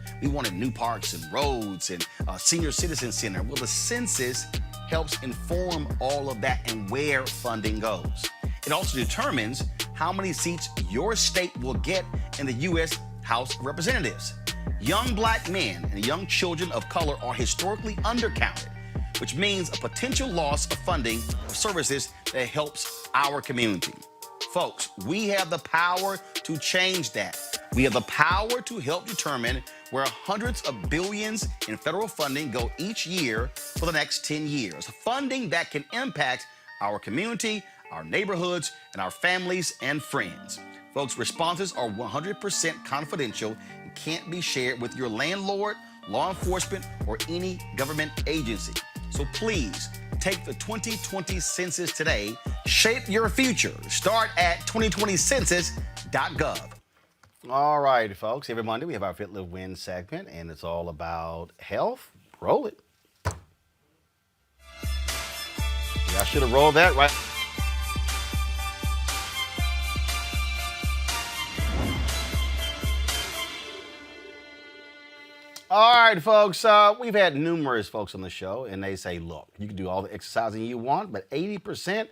new parks and roads and a senior citizen center. Well, the census helps inform all of that and where funding goes. It also determines how many seats your state will get in the U.S. House of Representatives. Young black men and young children of color are historically undercounted, which means a potential loss of funding of services that helps our community. Folks, we have the power to change that. We have the power to help determine where hundreds of billions in federal funding go each year for the next 10 years. Funding that can impact our community, our neighborhoods, and our families and friends. Folks, responses are 100% confidential and can't be shared with your landlord, law enforcement, or any government agency. So please, take the 2020 census today. Shape your future. Start at 2020census.gov. All right, folks. Every Monday we have our Fit Live Win segment, and it's all about health. Roll it. I should have rolled that right. All right, folks, we've had numerous folks on the show, and they say, look, you can do all the exercising you want, but 80%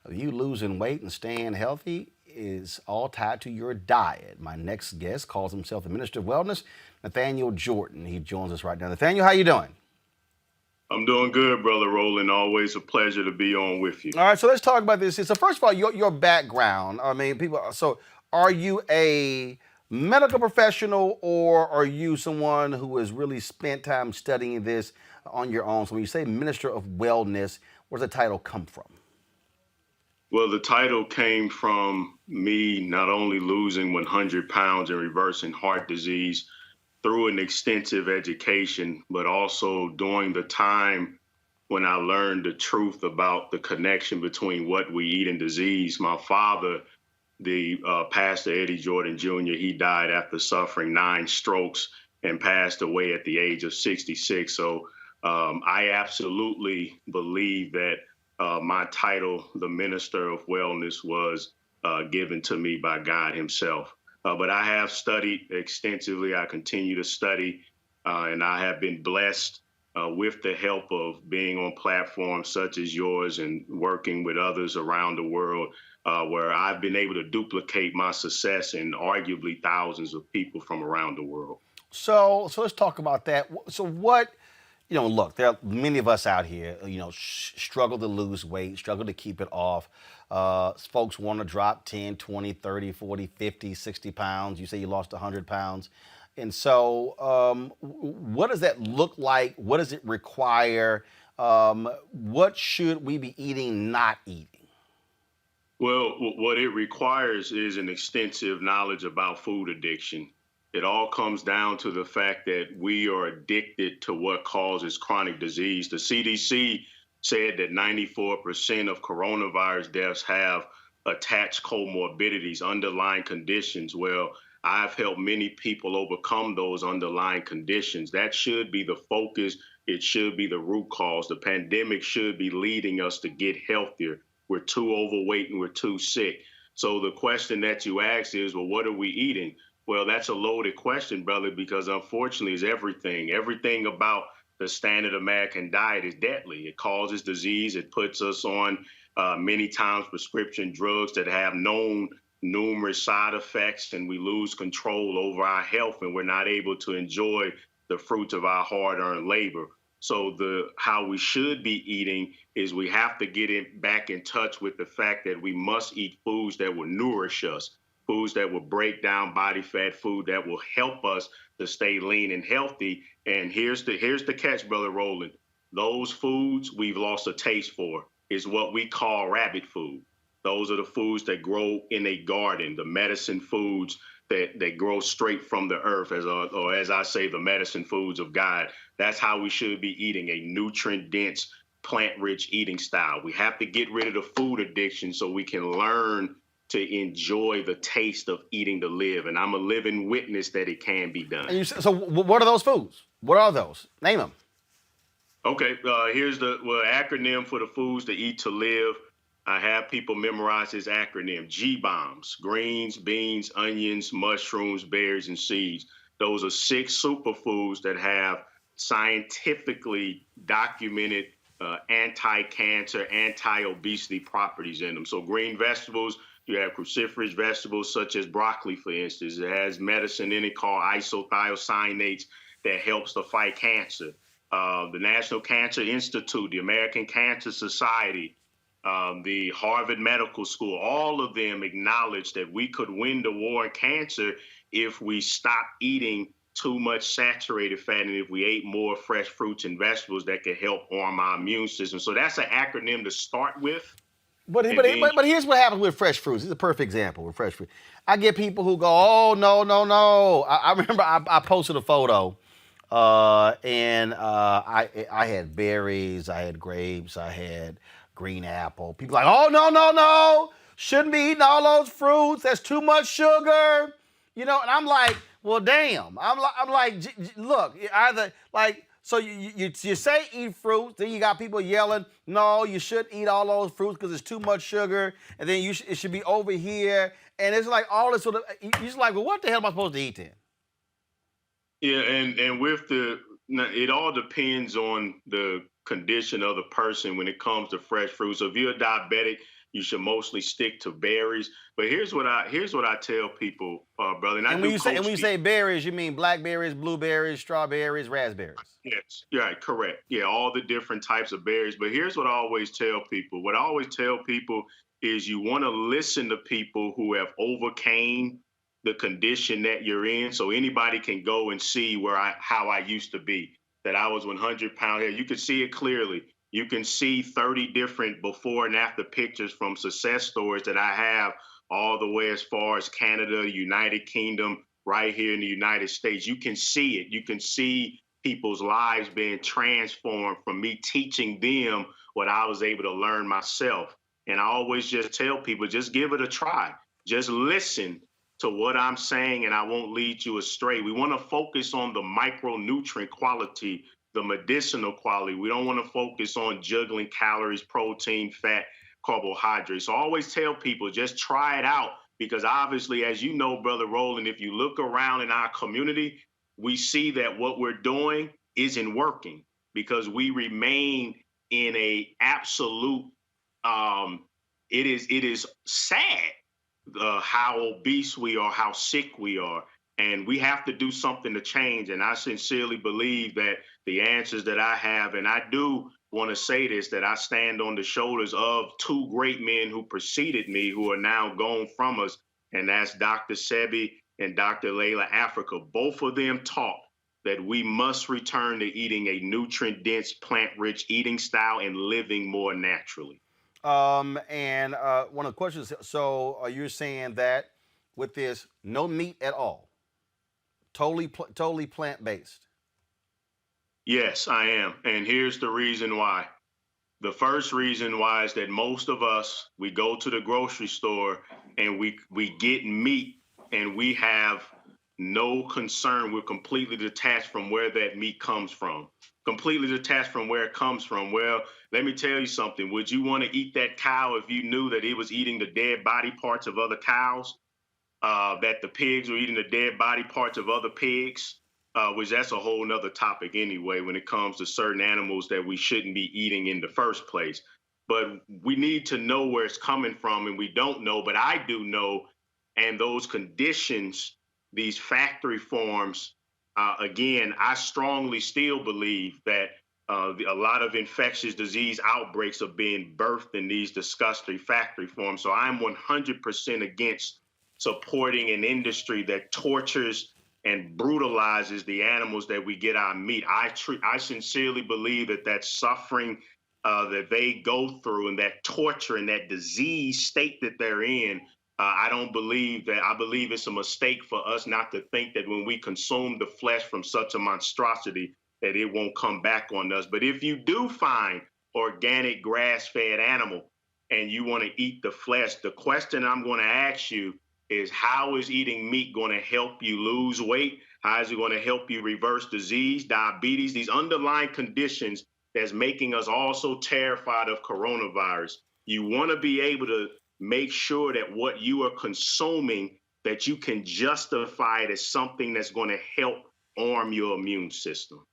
of you losing weight and staying healthy is all tied to your diet. My next guest calls himself the Minister of Wellness, Nathaniel Jordan. He joins us right now. Nathaniel, how you doing? I'm doing good, Brother Roland. Always a pleasure to be on with you. All right, so let's talk about this. So first of all, your background. I mean, so are you a medical professional, or are you someone who has really spent time studying this on your own? So when you say Minister of Wellness, where does the title come from? Well, the title came from me not only losing 100 pounds and reversing heart disease, through an extensive education, but also during the time when I learned the truth about the connection between what we eat and disease. My father, the pastor Eddie Jordan Jr., he died after suffering 9 strokes and passed away at the age of 66. So I absolutely believe that my title, the Minister of Wellness, was given to me by God himself. But I have studied extensively. I continue to study, and I have been blessed with the help of being on platforms such as yours and working with others around the world, where I've been able to duplicate my success in arguably thousands of people from around the world. So let's talk about that. So what, look, there are many of us out here, struggle to lose weight, struggle to keep it off. Folks want to drop 10, 20, 30, 40, 50, 60 pounds. You say you lost 100 pounds. And so what does that look like? What does it require? What should we be eating, not eating? Well, what it requires is an extensive knowledge about food addiction. It all comes down to the fact that we are addicted to what causes chronic disease. The CDC said that 94% of coronavirus deaths have attached comorbidities, underlying conditions. Well, I've helped many people overcome those underlying conditions. That should be the focus. It should be the root cause. The pandemic should be leading us to get healthier. We're too overweight and we're too sick. So the question that you asked is, well, what are we eating? Well, that's a loaded question, brother, because unfortunately it's everything. Everything about the standard American diet is deadly. It causes disease. It puts us on many times prescription drugs that have known numerous side effects, and we lose control over our health, and we're not able to enjoy the fruits of our hard-earned labor. So how we should be eating is we have to get back in touch with the fact that we must eat foods that will nourish us, foods that will break down body fat, food that will help us to stay lean and healthy. And here's the catch, Brother Roland. Those foods we've lost a taste for is what we call rabbit food. Those are the foods that grow in a garden, the medicine foods that grow straight from the earth, or as I say, the medicine foods of God. That's how we should be eating, a nutrient-dense, plant-rich eating style. We have to get rid of the food addiction so we can learn to enjoy the taste of eating to live. And I'm a living witness that it can be done. And so what are those foods? What are those? Name them. Okay, here's the acronym for the foods to eat to live. I have people memorize this acronym: G-BOMBs: greens, beans, onions, mushrooms, berries, and seeds. Those are 6 superfoods that have scientifically documented anti-cancer, anti-obesity properties in them. So green vegetables, you have cruciferous vegetables such as broccoli, for instance. It has medicine in it called isothiocyanates that helps to fight cancer. The National Cancer Institute, the American Cancer Society, the Harvard Medical School, all of them acknowledge that we could win the war on cancer if we stop eating too much saturated fat and if we ate more fresh fruits and vegetables that could help arm our immune system. So that's an acronym to start with. But here's what happens with fresh fruits. This is a perfect example with fresh fruit. I get people who go, oh, no. I remember I posted a photo, and I had berries, I had grapes, I had green apple. People are like, oh, no. Shouldn't be eating all those fruits. That's too much sugar. And I'm like, well, damn. I'm like, look, either like, so you say eat fruits, then you got people yelling, no, you shouldn't eat all those fruits because it's too much sugar, and then it should be over here, and it's like all this sort of, you're just like, well, what the hell am I supposed to eat then? Yeah, and with it all depends on the condition of the person when it comes to fresh fruit. So if you're a diabetic, you should mostly stick to berries. But here's what I tell people, brother. And when you say berries, you mean blackberries, blueberries, strawberries, raspberries. Yes, yeah, correct. Yeah, all the different types of berries. But here's what I always tell people. What I always tell people is you want to listen to people who have overcame the condition that you're in. So anybody can go and see how I used to be, that I was 100 pounds. You can see it clearly. You can see 30 different before and after pictures from success stories that I have all the way as far as Canada, United Kingdom, right here in the United States. You can see it. You can see people's lives being transformed from me teaching them what I was able to learn myself. And I always just tell people, just give it a try. Just listen to what I'm saying and I won't lead you astray. We want to focus on the micronutrient quality, the medicinal quality. We don't want to focus on juggling calories, protein, fat, carbohydrates. So I always tell people, just try it out, because obviously, as you know, Brother Roland, if you look around in our community, we see that what we're doing isn't working, because we remain in a absolute, it is sad how obese we are, how sick we are. And we have to do something to change. And I sincerely believe that the answers that I have, and I do want to say this, that I stand on the shoulders of two great men who preceded me, who are now gone from us, and that's Dr. Sebi and Dr. Layla Africa. Both of them taught that we must return to eating a nutrient-dense, plant-rich eating style and living more naturally. One of the questions, so are you saying that with this, no meat at all, totally plant-based? Yes, I am. And here's the reason why. The first reason why is that most of us, we go to the grocery store and we get meat and we have no concern. We're completely detached from where that meat comes from. Completely detached from where it comes from. Well, let me tell you something. Would you want to eat that cow if you knew that it was eating the dead body parts of other cows? That the pigs were eating the dead body parts of other pigs? Which that's a whole nother topic anyway, when it comes to certain animals that we shouldn't be eating in the first place. But we need to know where it's coming from, and we don't know, but I do know. And those conditions, these factory farms, again, I strongly still believe that a lot of infectious disease outbreaks are being birthed in these disgusting factory farms. So I'm 100% against supporting an industry that tortures and brutalizes the animals that we get our meat. I sincerely believe that suffering that they go through, and that torture and that disease state that they're in, I don't believe that. I believe it's a mistake for us not to think that when we consume the flesh from such a monstrosity, that it won't come back on us. But if you do find organic grass-fed animal and you want to eat the flesh, the question I'm going to ask you is, how is eating meat going to help you lose weight? How is it going to help you reverse disease, diabetes, these underlying conditions that's making us all so terrified of coronavirus? You want to be able to make sure that what you are consuming, that you can justify it as something that's going to help arm your immune system.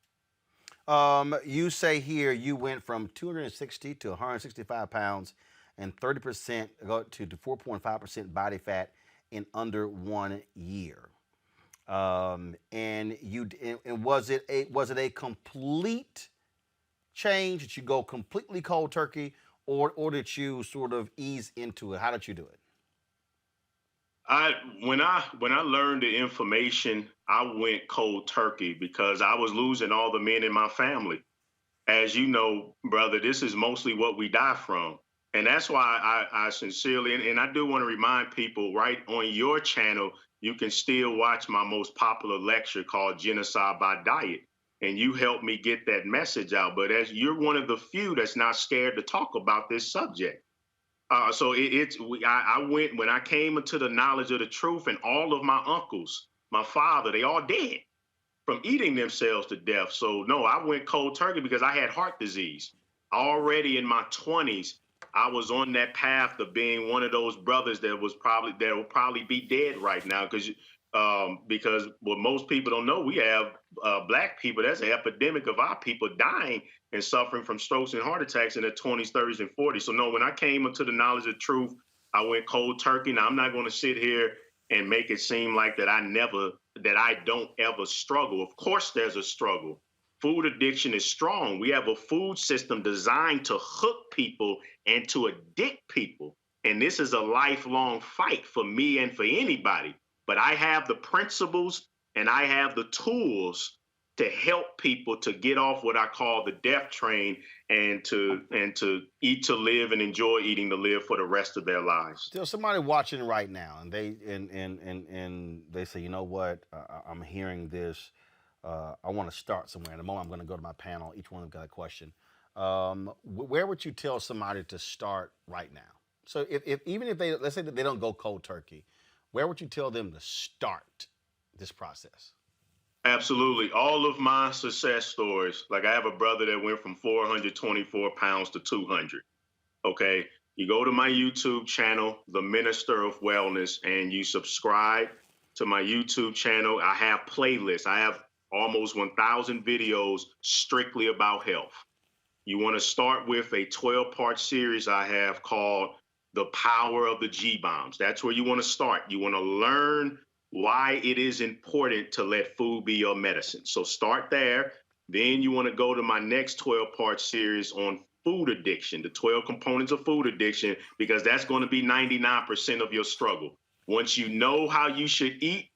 You say here you went from 260 to 165 pounds and 30% go to 4.5% body fat in under 1 year. And was it a complete change? Did you go completely cold turkey, or did you sort of ease into it? How did you do it? When I learned the information, I went cold turkey, because I was losing all the men in my family. As you know, brother, this is mostly what we die from. And that's why I sincerely, and I do want to remind people, right on your channel, you can still watch my most popular lecture called Genocide by Diet. And you helped me get that message out. But as you're one of the few that's not scared to talk about this subject. So I went, when I came into the knowledge of the truth, and all of my uncles, my father, they all dead from eating themselves to death. So no, I went cold turkey because I had heart disease. Already in my 20s, I was on that path of being one of those brothers that will probably be dead right now, because what most people don't know, we have Black people. That's an epidemic of our people dying and suffering from strokes and heart attacks in their 20s, 30s, and 40s. So no, when I came into the knowledge of truth, I went cold turkey. Now, I'm not going to sit here and make it seem like that I don't ever struggle. Of course there's a struggle. Food addiction is strong. We have a food system designed to hook people and to addict people. And this is a lifelong fight for me and for anybody. But I have the principles and I have the tools to help people to get off what I call the death train and to eat to live and enjoy eating to live for the rest of their lives. There's somebody watching right now, and they say, you know what, I'm hearing this. I want to start somewhere. In a moment, I'm going to go to my panel. Each one of them got a question. Where would you tell somebody to start right now? So even if they, let's say that they don't go cold turkey, where would you tell them to start this process? Absolutely. All of my success stories, like I have a brother that went from 424 pounds to 200. Okay. You go to my YouTube channel, The Minister of Wellness, and you subscribe to my YouTube channel. I have playlists. I have almost 1,000 videos strictly about health. You want to start with a 12-part series I have called The Power of the G-Bombs. That's where you want to start. You want to learn why it is important to let food be your medicine. So start there. Then you want to go to my next 12-part series on food addiction, the 12 components of food addiction, because that's going to be 99% of your struggle. Once you know how you should eat,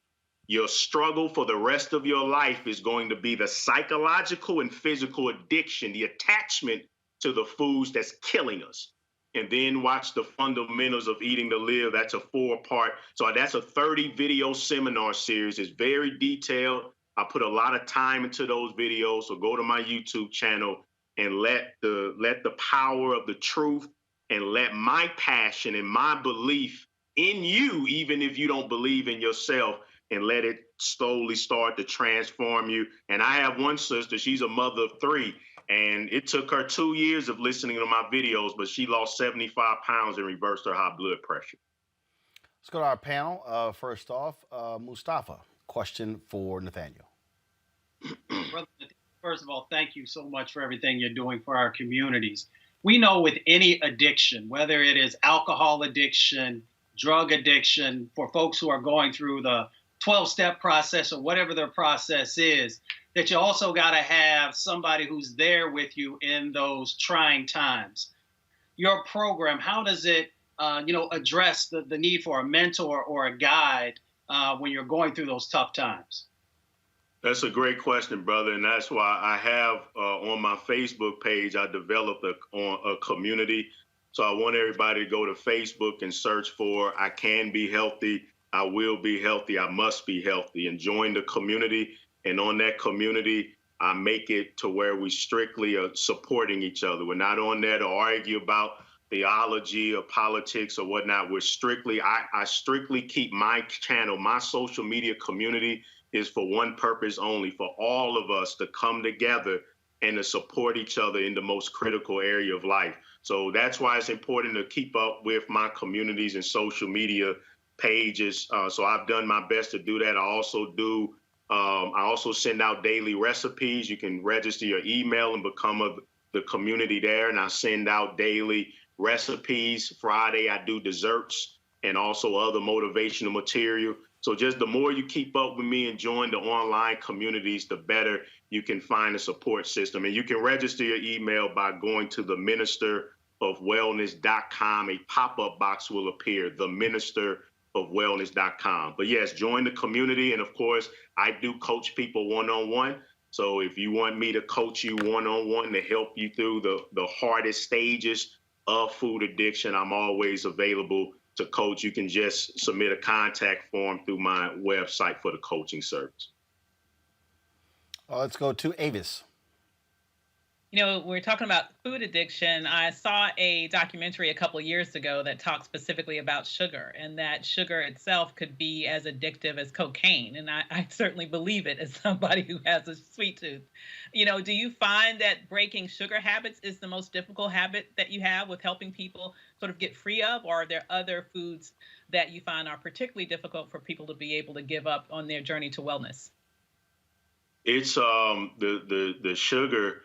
your struggle for the rest of your life is going to be the psychological and physical addiction, the attachment to the foods that's killing us. And then watch the fundamentals of eating to live. That's a 4-part. So that's a 30 video seminar series. It's very detailed. I put a lot of time into those videos. So go to my YouTube channel and let the power of the truth and let my passion and my belief in you, even if you don't believe in yourself, and let it slowly start to transform you. And I have one sister, she's a mother of 3. And it took her 2 years of listening to my videos, but she lost 75 pounds and reversed her high blood pressure. Let's go to our panel. First off, Mustafa, question for Nathaniel. Brother, first of all, thank you so much for everything you're doing for our communities. We know with any addiction, whether it is alcohol addiction, drug addiction, for folks who are going through the 12-step process or whatever their process is, that you also got to have somebody who's there with you in those trying times. Your program, how does it, address the need for a mentor or a guide when you're going through those tough times? That's a great question, brother, and that's why I have on my Facebook page, I developed a community. So I want everybody to go to Facebook and search for I Can Be Healthy, I Will Be Healthy, I Must Be Healthy, and join the community. And on that community, I make it to where we strictly are supporting each other. We're not on there to argue about theology or politics or whatnot. We're strictly, I strictly keep my channel, my social media community is for one purpose only, for all of us to come together and to support each other in the most critical area of life. So that's why it's important to keep up with my communities and social media pages. So I've done my best to do that. I also send out daily recipes. You can register your email and become the community there. And I send out daily recipes. Friday, I do desserts and also other motivational material. So just the more you keep up with me and join the online communities, the better you can find a support system. And you can register your email by going to theministerofwellness.com. A pop-up box will appear, theministerofwellness.com. But yes, join the community. And of course, I do coach people one-on-one. So if you want me to coach you one-on-one to help you through the hardest stages of food addiction, I'm always available to coach. You can just submit a contact form through my website for the coaching service. Let's go to Avis. We're talking about food addiction. I saw a documentary a couple of years ago that talked specifically about sugar, and that sugar itself could be as addictive as cocaine. And I certainly believe it as somebody who has a sweet tooth. Do you find that breaking sugar habits is the most difficult habit that you have with helping people sort of get free of, or are there other foods that you find are particularly difficult for people to be able to give up on their journey to wellness? It's the sugar.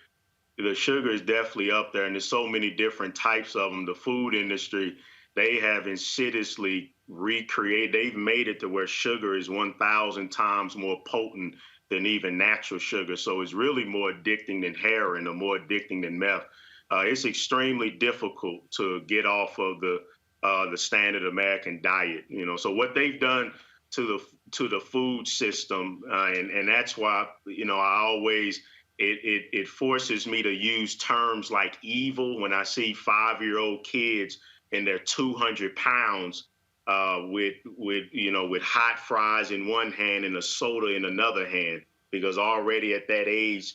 The sugar is definitely up there, and there's so many different types of them. The food industry, they have insidiously recreated, they've made it to where sugar is 1,000 times more potent than even natural sugar. So it's really more addicting than heroin or more addicting than meth. It's extremely difficult to get off of the standard American diet. So what they've done to to the food system, and that's why I always it forces me to use terms like evil when I see 5-year-old kids and they're 200 pounds with hot fries in one hand and a soda in another hand, because already at that age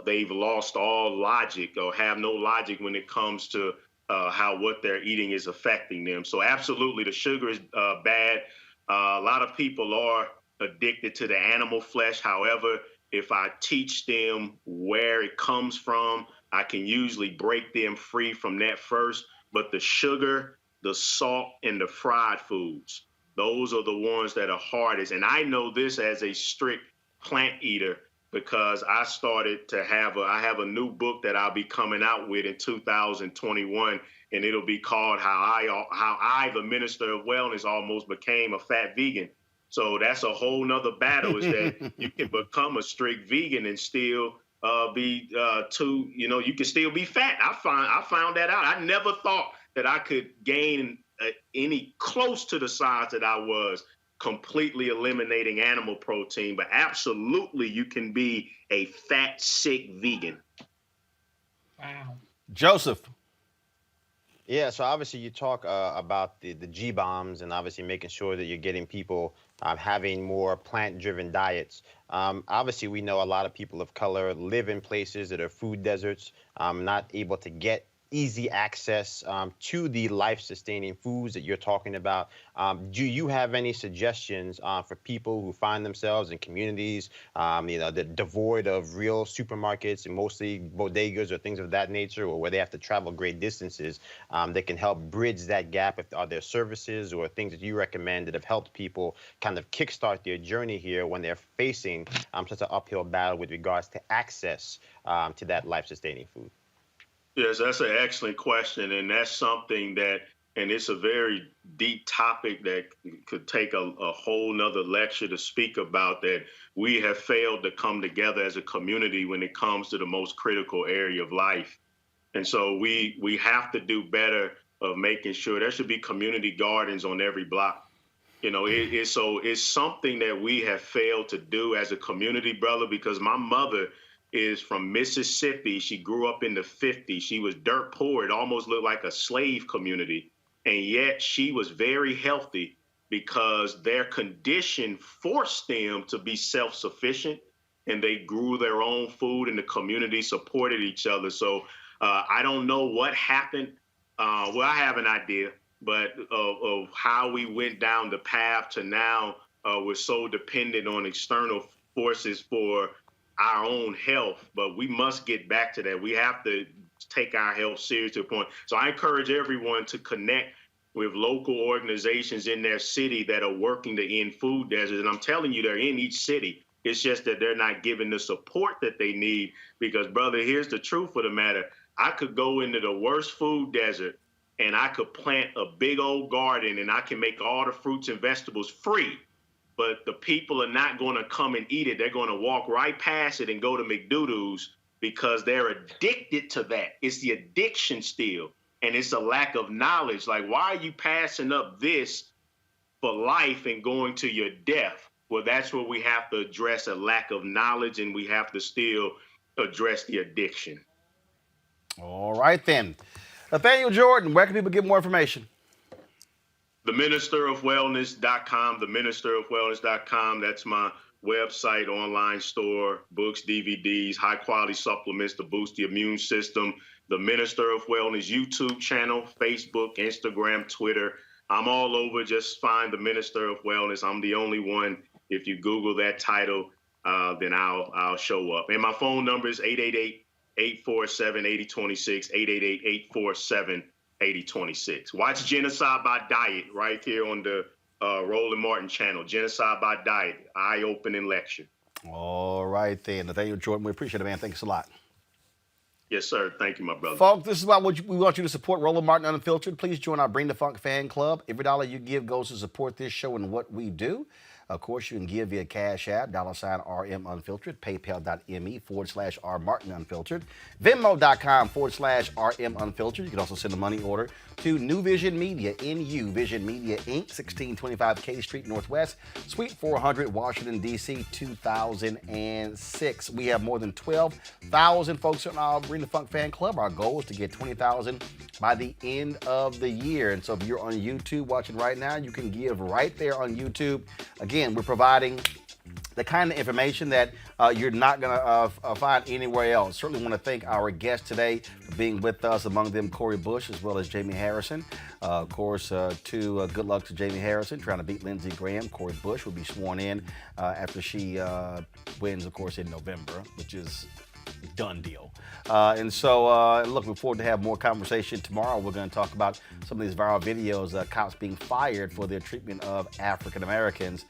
they've lost all logic or have no logic when it comes to how what they're eating is affecting them. So absolutely, the sugar is bad. A lot of people are addicted to the animal flesh. However, if I teach them where it comes from, I can usually break them free from that first. But the sugar, the salt, and the fried foods, those are the ones that are hardest. And I know this as a strict plant eater, because I started to have I have a new book that I'll be coming out with in 2021, and it'll be called How I, the Minister of Wellness, Almost Became a Fat Vegan. So that's a whole nother battle, is that you can become a strict vegan and still you can still be fat. I found that out. I never thought that I could gain any close to the size that I was, completely eliminating animal protein, but absolutely you can be a fat, sick vegan. Wow. Joseph. Yeah, so obviously you talk about the G-bombs and obviously making sure that you're getting people having more plant-driven diets. Obviously, we know a lot of people of color live in places that are food deserts, not able to get easy access to the life-sustaining foods that you're talking about. Do you have any suggestions for people who find themselves in communities, that devoid of real supermarkets and mostly bodegas or things of that nature, or where they have to travel great distances, that can help bridge that gap? Are there services or things that you recommend that have helped people kind of kickstart their journey here when they're facing such an uphill battle with regards to access to that life-sustaining food? Yes, that's an excellent question. And that's something that, and it's a very deep topic that could take a whole nother lecture to speak about, that we have failed to come together as a community when it comes to the most critical area of life. And so we have to do better of making sure there should be community gardens on every block. It's something that we have failed to do as a community, brother, because my mother is from Mississippi. She grew up in the 50s. She was dirt poor. It almost looked like a slave community. And yet she was very healthy because their condition forced them to be self-sufficient, and they grew their own food, and the community supported each other. So I don't know what happened. Well, I have an idea, but of how we went down the path to now we're so dependent on external forces for our own health, but we must get back to that. We have to take our health serious to a point. So I encourage everyone to connect with local organizations in their city that are working to end food deserts. And I'm telling you, they're in each city. It's just that they're not given the support that they need, because, brother, here's the truth of the matter. I could go into the worst food desert and I could plant a big old garden and I can make all the fruits and vegetables free. But the people are not going to come and eat it. They're going to walk right past it and go to McDoodle's because they're addicted to that. It's the addiction still. And it's a lack of knowledge. Like, why are you passing up this for life and going to your death? Well, that's where we have to address a lack of knowledge, and we have to still address the addiction. All right, then. Nathaniel Jordan, where can people get more information? theministerofwellness.com, theministerofwellness.com. That's my website, online store, books, DVDs, high quality supplements to boost the immune system. The Minister of Wellness YouTube channel, Facebook, Instagram, Twitter. I'm all over. Just find the Minister of Wellness. I'm the only one. If you Google that title, then I'll show up. And my phone number is 888-847-8026, 888-847-8026. Watch Genocide by Diet right here on the Roland Martin channel. Genocide by Diet, eye-opening lecture. All right, then. Nathaniel Jordan, we appreciate it, man. Thanks a lot. Yes, sir. Thank you, my brother. Folks, this is why we want you to support Roland Martin Unfiltered. Please join our Bring the Funk fan club. Every dollar you give goes to support this show and what we do. Of course, you can give via Cash App, $RM Unfiltered, paypal.me/R Martin Unfiltered, Venmo.com/RM Unfiltered. You can also send a money order to New Vision Media, NU Vision Media Inc., 1625 K Street Northwest, Suite 400, Washington, D.C., 2006. We have more than 12,000 folks in our Bring the Funk fan club. Our goal is to get 20,000 by the end of the year. And so if you're on YouTube watching right now, you can give right there on YouTube. Again, we're providing the kind of information that you're not going to find anywhere else. Certainly want to thank our guests today for being with us, among them Cori Bush as well as Jaime Harrison. Of course, good luck to Jaime Harrison trying to beat Lindsey Graham. Cori Bush will be sworn in after she wins, of course, in November, which is done deal. And so, looking forward to have more conversation tomorrow. We're going to talk about some of these viral videos, cops being fired for their treatment of African Americans.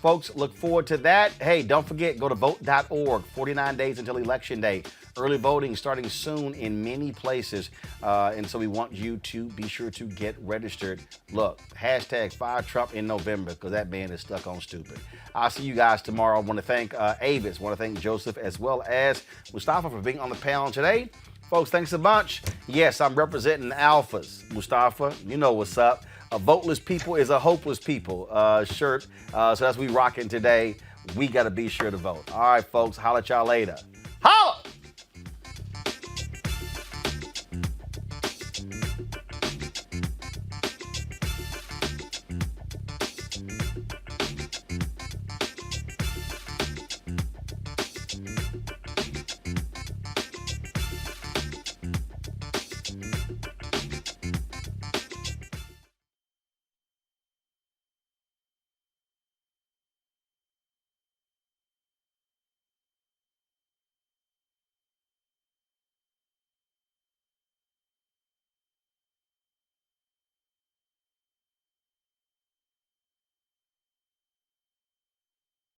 Folks, look forward to that. Hey, don't forget, go to vote.org, 49 days until Election Day. Early voting starting soon in many places. And so we want you to be sure to get registered. Look, hashtag fire Trump in November, because that man is stuck on stupid. I'll see you guys tomorrow. I want to thank Avis, I want to thank Joseph as well as Mustafa for being on the panel today. Folks, thanks a bunch. Yes, I'm representing Alphas. Mustafa, you know what's up. A voteless people is a hopeless people shirt. So as we rocking today, we got to be sure to vote. All right, folks, holla at y'all later. Holla!